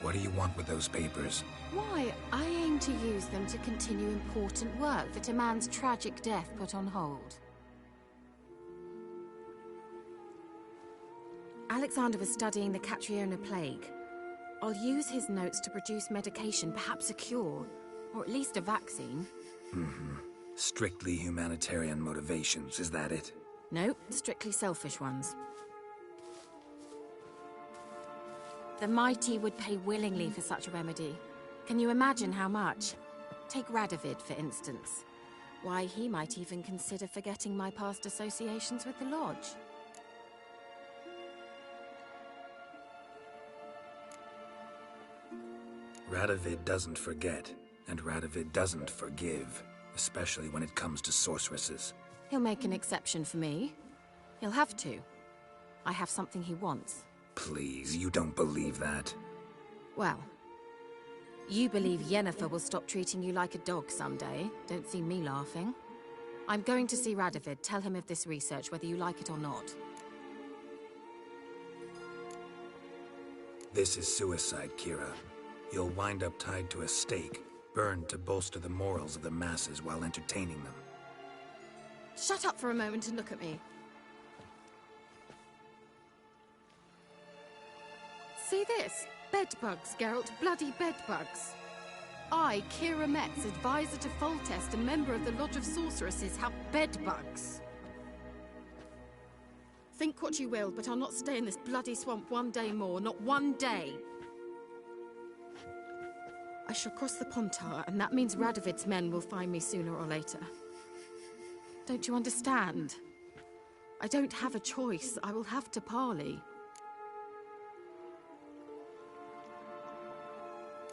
What do you want with those papers? Why, I aim to use them to continue important work that a man's tragic death put on hold. Alexander was studying the Catriona plague. I'll use his notes to produce medication, perhaps a cure, or at least a vaccine. Mm-hmm. Strictly humanitarian motivations, is that it? Nope, strictly selfish ones. The mighty would pay willingly for such a remedy. Can you imagine how much? Take Radovid, for instance. Why, he might even consider forgetting my past associations with the Lodge. Radovid doesn't forget, and Radovid doesn't forgive, especially when it comes to sorceresses. He'll make an exception for me. He'll have to. I have something he wants. Please, you don't believe that? Well, you believe Yennefer will stop treating you like a dog someday. Don't see me laughing. I'm going to see Radovid, tell him of this research, whether you like it or not. This is suicide, Kira. You'll wind up tied to a stake, burned to bolster the morals of the masses while entertaining them. Shut up for a moment and look at me. See this? Bedbugs, Geralt. Bloody bedbugs. I, Kira Metz, advisor to Foltest and member of the Lodge of Sorceresses, have bedbugs. Think what you will, but I'll not stay in this bloody swamp one day more. Not one day. I shall cross the Pontar, and that means Radovid's men will find me sooner or later. Don't you understand? I don't have a choice. I will have to parley.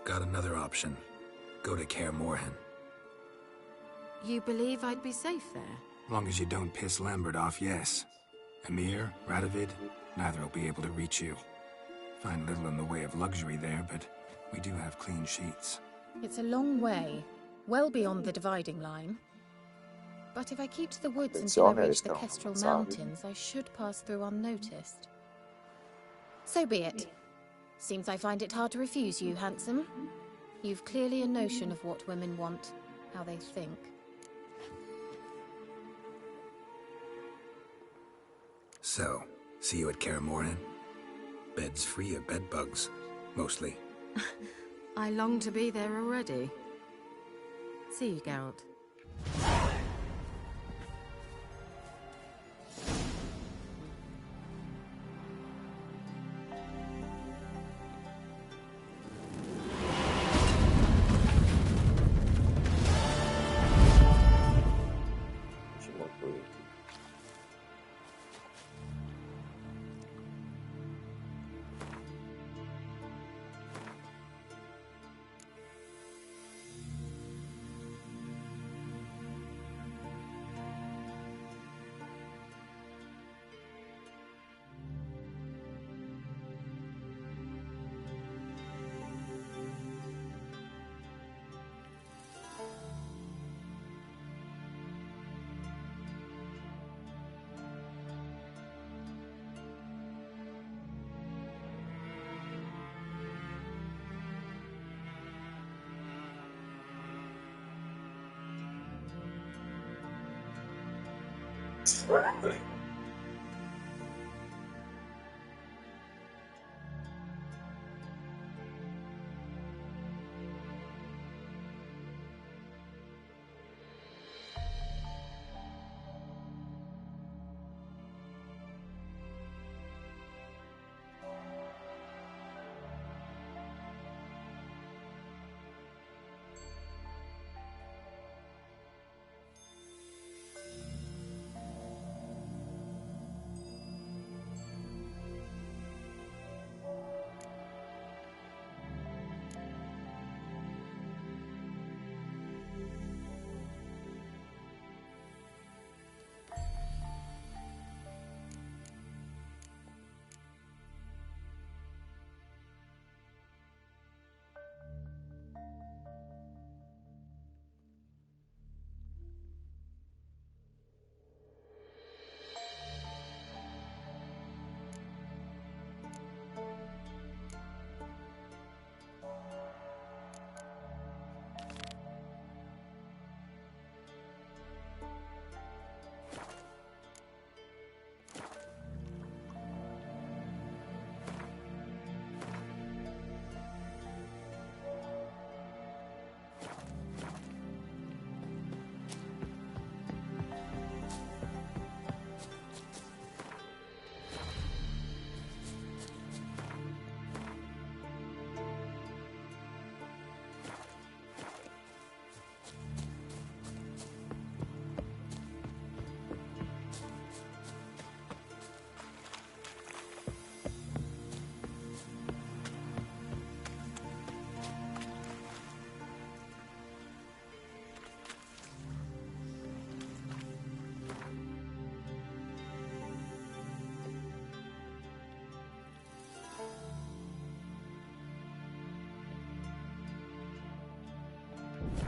Got another option. Go to Kaer Morhen. You believe I'd be safe there? Long as you don't piss Lambert off, yes. Emir, Radovid, neither will be able to reach you. Find little in the way of luxury there, but we do have clean sheets. It's a long way, well beyond the dividing line. But if I keep to the woods until I reach the Kestrel Mountains, I should pass through unnoticed. So be it. Seems I find it hard to refuse you, handsome. You've clearly a notion of what women want, how they think. So, see you at Kaer Morhen? Beds free of bedbugs, mostly. I long to be there already. See you, Geralt.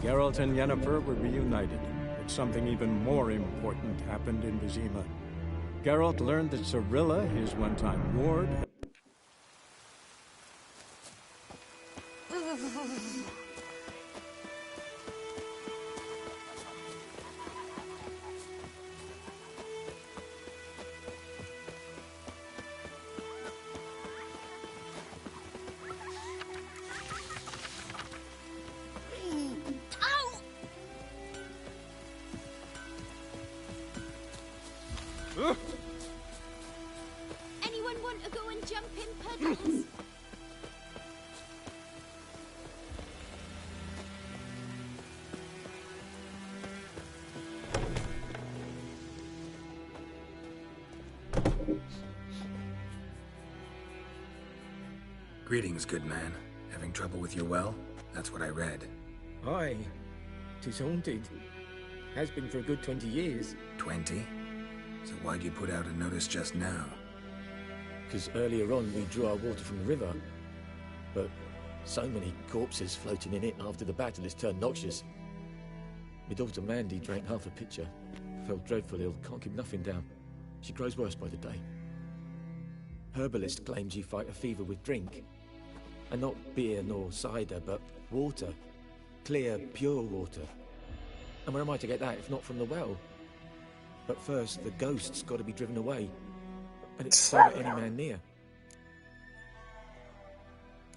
Geralt and Yennefer were reunited, but something even more important happened in Vizima. Geralt learned that Cirilla, his one-time ward, Anyone want to go and jump in puddles? Greetings, good man. Having trouble with your well? That's what I read. Aye. 'Tis haunted. Has been for a good 20 years. 20? So why'd you put out a notice just now? Because earlier on we drew our water from the river. But so many corpses floating in it after the battle has turned noxious. My daughter Mandy drank half a pitcher. Fell dreadful ill, can't keep nothing down. She grows worse by the day. Herbalist claims you fight a fever with drink. And not beer nor cider, but water. Clear, pure water. And where am I to get that if not from the well? But first, the ghost's got to be driven away. And it's so any man near.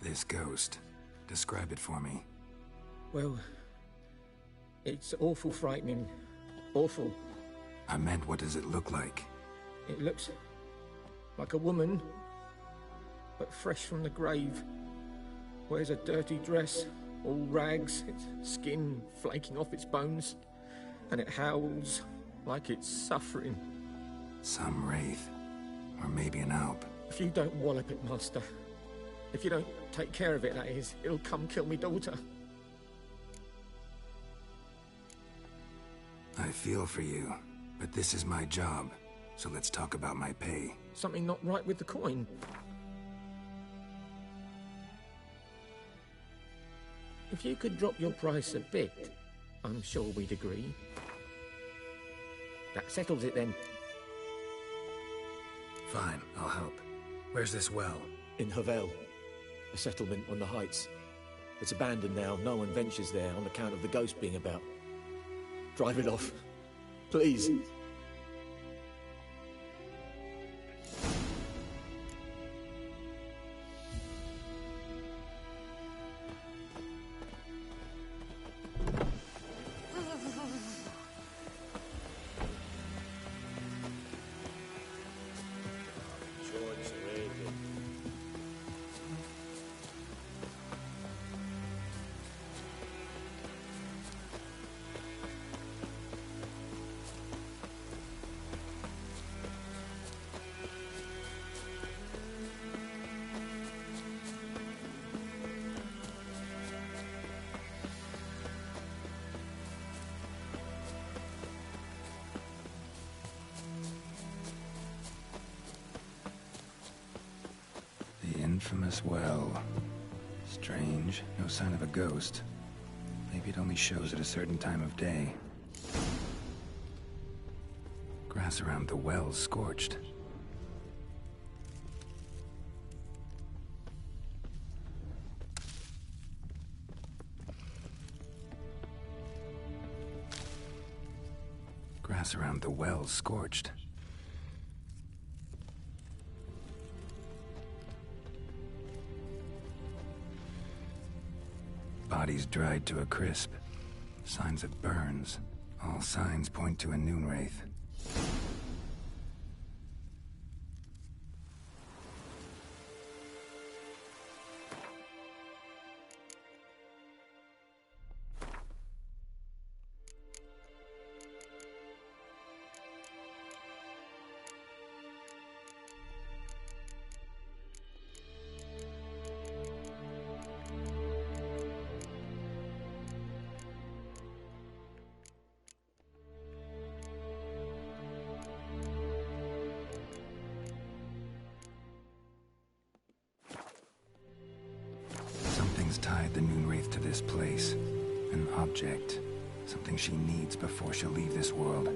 This ghost. Describe it for me. Well, it's awful frightening. Awful. I meant, what does it look like? It looks like a woman, but fresh from the grave. Wears a dirty dress, all rags, its skin flaking off its bones, and it howls like it's suffering. Some wraith. Or maybe an alp. If you don't wallop it, Master, if you don't take care of it, that is, it'll come kill me daughter. I feel for you, but this is my job, so let's talk about my pay. Something not right with the coin. If you could drop your price a bit, I'm sure we'd agree. That settles it then. Fine, I'll help. Where's this well? In Havel, a settlement on the heights. It's abandoned now, no one ventures there on account of the ghost being about. Drive it off, please. Infamous well. Strange, no sign of a ghost. Maybe it only shows at a certain time of day. Grass around the well's scorched. Grass around the well's scorched. Bodies dried to a crisp. Signs of burns. All signs point to a noon wraith. Tied the noon wraith to this place, An object. Something she needs before she'll leave this world.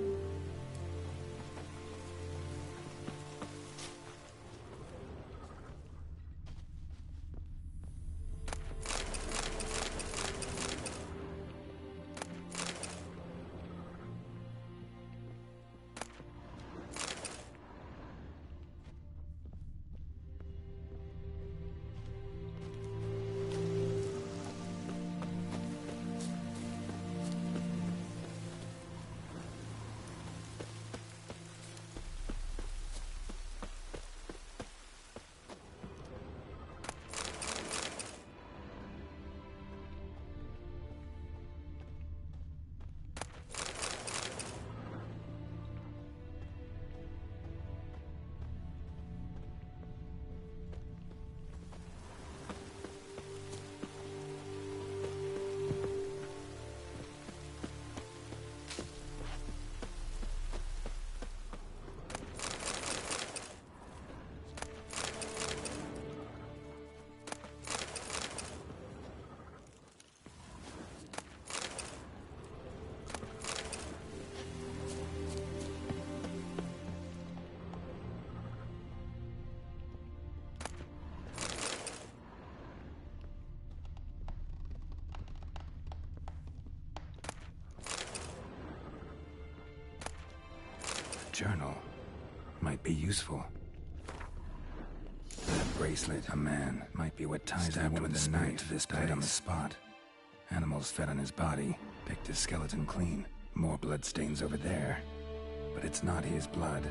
Journal might be useful. That bracelet, a man, might be what ties that woman with the knife to this place. Died on the spot. Animals fed on his body, picked his skeleton clean. More blood stains over there, but it's not his blood.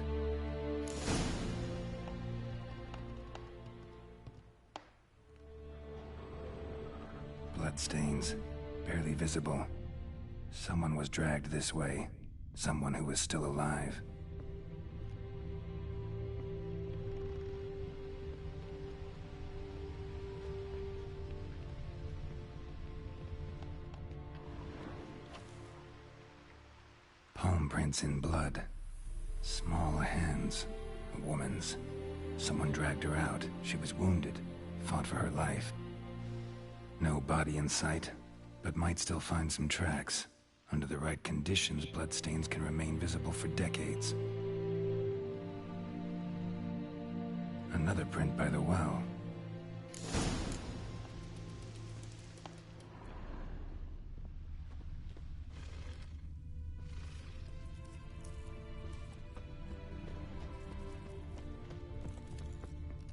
Blood stains, barely visible. Someone was dragged this way. Someone who was still alive. Palm prints in blood. Small hands. A woman's. Someone dragged her out. She was wounded. Fought for her life. No body in sight, but might still find some tracks. Under the right conditions, bloodstains can remain visible for decades. Another print by the well.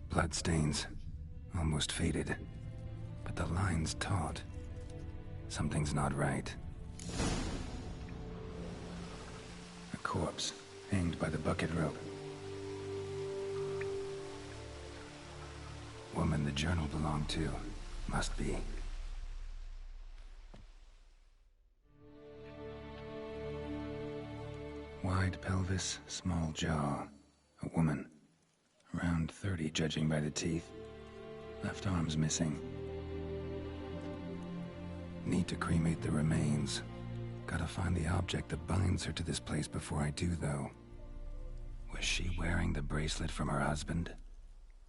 Bloodstains. Almost faded. But the line's taut. Something's not right. A corpse, hanged by the bucket rope. Woman the journal belonged to. Must be. Wide pelvis, small jaw. A woman. Around 30, judging by the teeth. Left arm's missing. Need to cremate the remains. Gotta find the object that binds her to this place before I do, though. Was she wearing the bracelet from her husband?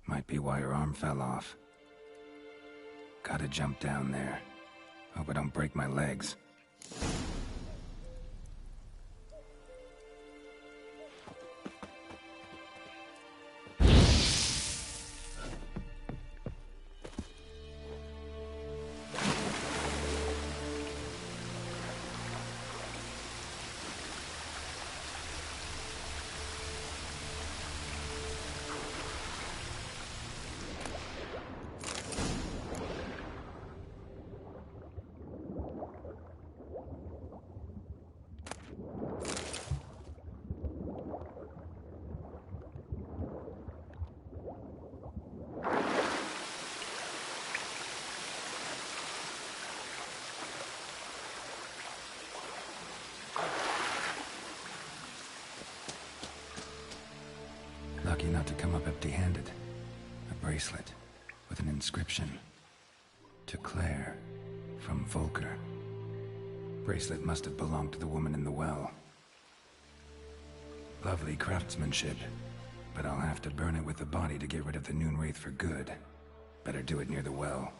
Might be why her arm fell off. Gotta jump down there. Hope I don't break my legs. Lucky not to come up empty-handed. A bracelet with an inscription. To Claire, from Volker. Bracelet must have belonged to the woman in the well. Lovely craftsmanship, but I'll have to burn it with the body to get rid of the Noon Wraith for good. Better do it near the well.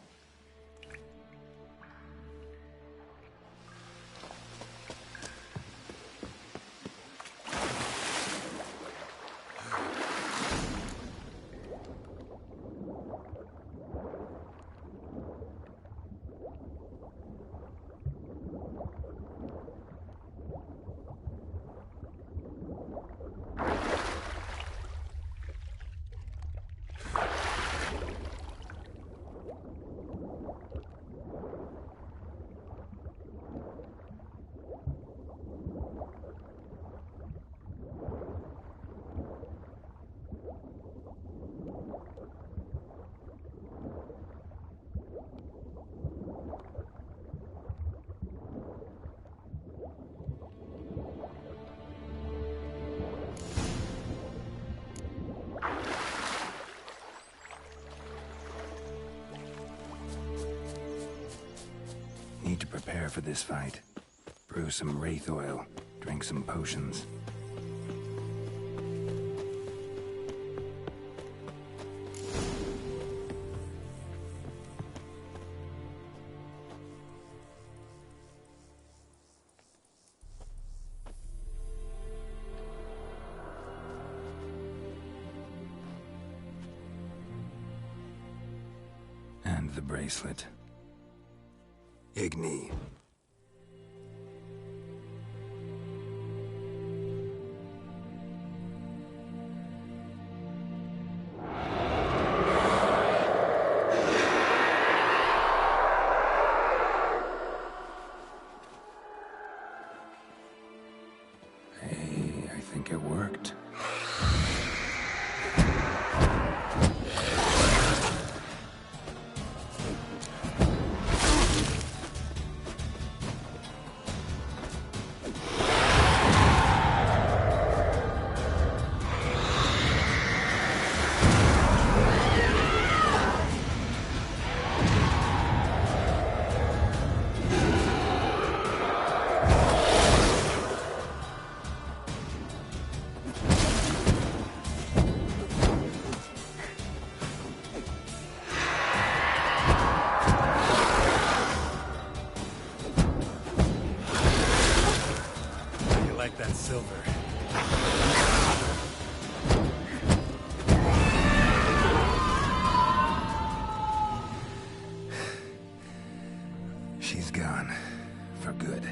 need to prepare for this fight. Brew some wraith oil, drink some potions. And the bracelet. Igni. Hey, I think it worked. That silver. She's gone. For good.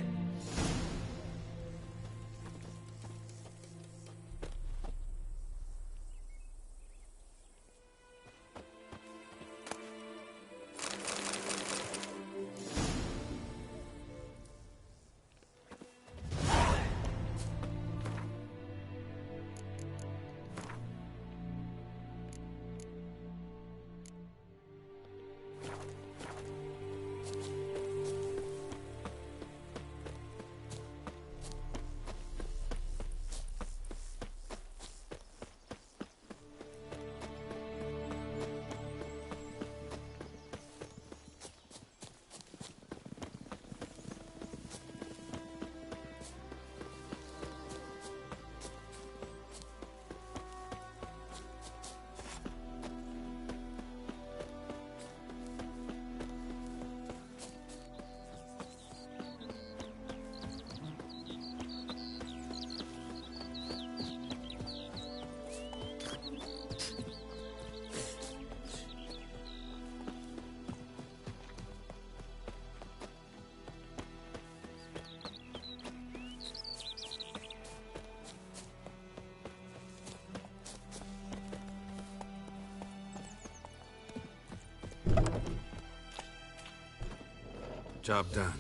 Job done.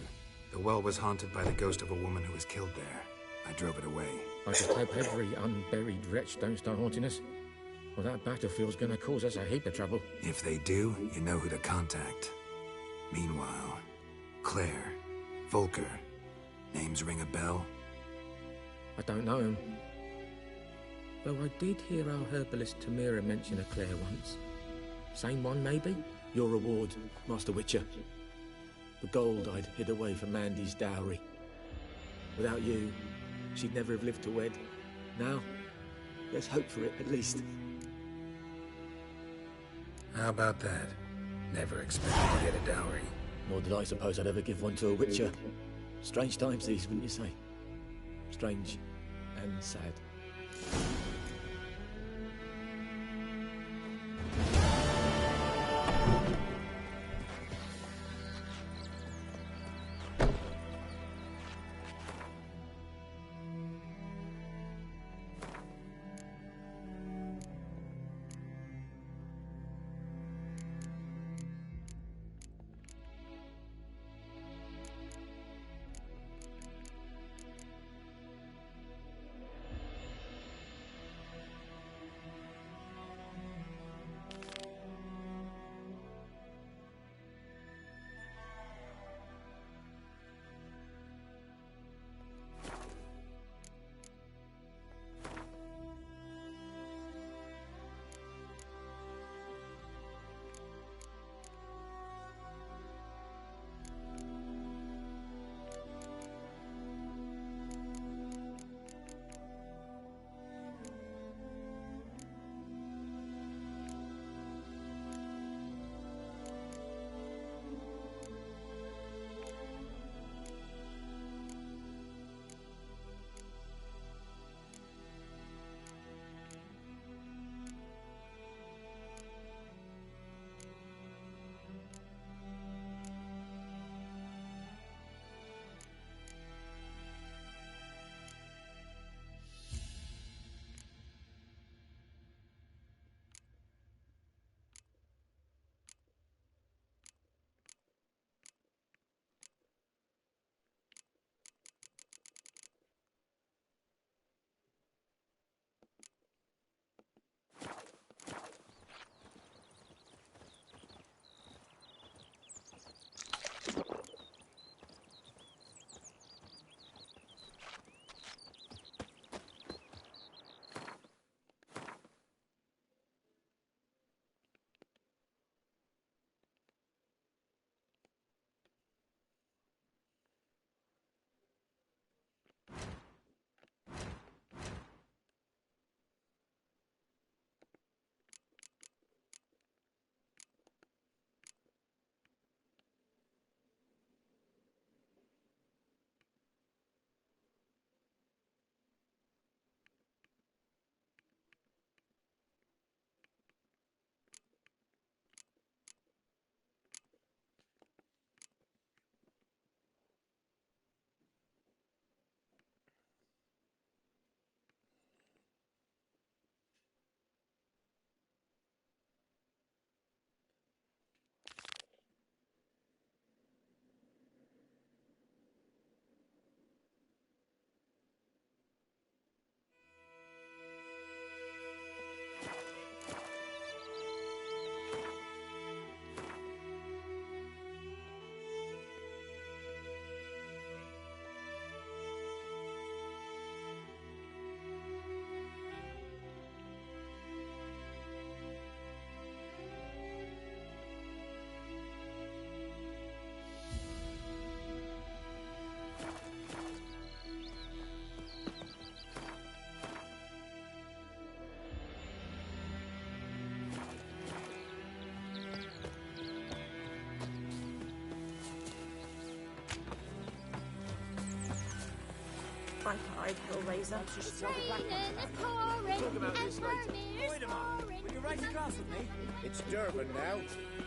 The well was haunted by the ghost of a woman who was killed there. I drove it away. I just hope every unburied wretch don't start haunting us. Well, that battlefield's gonna cause us a heap of trouble. If they do, you know who to contact. Meanwhile, Claire, Volker, names ring a bell? I don't know him. Though I did hear our herbalist Tamira mention a Claire once. Same one, maybe? Your reward, Master Witcher. The gold I'd hid away for Mandy's dowry. Without you, she'd never have lived to wed. Now, there's hope for it, at least. How about that? Never expected to get a dowry. Nor did I suppose I'd ever give one to a Witcher. Strange times these, wouldn't you say? Strange and sad. outside, Hellraiser. It's raining, it's pouring, Talk about and this later. Vermeer's Wait a moment. pouring. Will you raise a glass with me? It's Durban now.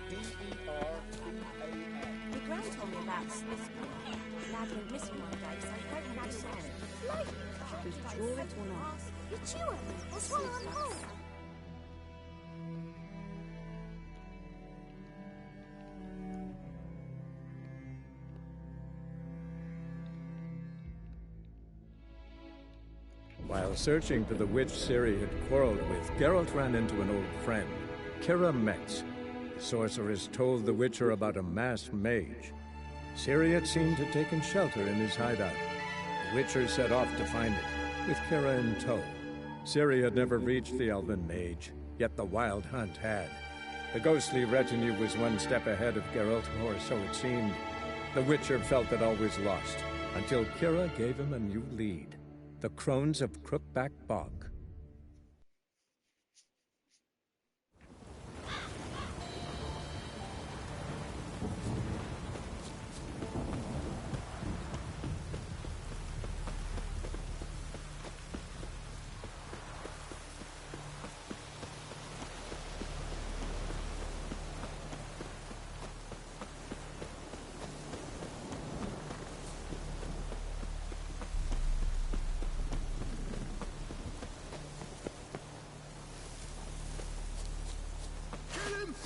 D-E-R-B-A-N. My gran told me about this lad went missing one day, so I hope he had a song. Does he draw it or not? You chew it, or swallow them whole. While searching for the witch Ciri had quarreled with, Geralt ran into an old friend, Kira Metz. The sorceress told the Witcher about a masked mage. Ciri had seemed to have taken shelter in his hideout. The Witcher set off to find it, with Kira in tow. Ciri had never reached the elven mage, yet the wild hunt had. The ghostly retinue was one step ahead of Geralt, or so it seemed. The Witcher felt that all was lost, until Kira gave him a new lead. The Crones of Crookback Bog.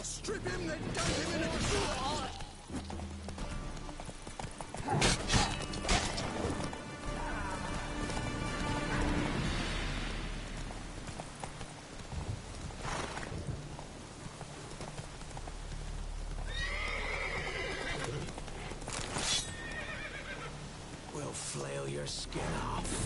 Strip him, then dunk him in a drawer! We'll flail your skin off.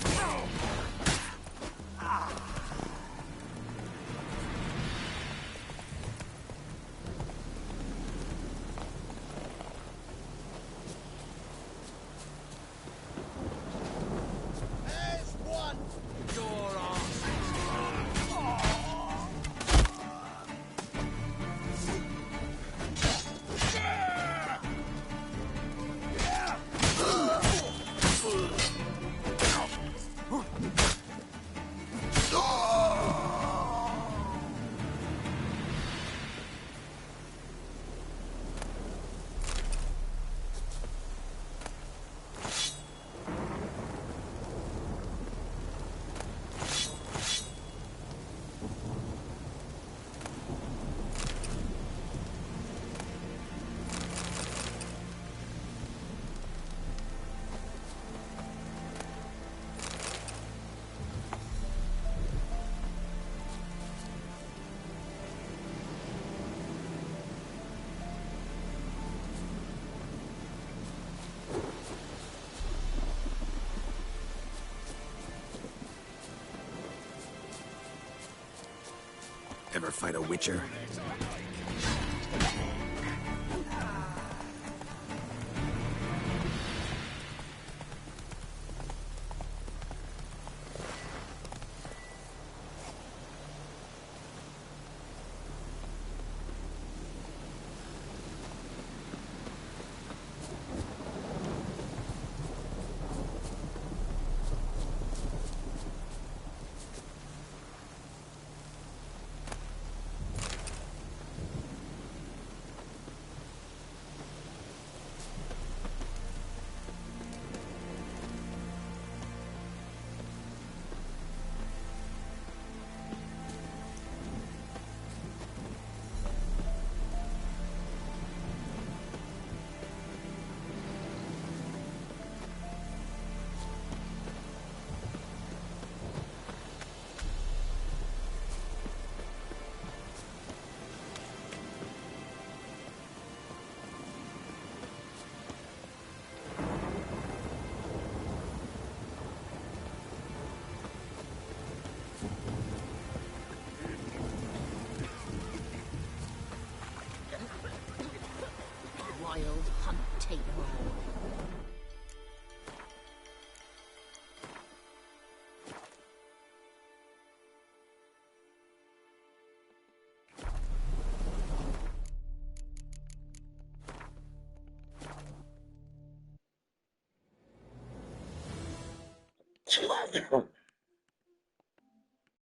Ever fight a Witcher?